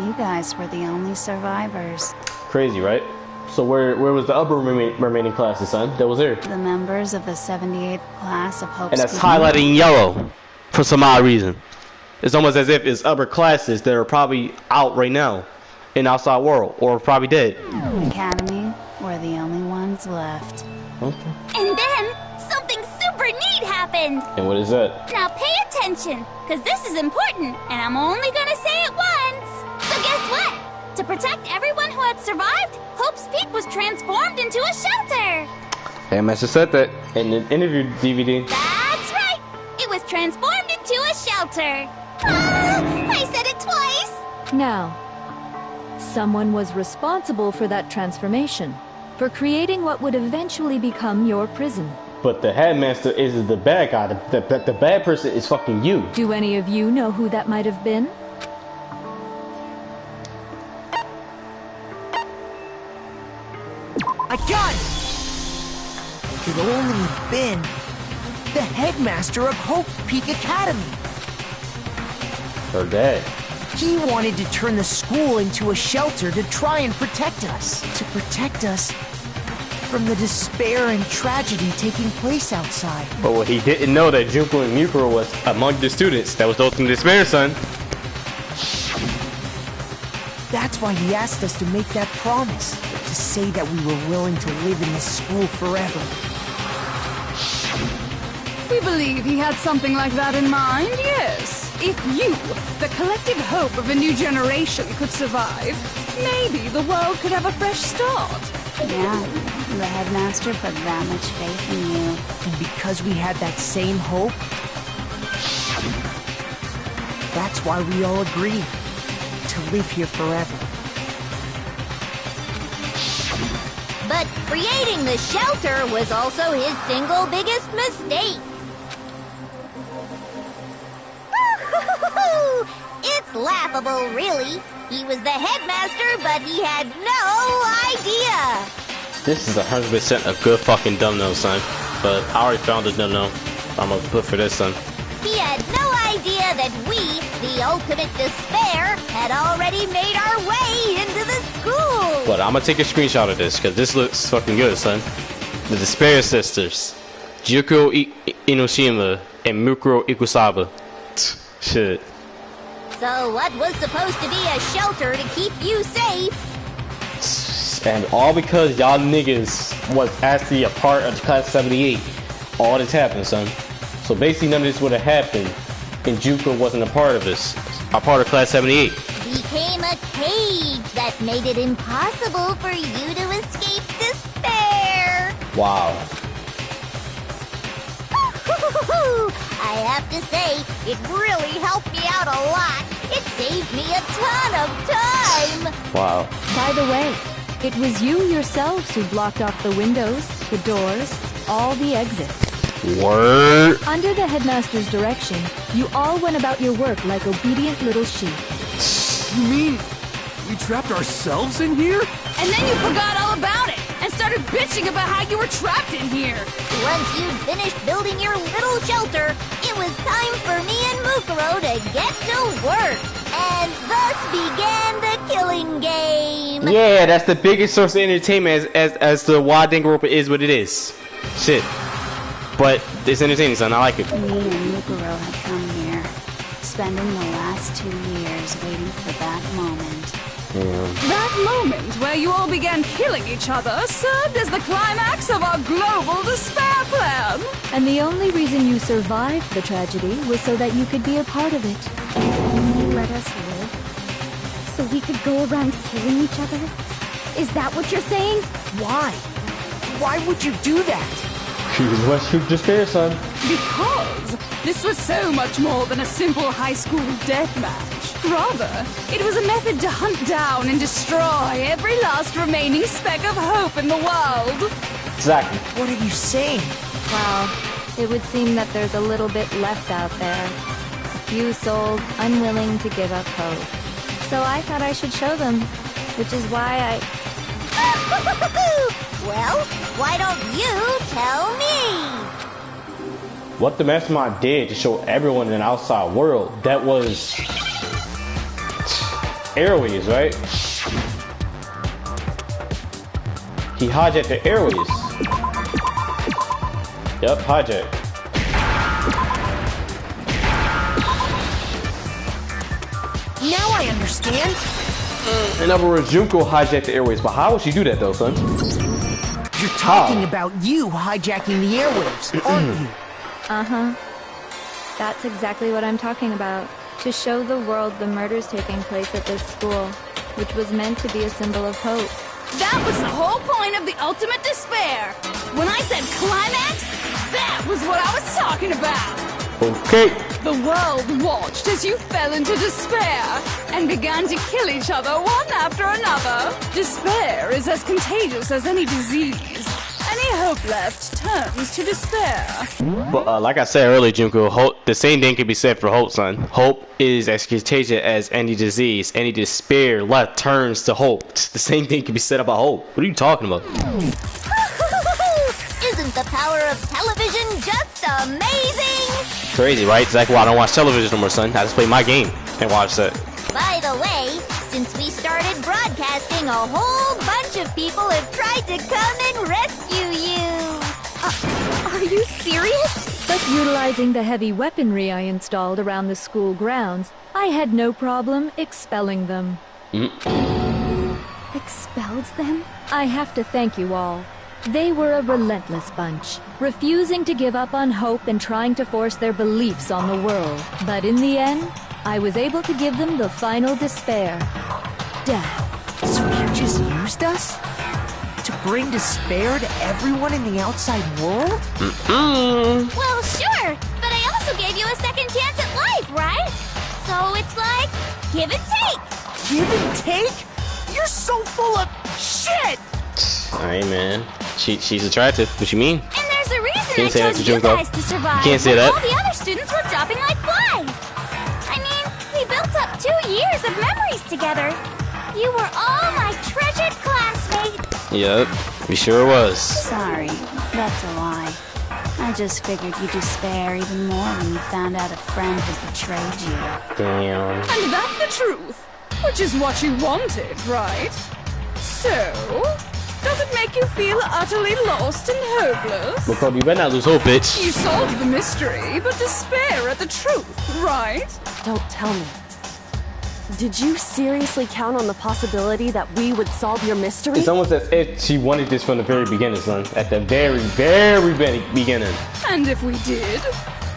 You guys were the only survivors. Crazy, right? So where was the other remaining classes, son? That was there. The members of the 78th class of Hope's And that's Peak. highlighted in yellow for some odd reason. It's almost as if it's other classes that are probably out right now in the outside world, or probably dead. Academy were the only ones left. Okay. And then something super neat happened. And what is that? Now pay attention, because this is important, and I'm only gonna say it once. So guess what? To protect everyone who had survived, Hope's Peak was transformed into a shelter. Hey, Master said that in the interview DVD. That's right. It was transformed into a shelter. I said it twice. Now, someone was responsible for that transformation, for creating what would eventually become your prison. But the headmaster is the bad guy. The bad person is fucking you. Do any of you know who that might have been? I got it! It could only have been the headmaster of Hope's Peak Academy. Her dad. He wanted to turn the school into a shelter to try and protect us. To protect us from the despair and tragedy taking place outside. But what he didn't know that Junko and Mukuro was among the students that was the ultimate despair, son. That's why he asked us to make that promise. To say that we were willing to live in this school forever. We believe he had something like that in mind, yes. If you, the collective hope of a new generation, could survive, maybe the world could have a fresh start. Yeah, the headmaster put that much faith in you. And because we had that same hope, that's why we all agreed to live here forever. But creating the shelter was also his single biggest mistake. It's It's laughable, really. He was the headmaster, but he had no idea. This is 100% a good fucking dumb-no, son. But I already found a dumb-no. I'm gonna put for this, son. He had no idea that we, the ultimate despair, had already made our way into the school. But I'm gonna take a screenshot of this, because this looks fucking good, son. The Despair Sisters. Juko Inoshima and Mukuro Ikusaba. Shit. So what was supposed to be a shelter to keep you safe? And all because y'all niggas was actually a part of Class 78. All this happened, son. So basically none of this would have happened and Juko wasn't a part of this. A part of Class 78. Became a cage that made it impossible for you to escape despair. Wow. I have to say, it really helped me out a lot. It saved me a ton of time. Wow. By the way, it was you yourselves who blocked off the windows, the doors, all the exits. Word. Under the headmaster's direction, you all went about your work like obedient little sheep. You mean we trapped ourselves in here? And then you forgot all about it and started bitching about how you were trapped in here. Once you'd finished building your little shelter, it was time for me and Mukuro to get to work. And thus began the killing game. Yeah, that's the biggest source of entertainment as to why Danganronpa is what it is. Shit. But it's entertaining, son. I like it. Me and Mukuro had come here, spending the last 2 years waiting for that moment. That moment where you all began killing each other served as the climax of our global despair plan. And the only reason you survived the tragedy was so that you could be a part of it. You let us live so we could go around killing each other? Is that what you're saying? Why? Why would you do that? Choose what shoot despair, son. Because this was so much more than a simple high school deathmatch. Rather, it was a method to hunt down and destroy every last remaining speck of hope in the world. Exactly. What are you saying? Well, it would seem that there's a little bit left out there. A few souls unwilling to give up hope. So I thought I should show them, which is why I... Well, why don't you tell me? What the mastermind did to show everyone in the outside world, that was airways, right? He hijacked the airways. Yep, hijacked. Now I understand. In other words, Junko hijacked the airways, but how would she do that though, son? You're talking about you hijacking the airwaves, aren't you? Uh-huh. That's exactly what I'm talking about. To show the world the murders taking place at this school, which was meant to be a symbol of hope. That was the whole point of the ultimate despair. When I said climax, that was what I was talking about. Okay. The world watched as you fell into despair and began to kill each other one after another. Despair is as contagious as any disease. Any hope left turns to despair. But like I said earlier, Junko, hope, the same thing can be said for hope, son. Hope is as contagious as any disease. Any despair left turns to hope. The same thing can be said about hope. What are you talking about? Isn't the power of television just amazing? Crazy, right? Exactly why I don't watch television no more, son. I just play my game and watch that. By the way, since we started broadcasting, a whole bunch of people have tried to come and rescue you. Are you serious? But utilizing the heavy weaponry I installed around the school grounds, I had no problem expelling them. Expelled them? I have to thank you all. They were a relentless bunch, refusing to give up on hope and trying to force their beliefs on the world. But in the end, I was able to give them the final despair. Death. So you just used us? To bring despair to everyone in the outside world? Well, sure, but I also gave you a second chance at life, right? So it's like, give and take. Give and take? You're so full of shit! Alright, man. She's attractive. What you mean? And there's a reason Can't I say that chose to you Junko. guys to survive. Can't say when that. all the other students were dropping like flies. I mean, we built up to years of memories together. You were all my treasured classmates. Yep, we sure was. Sorry, that's a lie. I just figured you'd despair even more when you found out a friend had betrayed you. Damn. And that's the truth, which is what you wanted, right? So, does it make you feel utterly lost and hopeless? Look, you better not lose hope, bitch. You solved the mystery, but despair at the truth, right? Don't tell me. Did you seriously count on the possibility that we would solve your mystery? It's almost as if she wanted this from the very beginning, son. At the very, very beginning. And if we did,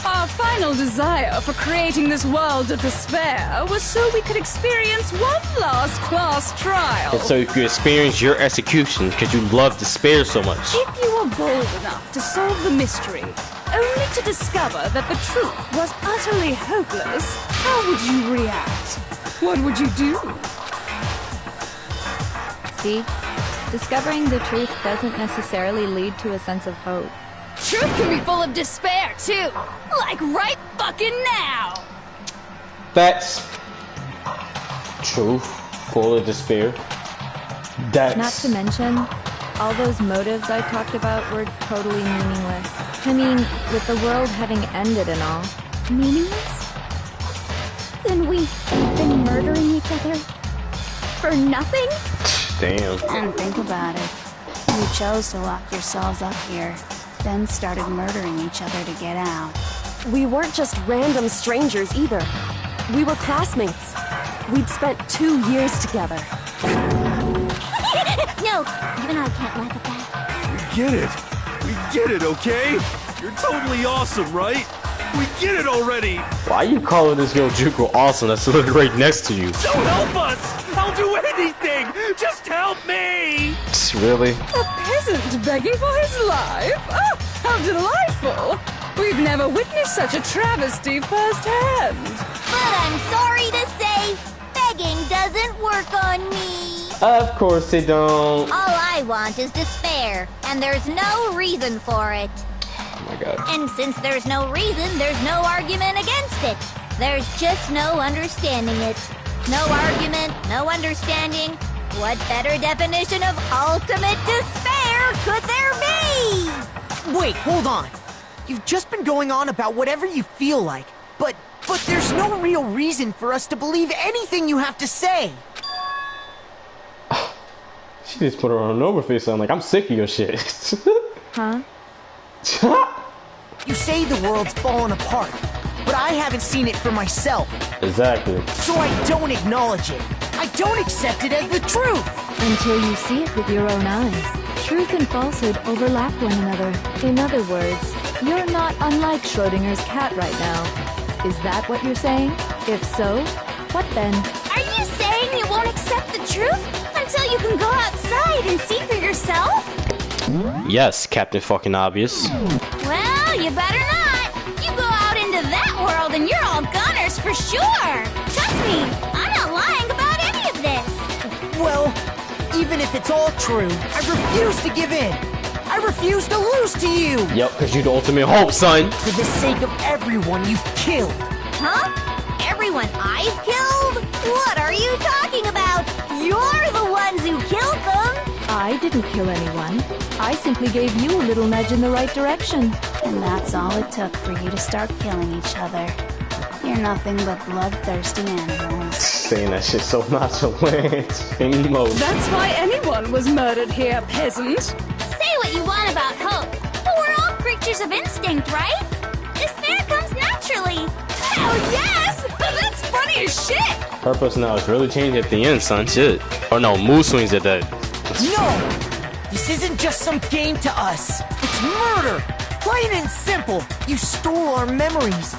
our final desire for creating this world of despair was so we could experience one last class trial. And so you could experience your execution because you love despair so much. If you were bold enough to solve the mystery, only to discover that the truth was utterly hopeless, how would you react? What would you do? See? Discovering the truth doesn't necessarily lead to a sense of hope. Truth can be full of despair, too. Like right fucking now. That's true. Full of despair. That's... Not to mention, all those motives I talked about were totally meaningless. I mean, with the world having ended and all. Meaningless? Then we've been murdering each other for nothing? Damn. And think about it. You chose to lock yourselves up here, then started murdering each other to get out. We weren't just random strangers either. We were classmates. We'd spent 2 years together. No, even I can't laugh at that. We get it. We get it, okay? You're totally awesome, right? We get it already! Why you calling this girl Juko awesome that's literally right next to you? Don't help us! I'll do anything! Just help me! Really? A peasant begging for his life? Oh, how delightful! We've never witnessed such a travesty firsthand. But I'm sorry to say, begging doesn't work on me. Of course they don't. All I want is despair, and there's no reason for it. Oh my god. And since there's no reason, there's no argument against it. There's just no understanding it. No argument, no understanding. What better definition of ultimate despair could there be? Wait, hold on. You've just been going on about whatever you feel like, but there's no real reason for us to believe anything you have to say. She just put her on an overface on like, I'm sick of your shit. Huh? You say the world's fallen apart, but I haven't seen it for myself. Exactly. So I don't acknowledge it. I don't accept it as the truth. Until you see it with your own eyes. Truth and falsehood overlap one another. In other words, you're not unlike Schrodinger's cat right now. Is that what you're saying? If so, what then? Are you saying you won't accept the truth until you can go outside and see for yourself? Yes, Captain fucking obvious. Well, you better not. You go out into that world and you're all gunners for sure. Trust me, I'm not lying about any of this. Well, even if it's all true, I refuse to give in. I refuse to lose to you. Yep, because you're the ultimate hope, son. For the sake of everyone you've killed. Huh? Everyone I've killed? What are you talking about? You're the ones who killed them. I didn't kill anyone. I simply gave you a little nudge in the right direction. And that's all it took for you to start killing each other. You're nothing but bloodthirsty animals. Saying that shit so nonchalant. Emo. That's why anyone was murdered here, peasant. Say what you want about hope, but we're all creatures of instinct, right? Despair comes naturally. Hell yes! That's funny as shit! Her personality really changed at the end, son. Shit. Or no, mood swings at that. No! This isn't just some game to us. It's murder! Plain and simple. You stole our memories.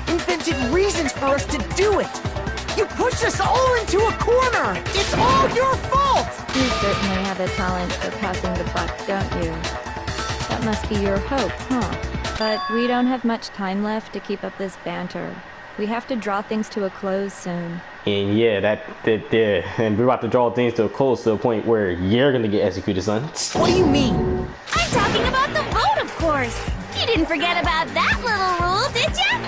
Invented reasons for us to do it. You pushed us all into a corner. It's all your fault! You certainly have a talent for passing the buck, don't you? That must be your hope, huh? But we don't have much time left to keep up this banter. We have to draw things to a close soon. And yeah, and we're about to draw things to a close to a point where you're gonna get executed, son. What do you mean? I'm talking about the vote, of course. You didn't forget about that little rule, did ya?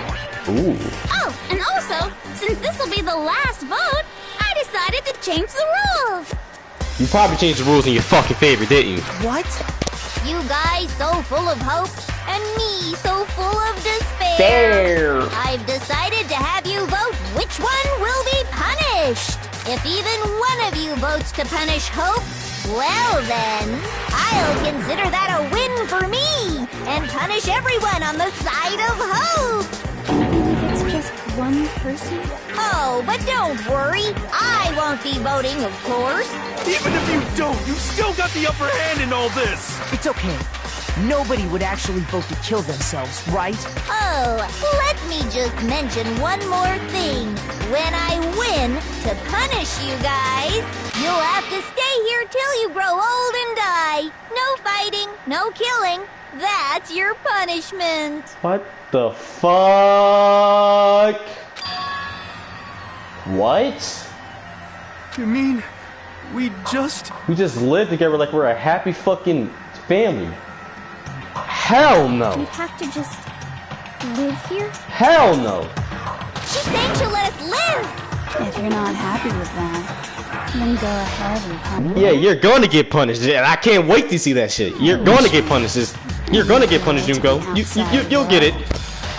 Ooh. Oh, and also, since this will be the last vote, I decided to change the rules. You probably changed the rules in your fucking favor, didn't you? What? You guys so full of hope, and me so full of despair. Fair. I've decided to have you vote which one will be punished. If even one of you votes to punish Hope, well then, I'll consider that a win for me, and punish everyone on the side of Hope. Even if it's just one person? Oh, but don't worry, I won't be voting, of course. Even if you don't, you've still got the upper hand in all this! It's okay. Nobody would actually vote to kill themselves, right? Oh, let me just mention one more thing. When I win, to punish you guys, you'll have to stay here till you grow old and die. No fighting, no killing. That's your punishment. What the fuck? What? You mean, we just live together like we're a happy fucking family. Hell no. We'd have to just live here? Hell no. She's saying she'll let us live. If you're not happy with that, then go ahead and punish. Yeah, you're gonna get punished. And I can't wait to see that shit. You're gonna get punished. You're gonna get punished, Junko. You'll get it.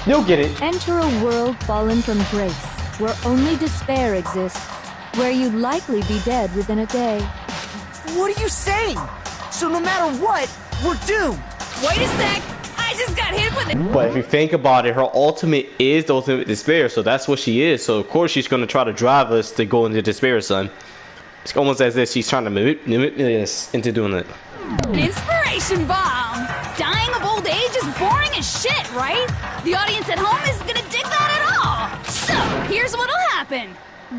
You'll get it. Enter a world fallen from grace, where only despair exists, where you'd likely be dead within a day. What are you saying? So no matter what, we're doomed. Wait a sec! I just got hit with it! But if you think about it, her ultimate is the ultimate despair, so that's what she is. So of course she's gonna try to drive us to go into despair, son. It's almost as if she's trying to manipulate us into doing it. An inspiration bomb! Dying of old age is boring as shit, right? The audience at home isn't gonna dig that at all! So, here's what'll happen.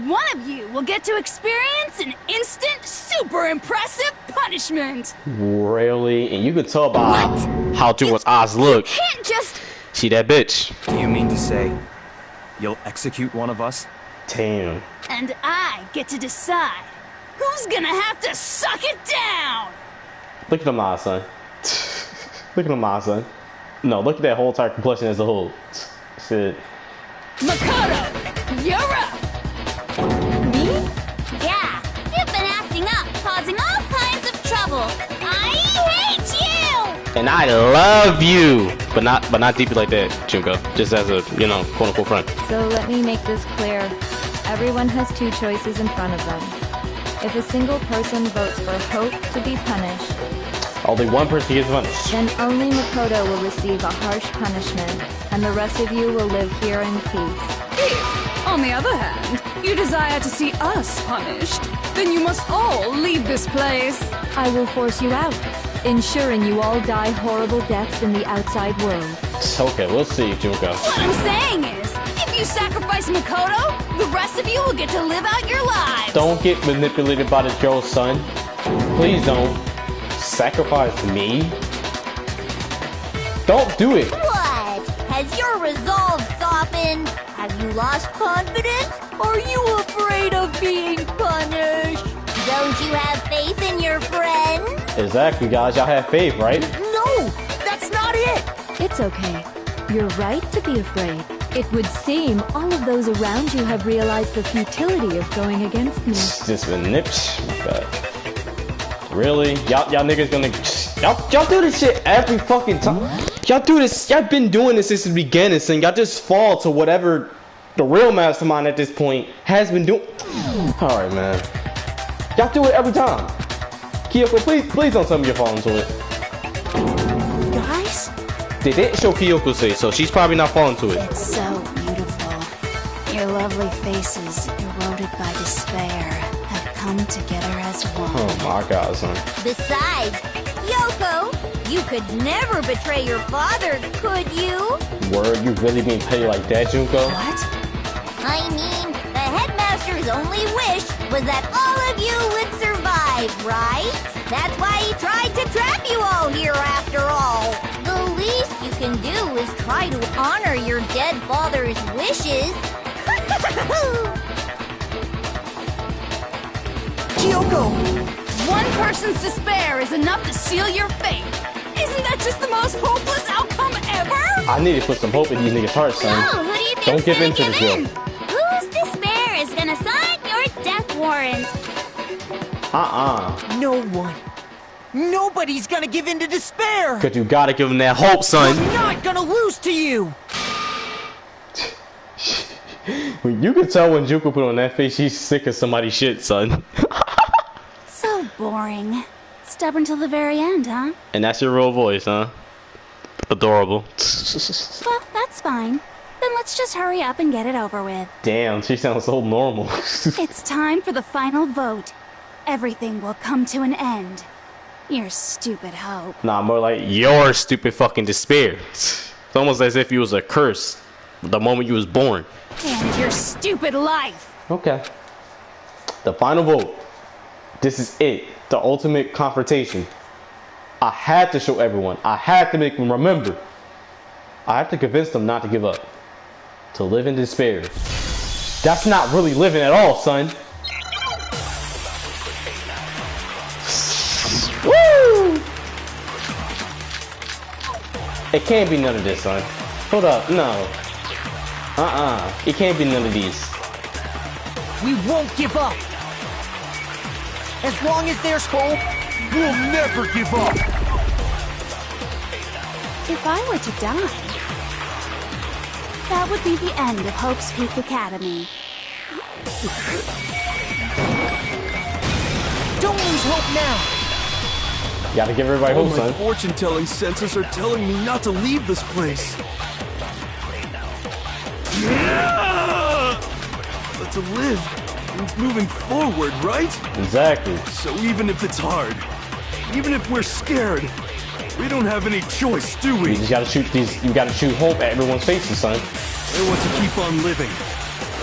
One of you will get to experience an instant, super impressive punishment. Really? And you can tell by how Junko's eyes look. Can't just... She that bitch. Do you mean to say you'll execute one of us? Damn. And I get to decide who's gonna have to suck it down! Look at them eyes, son. Look at them eyes, son. No, look at that whole entire complexion as a whole. Shit. Makoto, you're up! Me? Yeah, you've been acting up, causing all kinds of trouble. I hate you! And I love you, but not deeply like that, Junko. Just as a, quote unquote friend. So let me make this clear. Everyone has two choices in front of them. If a single person votes for Hope to be punished, only one person gets punished. then only Makoto will receive a harsh punishment, and the rest of you will live here in peace. If, on the other hand, you desire to see us punished, then you must all leave this place. I will force you out, ensuring you all die horrible deaths in the outside world. Okay, we'll see, Junko. What I'm saying is, if you sacrifice Makoto, the rest of you will get to live out your lives. Don't get manipulated by the Joe, son. Please don't. Sacrifice me? Don't do it. What? Has your resolve softened? Have you lost confidence? Are you afraid of being punished? Don't you have faith in your friends? Exactly, guys. Y'all have faith, right? No, that's not it. It's okay. You're right to be afraid. It would seem all of those around you have realized the futility of going against me. Just been nipped. Oh my God. Really? Y'all niggas gonna... Y'all do this shit every fucking time. Y'all do this... Y'all been doing this since the beginning, so y'all just fall to whatever the real mastermind at this point has been doing. Alright, man. Y'all do it every time. Kyoko, please don't tell me you're falling to it. Guys? They didn't show Kyoko's face, so she's probably not falling to it. It's so beautiful. Your lovely faces, eroded by despair, have come together as one. Oh my God, son. Besides, Yoko, you could never betray your father, could you? Word, you really being petty like that, Junko? What? I mean, the headmaster's only wish was that all of you would survive, right? That's why he tried to trap you all here after all. The least you can do is try to honor your dead father's wishes. Kyoko! One person's despair is enough to seal your fate. Isn't that just the most hopeless outcome ever? I need to put some hope in these niggas' hearts, son. So, who do you think's Don't give gonna in to the give in? joke. Whose despair is gonna sign your death warrant? No one. Nobody's gonna give in to despair. Cause you gotta give them that hope, son. I'm not gonna lose to you. You can tell when Juko put on that face, she's sick of somebody's shit, son. So boring. Stubborn till the very end, huh? And that's your real voice, huh? Adorable. Well, that's fine. Then let's just hurry up and get it over with. Damn, she sounds so normal. It's time for the final vote. Everything will come to an end. Your stupid hope. Nah, more like your stupid fucking despair. It's almost as if you was a curse the moment you was born. And your stupid life. Okay. The final vote. This is it. The ultimate confrontation. I had to show everyone. I had to make them remember. I have to convince them not to give up. To live in despair. That's not really living at all, son. Woo! It can't be none of this, son. Hold up, no. It can't be none of these. We won't give up. As long as there's hope, we'll never give up. If I were to die, that would be the end of Hope's Peak Academy. Don't lose hope now. You gotta give everybody hope, My son. fortune-telling senses are telling me not to leave this place. But to live means moving forward, right? Exactly. So even if it's hard, even if we're scared, we don't have any choice, do we? You just gotta shoot these. You gotta shoot hope at everyone's faces, son. I want to keep on living.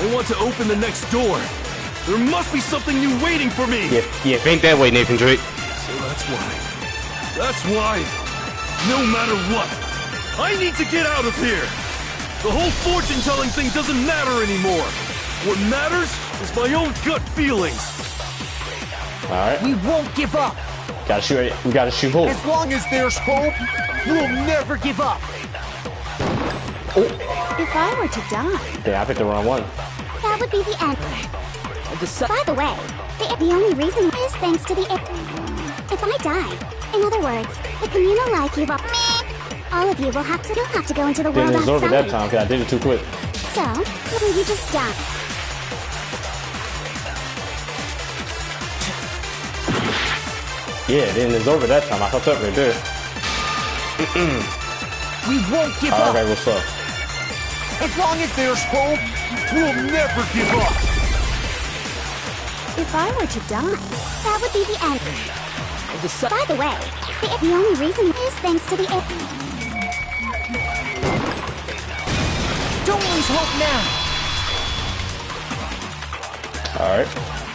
I want to open the next door. There must be something new waiting for me. Yeah, think that way, Nathan Drake. So that's why, no matter what, I need to get out of here. The whole fortune-telling thing doesn't matter anymore. What matters is my own gut feelings. All right. We won't give up. Gotta shoot. We gotta shoot hope. As long as there's hope, we'll never give up. If I were to die, Damn, I picked the wrong one. That would be the end. By the way, the only reason is thanks to the... If I die, in other words, the communal life you've up... All of you will have to go into the world Didn't absorb it that outside. time because I did it too quick. So, will you just die? Yeah, didn't absorb it that time. I fucked up right there. We won't give All up. right, what's up? As long as there's hope, we'll never give up. if I were to die, That would be the end. By the way, the only reason is thanks to the... Don't lose hope now. All right.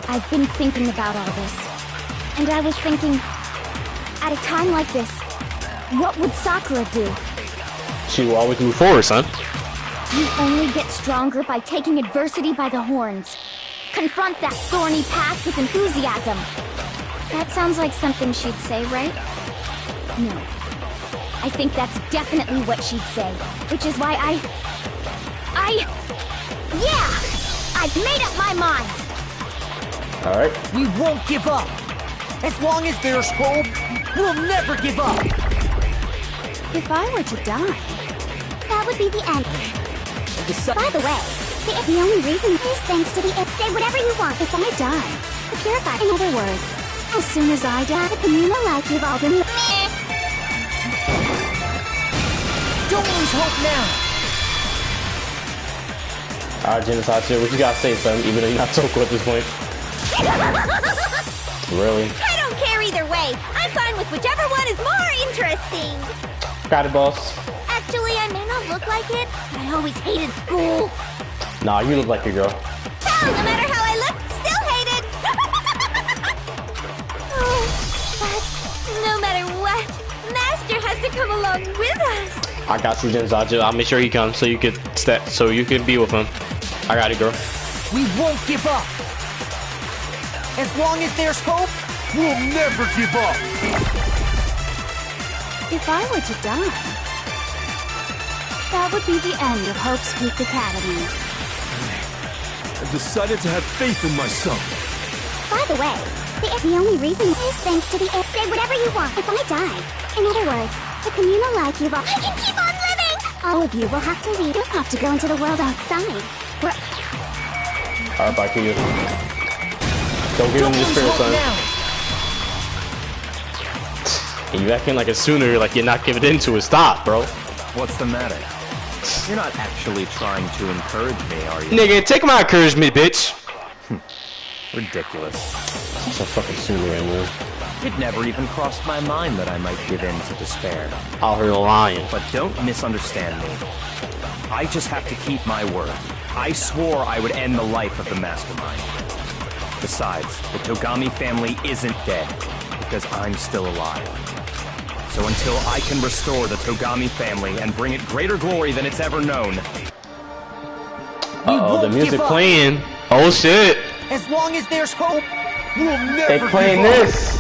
I've been thinking about all this. And I was thinking, at a time like this, what would Sakura do? She will always move forward, son. You only get stronger by taking adversity by the horns. Confront that thorny path with enthusiasm. That sounds like something she'd say, right? No. I think that's definitely what she'd say. Which is why yeah! I've made up my mind! All right. We won't give up. As long as there's hope, we'll never give up. if I were to die, That would be the end. By the way, the only reason is thanks to the... Say whatever you want if I die. The purified. In other words, as soon as I die, the communal life you've all been... Don't lose hope now. All right, Genocide shit. What you gotta say, son? Even though you're not so cool at this point. Really? I don't care either way. I'm fine with whichever one is more interesting. Got it, boss. Actually, I may not look like it, but I always hated school. Nah, you look like a girl. Hell, no matter how I look, still hated. Oh, but no matter what, Master has to come along with us. I got you, Genocide. I'll make sure he comes so you can be with him. I got it, girl. We won't give up. As long as there's hope, we'll never give up. If I were to die, that would be the end of Hope's Peak Academy. I've decided to have faith in myself. By the way, the only reason is thanks to the say whatever you want if I die. In other words, the communal life you've all I can keep on living! All of you will have to leave. You'll have to go into the world outside. Alright, bye, Q. Don't give him the spirit, son. And you acting like a Sooner, like you're not giving in to it. Stop, bro. What's the matter? You're not actually trying to encourage me, are you? Nigga, take my encouragement, bitch. Ridiculous. It's a fucking Sooner, man. It never even crossed my mind that I might give in to despair. Out here lying. But don't misunderstand me. I just have to keep my word. I swore I would end the life of the mastermind. Besides, the Togami family isn't dead, because I'm still alive. So until I can restore the Togami family and bring it greater glory than it's ever known. Uh-oh, the music playing. Oh shit. As long as there's hope, we'll never They playing this.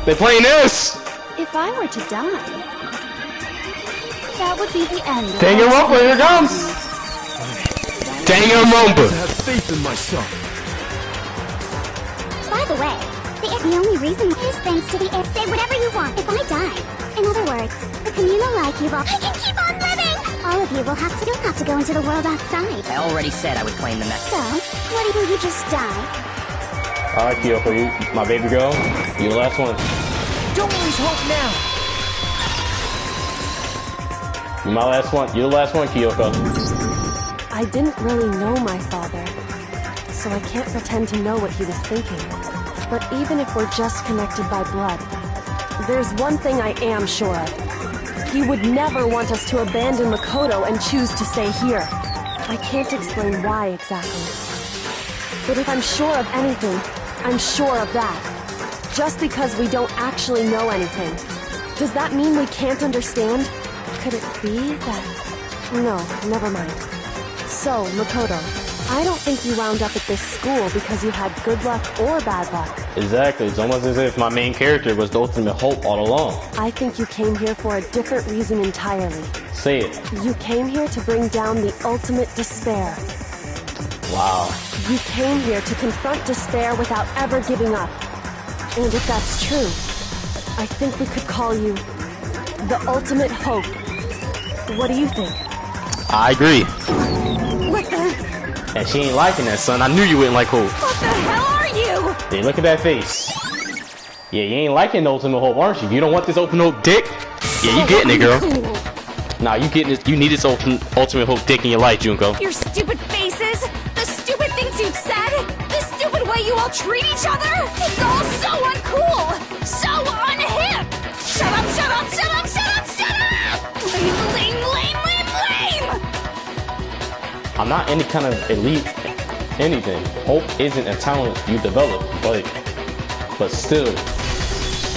They playing this. If I were to die, that would be the end of Danganronpa, here it comes. Danganronpa. I have faith in myself. By the way, the only reason is thanks to the say whatever you want if I die. In other words, the communal life you've all I can keep on living! All of you will have to go into the world outside. I already said I would claim the message. So, what will you just die? Alright, Kyoko, you, my baby girl, you the last one. Don't lose hope now. You my last one. You're the last one, Kyoko. I didn't really know my father, so I can't pretend to know what he was thinking. But even if we're just connected by blood, there's one thing I am sure of. He would never want us to abandon Makoto and choose to stay here. I can't explain why exactly. But if I'm sure of anything, I'm sure of that. Just because we don't actually know anything, does that mean we can't understand? Could it be that... No, never mind. So, Makoto, I don't think you wound up at this school because you had good luck or bad luck. Exactly. It's almost as if my main character was the ultimate hope all along. I think you came here for a different reason entirely. Say it. You came here to bring down the ultimate despair. Wow. You came here to confront despair without ever giving up. And if that's true, I think we could call you the ultimate hope. What do you think? I agree. What the... And she ain't liking that, son. I knew you wouldn't like hope. What the hell are you? Hey, look at that face. Yeah, you ain't liking the ultimate hope, aren't you? You don't want this ultimate hope dick? Yeah, you getting it, girl. Nah, you getting it. You need this ultimate hope dick in your life, Junko. Your stupid faces, the stupid things you've said, the stupid way you all treat each other. It's all so uncool, so unhip. Shut up, shut up, shut up, shut up, shut up! Lame, lame, lame, lame, lame! I'm not any kind of elite anything. Hope isn't a talent you develop, but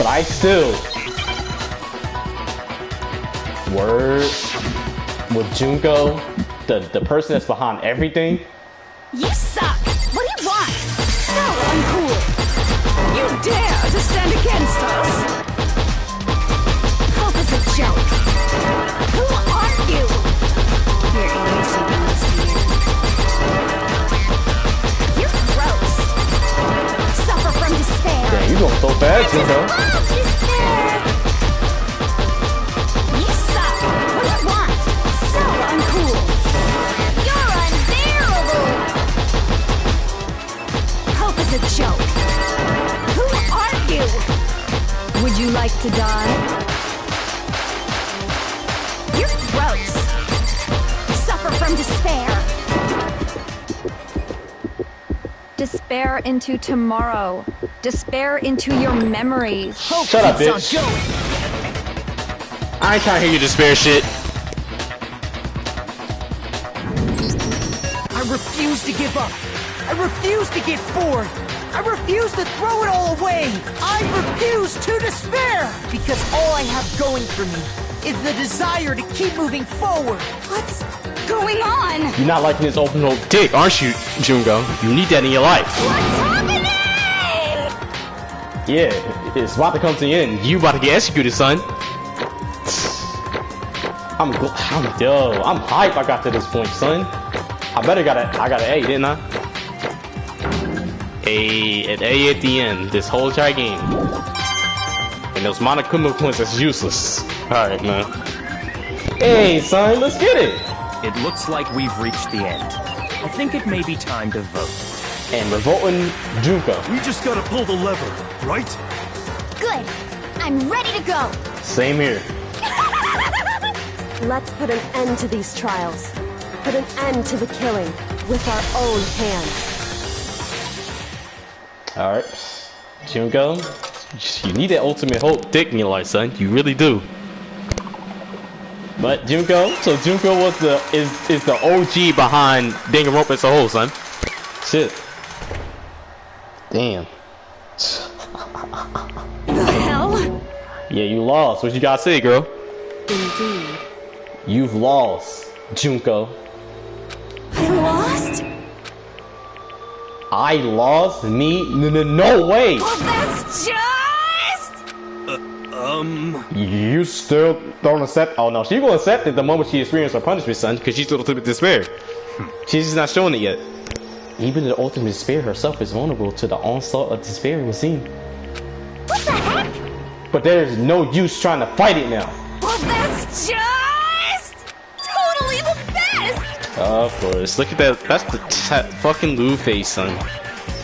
I still word with Junko, the person that's behind everything. You suck! What do you want? So uncool! You dare to stand against us? Hope is a joke. Who are you? You're easy ones here. You're gross. Suffer from despair. Damn, you going so fast, Junko. Despair. You suck. What do you want? So uncool. You're unbearable. Hope is a joke. Who are you? Would you like to die? You're gross. Suffer from despair. Despair into tomorrow. Despair into your memories. Hope Shut up, keeps bitch. on going. I ain't trying to hear you despair shit. I refuse to give up. I refuse to get bored. I refuse to throw it all away. I refuse to despair. Because all I have going for me is the desire to keep moving forward. What's going on? You're not liking this open hope dick, aren't you, Junko? You need that in your life. What's happening? Yeah, it's about to come to the end. You about to get executed, son. I'm hype I got to this point, son. I got an A, didn't I? An A at the end, this whole entire game. And those Monokuma points is useless. Alright, man. Hey, son, let's get it! It looks like we've reached the end. I think it may be time to vote. And we're voting Junko. We just gotta pull the lever, right? Good. I'm ready to go. Same here. Let's put an end to these trials. Put an end to the killing with our own hands. Alright. Junko, you need that ultimate hope dick in your life, son. You really do. But Junko is the OG behind Danganronpa as a whole, son. Shit. Damn. The hell? Yeah, you lost. What you gotta say, girl? Indeed. You've lost, Junko. I lost? I lost? Me? No way! Well, that's just... You still don't accept? Oh no, she's gonna accept it the moment she experiences her punishment, son, because she's the ultimate despair. She's just not showing it yet. Even the ultimate despair herself is vulnerable to the onslaught of despair within. What the heck? But there's no use trying to fight it now. Well, that's just... totally the best! Of course. Look at that. That's the fucking Lou face, son.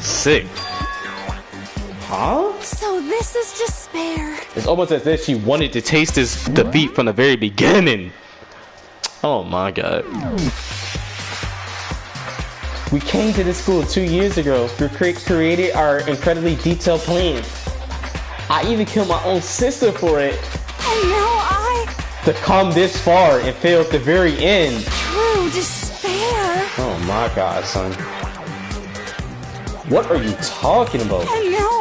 Sick. Huh? So this is despair. It's almost as if she wanted to taste this defeat from the very beginning. Oh my god. We came to this school 2 years ago. We created our incredibly detailed plan. I even killed my own sister for it. And now to come this far and fail at the very end. True despair. Oh my god, son. What are you talking about? And now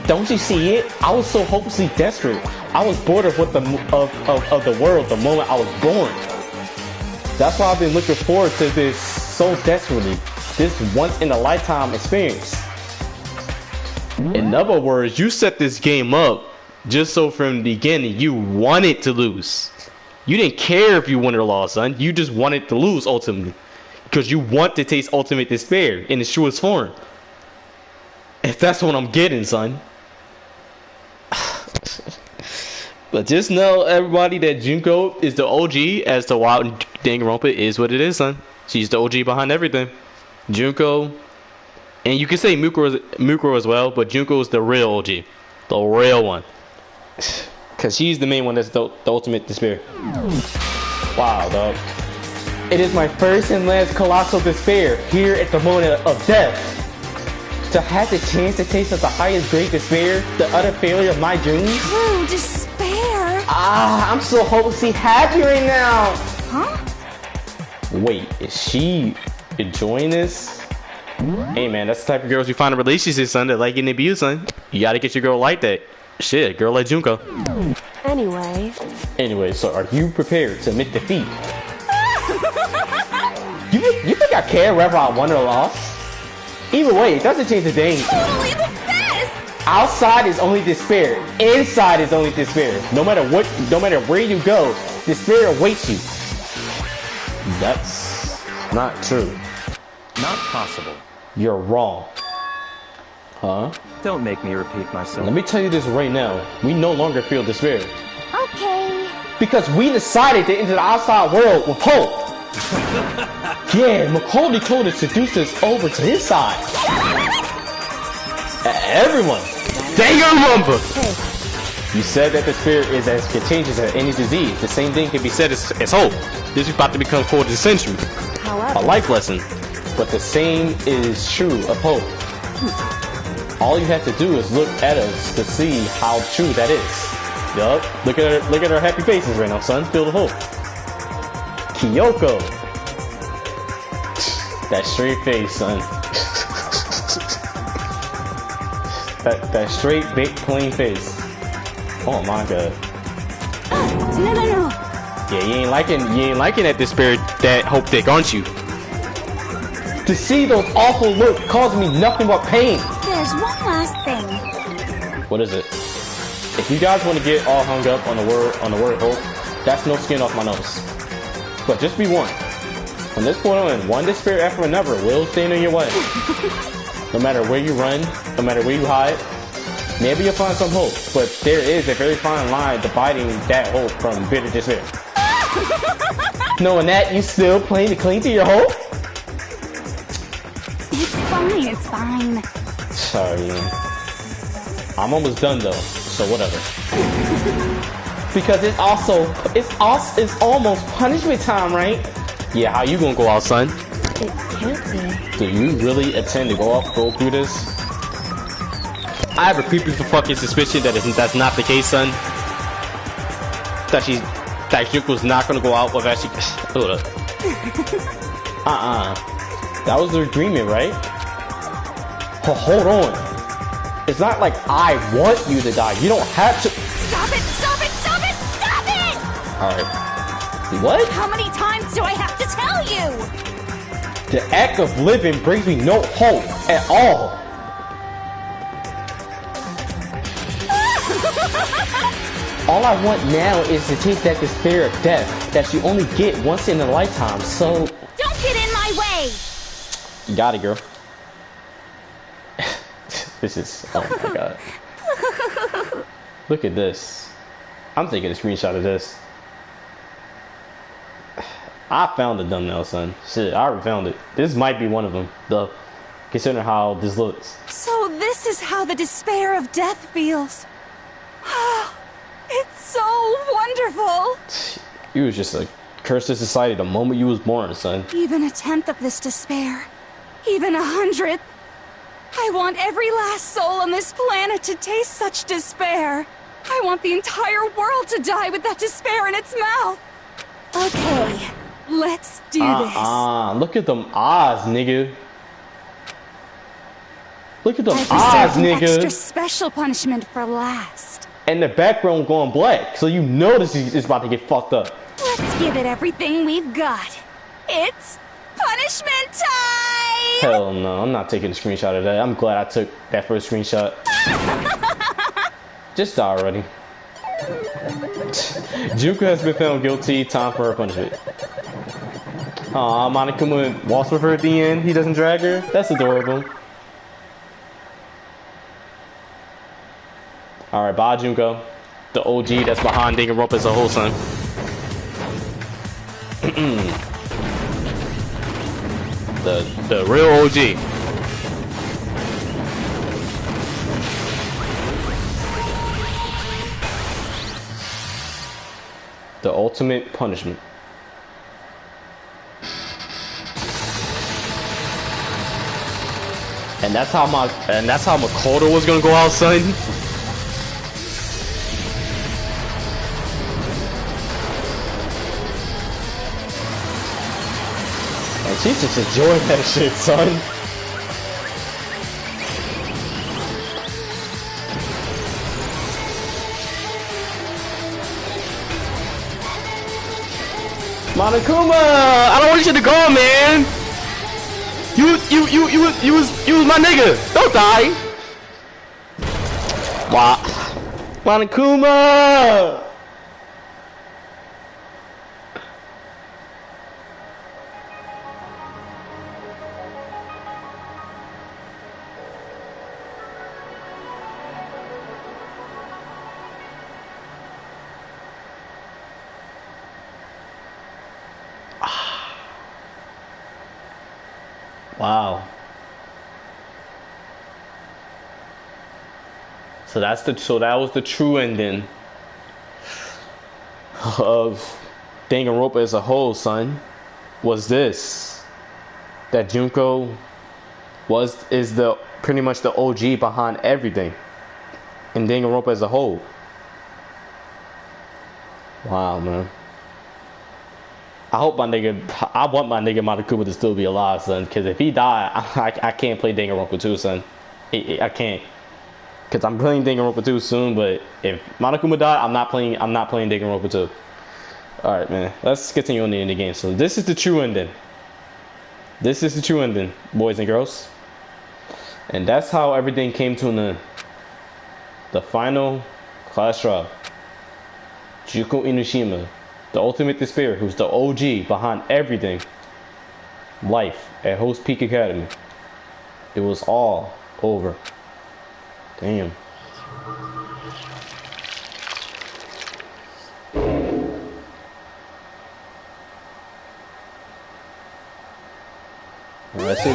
Don't you see it? I was so hopelessly desperate. I was bored of what the world the moment I was born. That's why I've been looking forward to this so desperately. This once in a lifetime experience. In other words, you set this game up just so from the beginning you wanted to lose. You didn't care if you won or lost, son. You just wanted to lose ultimately. Because you want to taste ultimate despair in its truest form. If that's what I'm getting, son. But just know, everybody, that Junko is the OG as to why Danganronpa is what it is, son. She's the OG behind everything. Junko, and you can say Mukuro as well, but Junko is the real OG. The real one. Because she's the main one that's the ultimate despair. Wow, dog. It is my first and last colossal despair here at the moment of death. To have the chance to taste of the highest grade despair, the utter failure of my dreams. True despair. I'm so hopelessly happy right now. Huh? Wait, is she enjoying this? Hey man, that's the type of girls you find in relationships, son, that like getting abused, son. You gotta get your girl like that. Shit, girl like Junko. Anyway, so are you prepared to admit defeat? You think I care whether I won or lost? Either way, it doesn't change the thing. Totally the best! Outside is only despair. Inside is only despair. No matter where you go, despair awaits you. That's not true. Not possible. You're wrong. Huh? Don't make me repeat myself. Let me tell you this right now. We no longer feel despair. Okay. Because we decided to enter the outside world with hope. Yeah, Macaulay Culkin seduced us over to his side. Everyone. Danganronpa! Hey. You said that despair is as contagious as any disease. The same thing can be said as hope. This is about to become quote of the century. However, a life lesson. But the same is true of hope. All you have to do is look at us to see how true that is. Yup. Look at our happy faces right now, son. Feel the hope. Kyoko. That straight face, son. that straight, big, clean face. Oh my god. No. Yeah, you ain't liking that despair, that hope dick, aren't you? To see those awful looks caused me nothing but pain. There's one last thing. What is it? If you guys want to get all hung up on the word hope, That's no skin off my nose. But just be warned. From this point on, one despair after another will stand in your way. No matter where you run, no matter where you hide, maybe you'll find some hope. But there is a very fine line dividing that hope from bitter despair. Knowing that, you still playing to cling to your hope? It's fine. Sorry, man. I'm almost done though, so whatever. Because it's almost punishment time, right? Yeah, how you gonna go out, son? It can't be. Do you really intend to go through this? I have a creepy fucking suspicion that that's not the case, son. That Yuko's not gonna go out with actually. Hold up. That was the agreement, right? But hold on. It's not like I want you to die. You don't have to. Stop it! Stop it! Stop it! Stop it! Alright. What? How many times do I have to tell you? The act of living brings me no hope at all. All I want now is to take that despair of death that you only get once in a lifetime, so... Don't get in my way! You got it, girl. This is... Oh my god. Look at this. I'm taking a screenshot of this. I found the thumbnail, son. Shit, I already found it. This might be one of them, though, considering how this looks. So this is how the despair of death feels. It's so wonderful. You was just a curse to society the moment you was born, son. Even a tenth of this despair, even 100th. I want every last soul on this planet to taste such despair. I want the entire world to die with that despair in its mouth. Okay, let's do this. Look at them eyes, nigga. Look at them I've eyes, reserved an nigga. extra special punishment for last. And the background going black, so you know this is about to get fucked up. Let's give it everything we've got. It's punishment time! Hell no, I'm not taking a screenshot of that. I'm glad I took that first screenshot. Just die already. Juku has been found guilty. Time for her punishment. Aw, Monokuma walks with her at the end. He doesn't drag her. That's adorable. Alright, bye Junko. The OG that's behind Danganronpa as a whole, son. the real OG. The ultimate punishment. And that's how Makoto was gonna go out, son. And she's just enjoying that shit, son. Monokuma, I don't want you to go, man. You was my nigga. Don't die. Wow. Monokuma. Wow. So that was the true ending of Danganronpa as a whole, son. Was this that Junko is pretty much the OG behind everything in Danganronpa as a whole. Wow, man. I want my nigga Monokuma to still be alive, son. Because if he died, I can't play Danganronpa 2, son. I can't. Because I'm playing Danganronpa 2 soon, but if Monokuma died, I'm not playing Danganronpa 2. Alright, man. Let's continue on the end of the game. So this is the true ending. This is the true ending, boys and girls. And that's how everything came to an end. The final class trial. Juko Inoshima the ultimate despair, who's the OG behind everything. Life at Host Peak Academy. It was all over. Damn. Let's see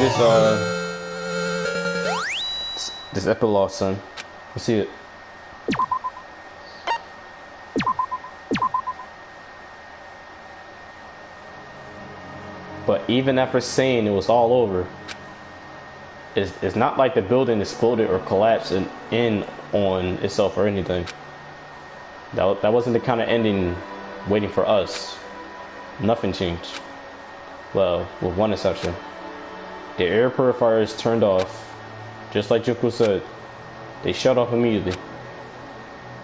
this epilogue, son. Let's see it. But even after saying it was all over, it's not like the building exploded or collapsed in on itself or anything. That wasn't the kind of ending waiting for us. Nothing changed. Well, with one exception. The air purifiers turned off. Just like Junko said, they shut off immediately.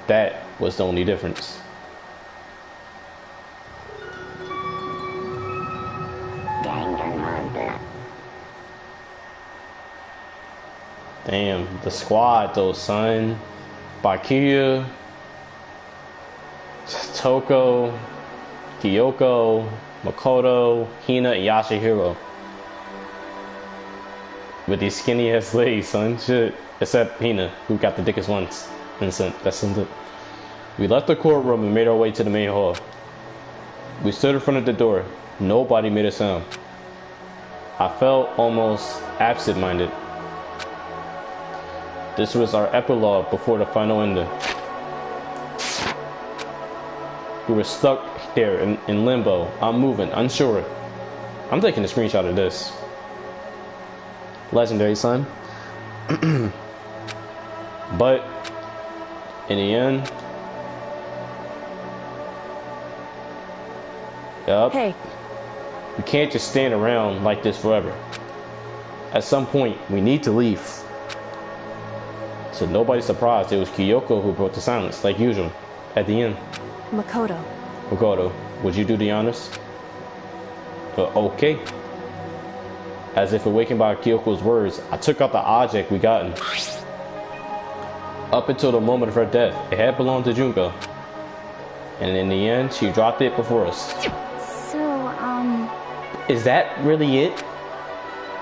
That was the only difference. Danganronpa. Damn, the squad though, son. Bakiya, Toko, Kyoko, Makoto, Hina, and Yashihiro. With these skinny ass legs, son. Shit. Except Hina, who got the dickest ones. Innocent. That's it. We left the courtroom and made our way to the main hall. We stood in front of the door. Nobody made a sound. I felt almost absent-minded. This was our epilogue before the final ending. We were stuck there in limbo, unmoving, unsure. I'm taking a screenshot of this. Legendary, son. But in the end, yup. Hey. We can't just stand around like this forever. At some point, we need to leave. So nobody's surprised it was Kyoko who broke the silence, like usual, at the end. Makoto, would you do the honors? Okay. As if awakened by Kyoko's words, I took out the object we gotten. Up until the moment of her death, it had belonged to Junko. And in the end, she dropped it before us. So, Is that really it?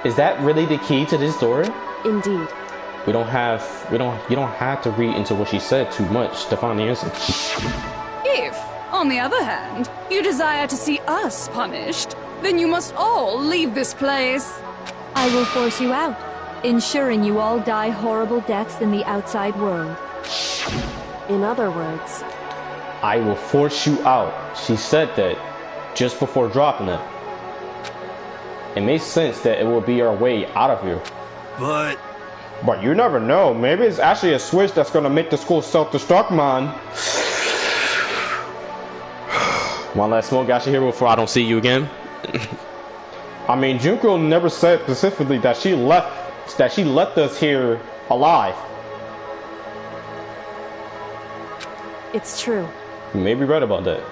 Is that really the key to this story? Indeed. You don't have to read into what she said too much to find the answer. If, on the other hand, you desire to see us punished, then you must all leave this place. I will force you out, ensuring you all die horrible deaths in the outside world. In other words, I will force you out. She said that just before dropping it. It makes sense that it will be our way out of here. But you never know. Maybe it's actually a switch that's gonna make the school self-destruct, man. One last smoke, Yashihiro, before I don't see you again. I mean, Junko never said specifically that she left us here alive. it's true. You may be right about that.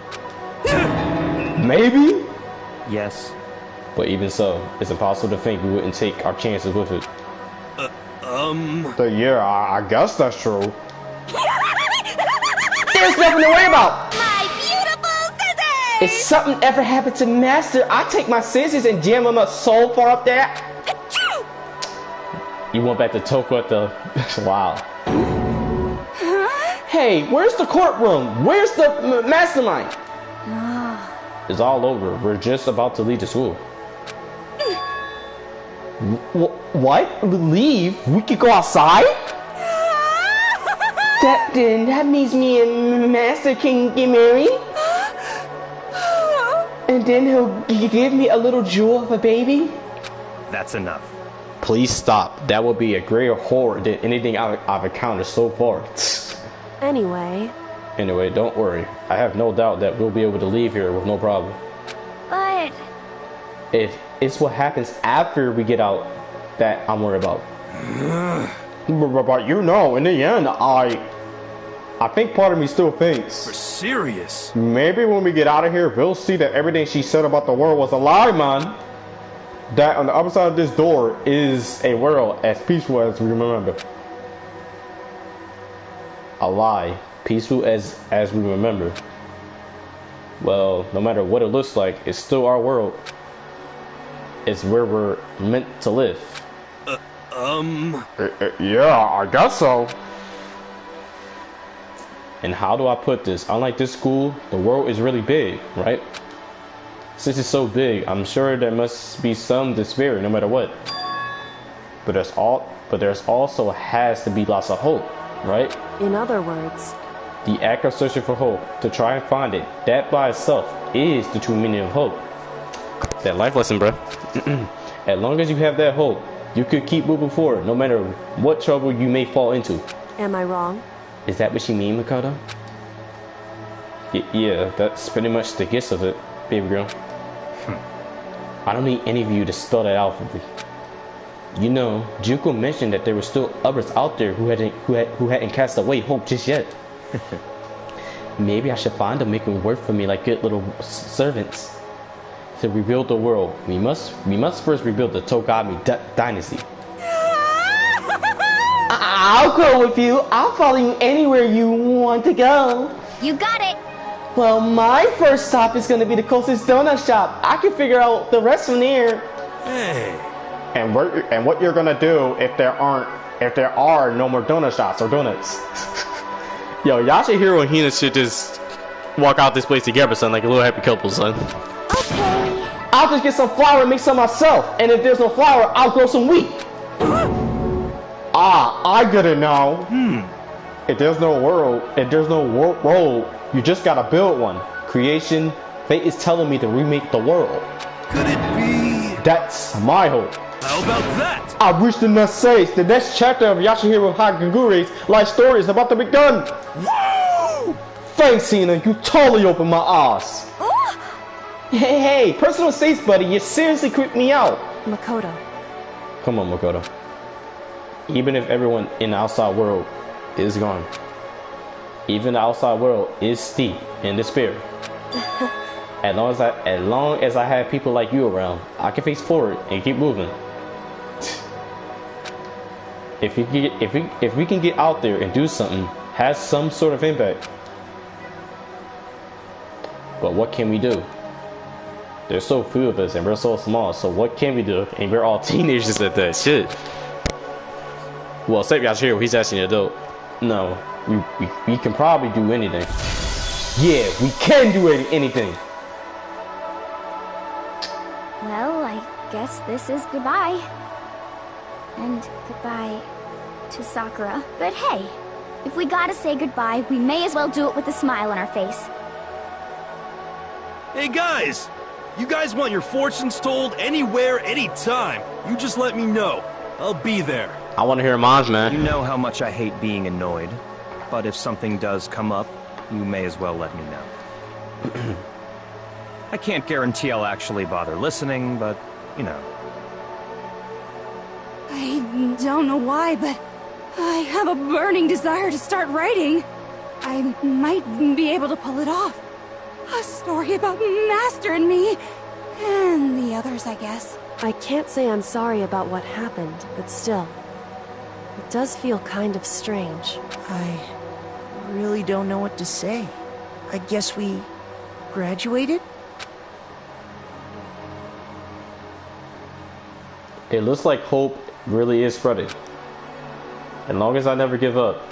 Maybe? Yes. But even so, it's impossible to think we wouldn't take our chances with it. Yeah, I guess that's true. There's nothing to worry about! My beautiful scissors! If something ever happened to Master, I take my scissors and jam them up so far up there. You went back to Toko at the... Wow. Hey, where's the courtroom? Where's the mastermind? It's all over. We're just about to leave the school. What? Leave? We could go outside? That means me and Master can get married? And then he'll give me a little jewel of a baby? That's enough. Please stop. That would be a greater horror than anything I've encountered so far. Anyway, don't worry. I have no doubt that we'll be able to leave here with no problem. But If it's what happens after we get out that I'm worried about. But you know, in the end, I think part of me still thinks. We're serious. Maybe when we get out of here, we'll see that everything she said about the world was a lie, man. That on the other side of this door is a world as peaceful as we remember. A lie, peaceful as we remember. Well, no matter what it looks like, it's still our world. It's where we're meant to live. Yeah, I guess so. And how do I put this? Unlike this school, the world is really big, right? Since it's so big, I'm sure there must be some despair, no matter what. But there's also has to be lots of hope, right? In other words, the act of searching for hope, to try and find it, that by itself is the true meaning of hope. That life lesson, bro. As long as you have that hope, you could keep moving forward, no matter what trouble you may fall into. am I wrong? Is that what you mean, Makoto? Yeah, that's pretty much the gist of it, baby girl. I don't need any of you to spell that out for me. You know, Junko mentioned that there were still others out there who hadn't cast away hope just yet. Maybe I should find them, making work for me like good little servants. To rebuild the world, we must first rebuild the Togami dynasty. I'll go with you. I'll follow you anywhere you want to go. You got it. Well, my first stop is going to be the closest donut shop. I can figure out the rest from there. Hey. And what you're gonna do if there are no more donut shops or donuts? Yo, Yashihiro and Hina should just walk out this place together, son, like a little happy couple, son. Okay. I'll just get some flour and make some myself. And if there's no flour, I'll grow some wheat. I get it now. If there's no world, you just gotta build one. Creation, fate is telling me to remake the world. Could it be? That's my hope. How about that? I've reached the next stage. The next chapter of Yashihiro Hagure's life story is about to begin. Woo! Thanks, Hina. You totally opened my eyes. Hey, personal space, buddy. You seriously creeped me out. Makoto. Come on, Makoto. Even if everyone in the outside world is gone, even the outside world is steep in despair. As long as I have people like you around, I can face forward and keep moving. If we can get out there and do something, have some sort of impact. But what can we do? There's so few of us and we're so small, so what can we do? And we're all teenagers at that shit. Well, except Yashiro, he's actually an adult. No, we can probably do anything. Yeah, we can do anything. Well, I guess this is goodbye. And goodbye to Sakura. But hey, if we gotta say goodbye, we may as well do it with a smile on our face. Hey guys! You guys want your fortunes told anywhere, anytime. You just let me know. I'll be there. I want to hear Mom's, man. You know how much I hate being annoyed, but if something does come up, you may as well let me know. I can't guarantee I'll actually bother listening, but, you know. I don't know why, but I have a burning desire to start writing. I might be able to pull it off. A story about Master and me, and the others, I guess. I can't say I'm sorry about what happened, but still. It does feel kind of strange. I really don't know what to say. I guess we graduated? It looks like hope really is spreading. As long as I never give up,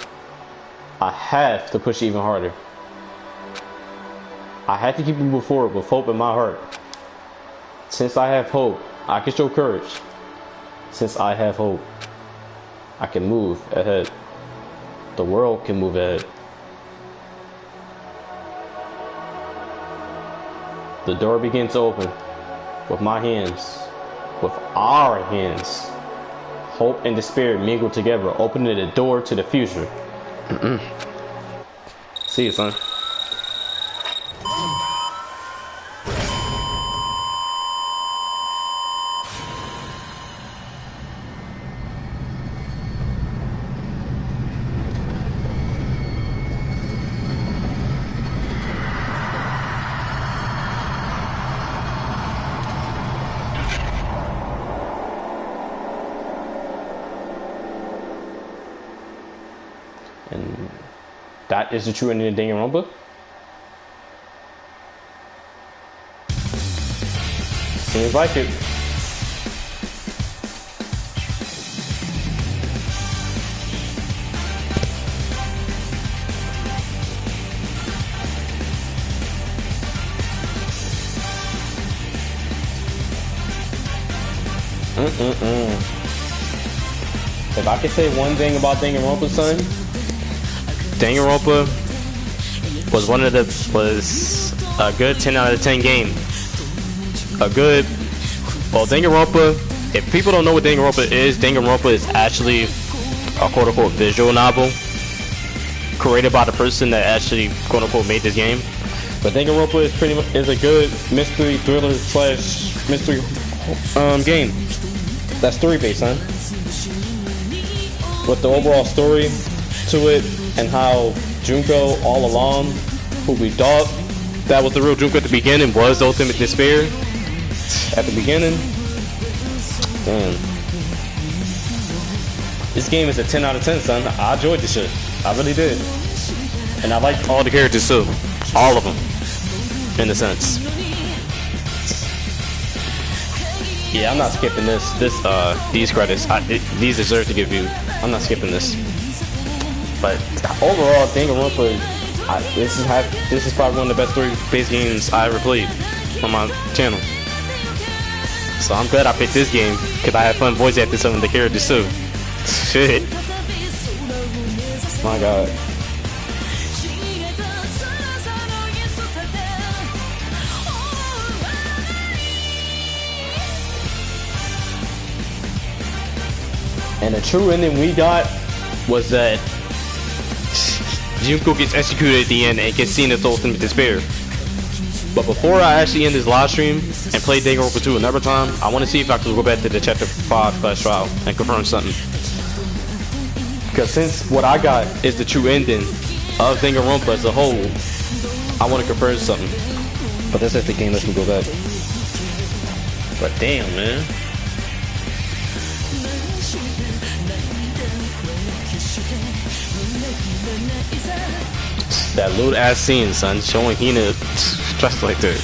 I have to push even harder. I have to keep moving forward with hope in my heart. Since I have hope, I can show courage. Since I have hope, I can move ahead. The world can move ahead. The door begins to open with my hands, with our hands. Hope and despair mingle together, opening the door to the future. See you, son. And that is the true ending of Danganronpa. Seems like it. If I could say one thing about Danganronpa, son, Danganronpa was a good 10 out of 10 game. Danganronpa, if people don't know what Danganronpa is actually a quote-unquote visual novel created by the person that actually quote-unquote made this game. But Danganronpa is a good mystery thriller slash mystery game. That's story-based, son. With the overall story to it and how Junko all along, who we thought that was the real Junko at the beginning, was the ultimate despair at the beginning. Damn. This game is a 10 out of 10, son. I enjoyed this shit. I really did. And I liked all the characters too. All of them. In a sense. Yeah, I'm not skipping these credits. These deserve to give you. I'm not skipping this. But overall, Danganronpa, this is probably one of the best story-based games I ever played on my channel. So I'm glad I picked this game because I had fun voice acting some of the characters too. Shit. My God. And the true ending we got was that Junko gets executed at the end and gets seen as ultimate despair. But before I actually end this live stream and play Danganronpa 2 another time, I want to see if I can go back to the chapter 5 class trial and confirm something. Because since what I got is the true ending of Danganronpa as a whole, I want to confirm something. But that's if the game lets me go back. But damn, man. That little ass scene, son, showing Hina dressed like that.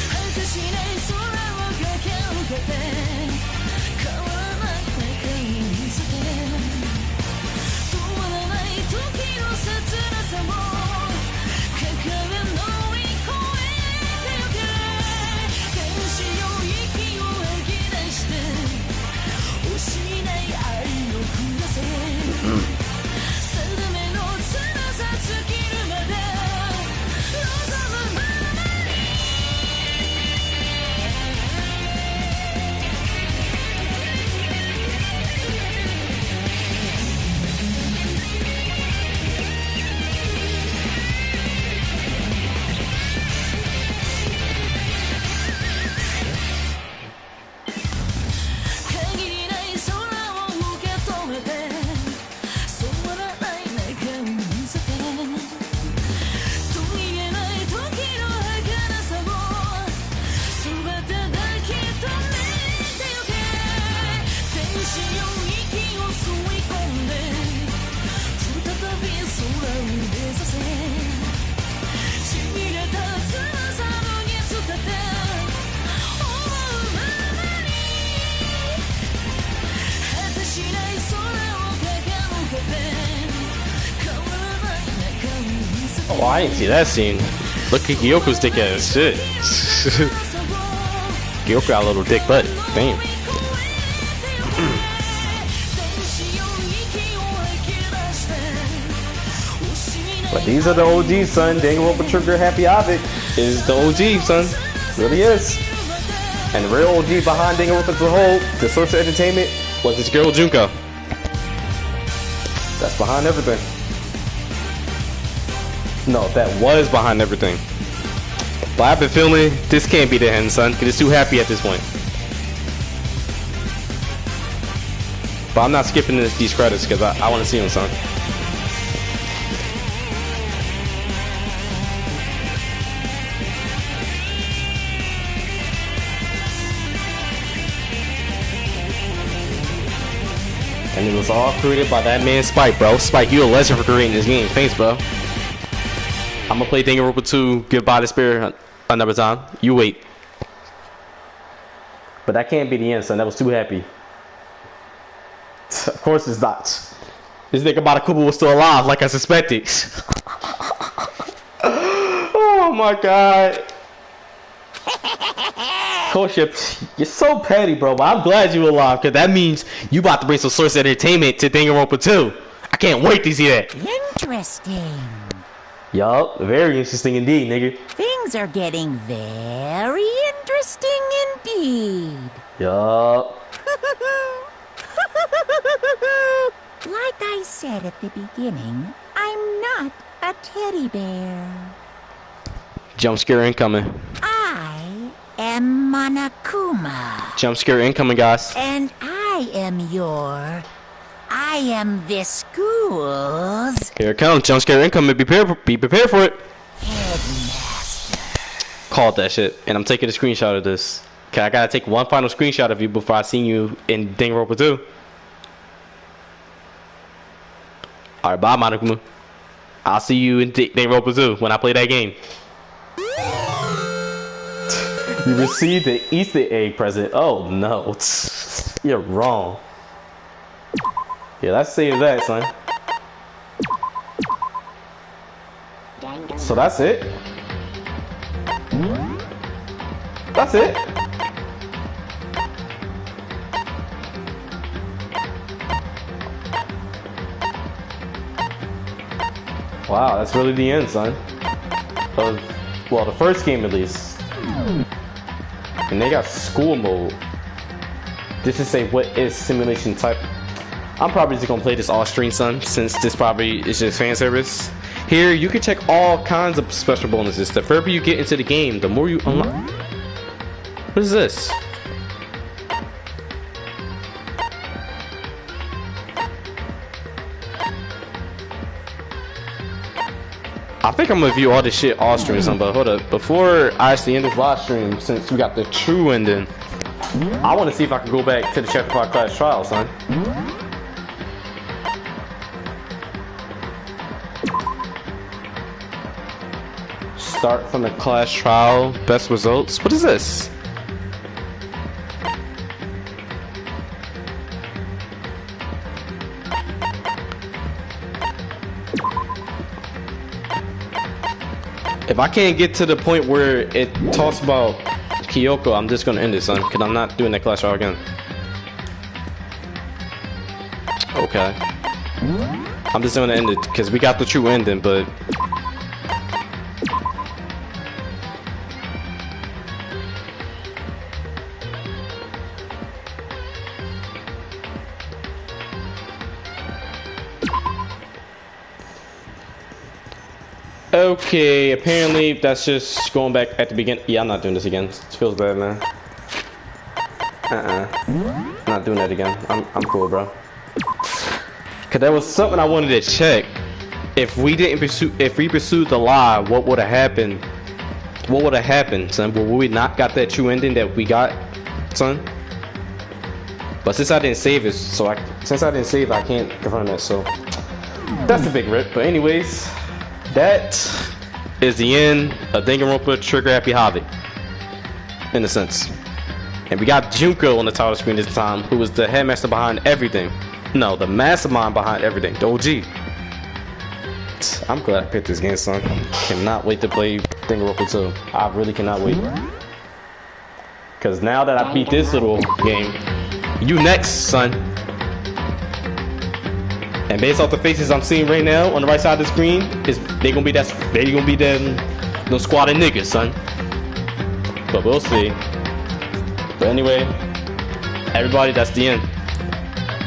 Oh, I didn't see that scene. Look at Gyoko's dick ass shit. Gyoko got a little dick butt. Damn. But these are the OGs, son. Danganronpa Trigger Happy Havoc is the OG, son. Really is. And the real OG behind Danganronpa as a whole, the source of entertainment, was this girl Junko. That's behind everything. No, that was behind everything. But I've been feeling this can't be the end, son, because it's too happy at this point. But I'm not skipping these credits because I want to see them, son. And it was all created by that man Spike, bro. Spike, you a legend for creating this game. Thanks, bro. I'm gonna play Danganronpa 2, Goodbye to Spirit another time. You wait. But that can't be the end, son. That was too happy. Of course it's not. This nigga Barakuba was still alive, like I suspected. Oh my god. Coach, you're so petty, bro. But I'm glad you alive, because that means you about to bring some source entertainment to Danganronpa 2. I can't wait to see that. Interesting. Yup, very interesting indeed, nigga. Things are getting very interesting indeed. Yup. Like I said at the beginning, I'm not a teddy bear. Jump scare incoming. I am Monokuma. Jump scare incoming, guys. And I am this school's Here it comes. Jump scare incoming. Be prepared for it. headmaster. Called that shit. And I'm taking a screenshot of this. Okay, I gotta take one final screenshot of you before I see you in Danganronpa 2. Alright, bye, Monokuma. I'll see you in Danganronpa 2 when I play that game. You received an Easter egg present. Oh no. You're wrong. Yeah, let's save that, son. So that's it? That's it? Wow, that's really the end, son. Of, well, the first game at least. And they got school mode. This is say what is simulation type. I'm probably just gonna play this off stream, son, since this probably is just fan service. Here, you can check all kinds of special bonuses. The further you get into the game, the more you unlock. What is this? I think I'm gonna view all this shit off stream, son, but hold up. Before I actually end this live stream, since we got the true ending, I want to see if I can go back to the Chapter 5 class trial, son. Start from the class trial, best results. What is this? If I can't get to the point where it talks about Kyoko, I'm just gonna end it, son, because I'm not doing that class trial again. Okay. I'm just gonna end it, because we got the true ending, but... Okay, apparently that's just going back at the beginning. Yeah, I'm not doing this again. It feels bad, man. Not doing that again. I'm cool, bro. Cause there was something I wanted to check. If we pursued the lie, what would have happened? What would have happened, son? Would we not got that true ending that we got, son? But since I didn't save it, I can't confirm that. So that's a big rip. But anyways. That is the end of Danganronpa Trigger Happy Havoc, in a sense. And we got Junko on the title screen this time, who was the headmaster behind everything. No, the mastermind behind everything, the OG. I'm glad I picked this game, son. Cannot wait to play Danganronpa 2. I really cannot wait. Because now that I beat this little game, you next, son. And based off the faces I'm seeing right now on the right side of the screen, they gonna be them squad of niggas, son. But we'll see. But anyway, everybody, that's the end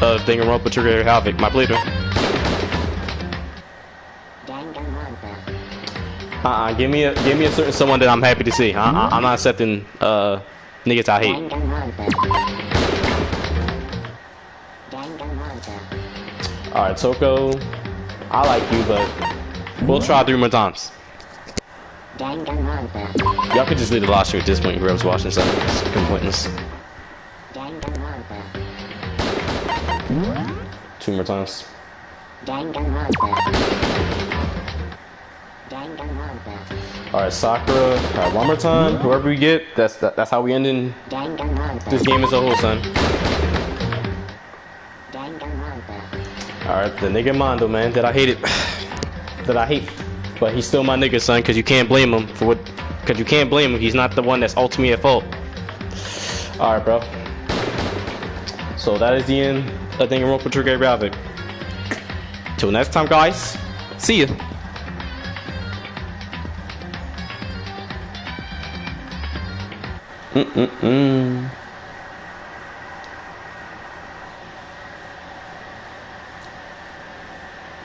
of Danganronpa Trigger Havoc, my playthrough. Give me a certain someone that I'm happy to see. I'm not accepting niggas I hate. Alright, Toko, I like you, but we'll try 3 more times. Y'all could just leave the live stream at this point, whoever's watching, so it's pointless. 2 more times. Alright, Sakura. Alright, one more time. Whoever we get, that's how we ending this game as a whole, son. Alright, the nigga Mondo, man. That I hate it. That I hate. But he's still my nigga, son, because you can't blame him for what. Because you can't blame him. He's not the one that's ultimately at fault. Alright, bro. So that is the end of Danganronpa Trigger Havoc. Till next time, guys. See ya. Mm-mm-mm.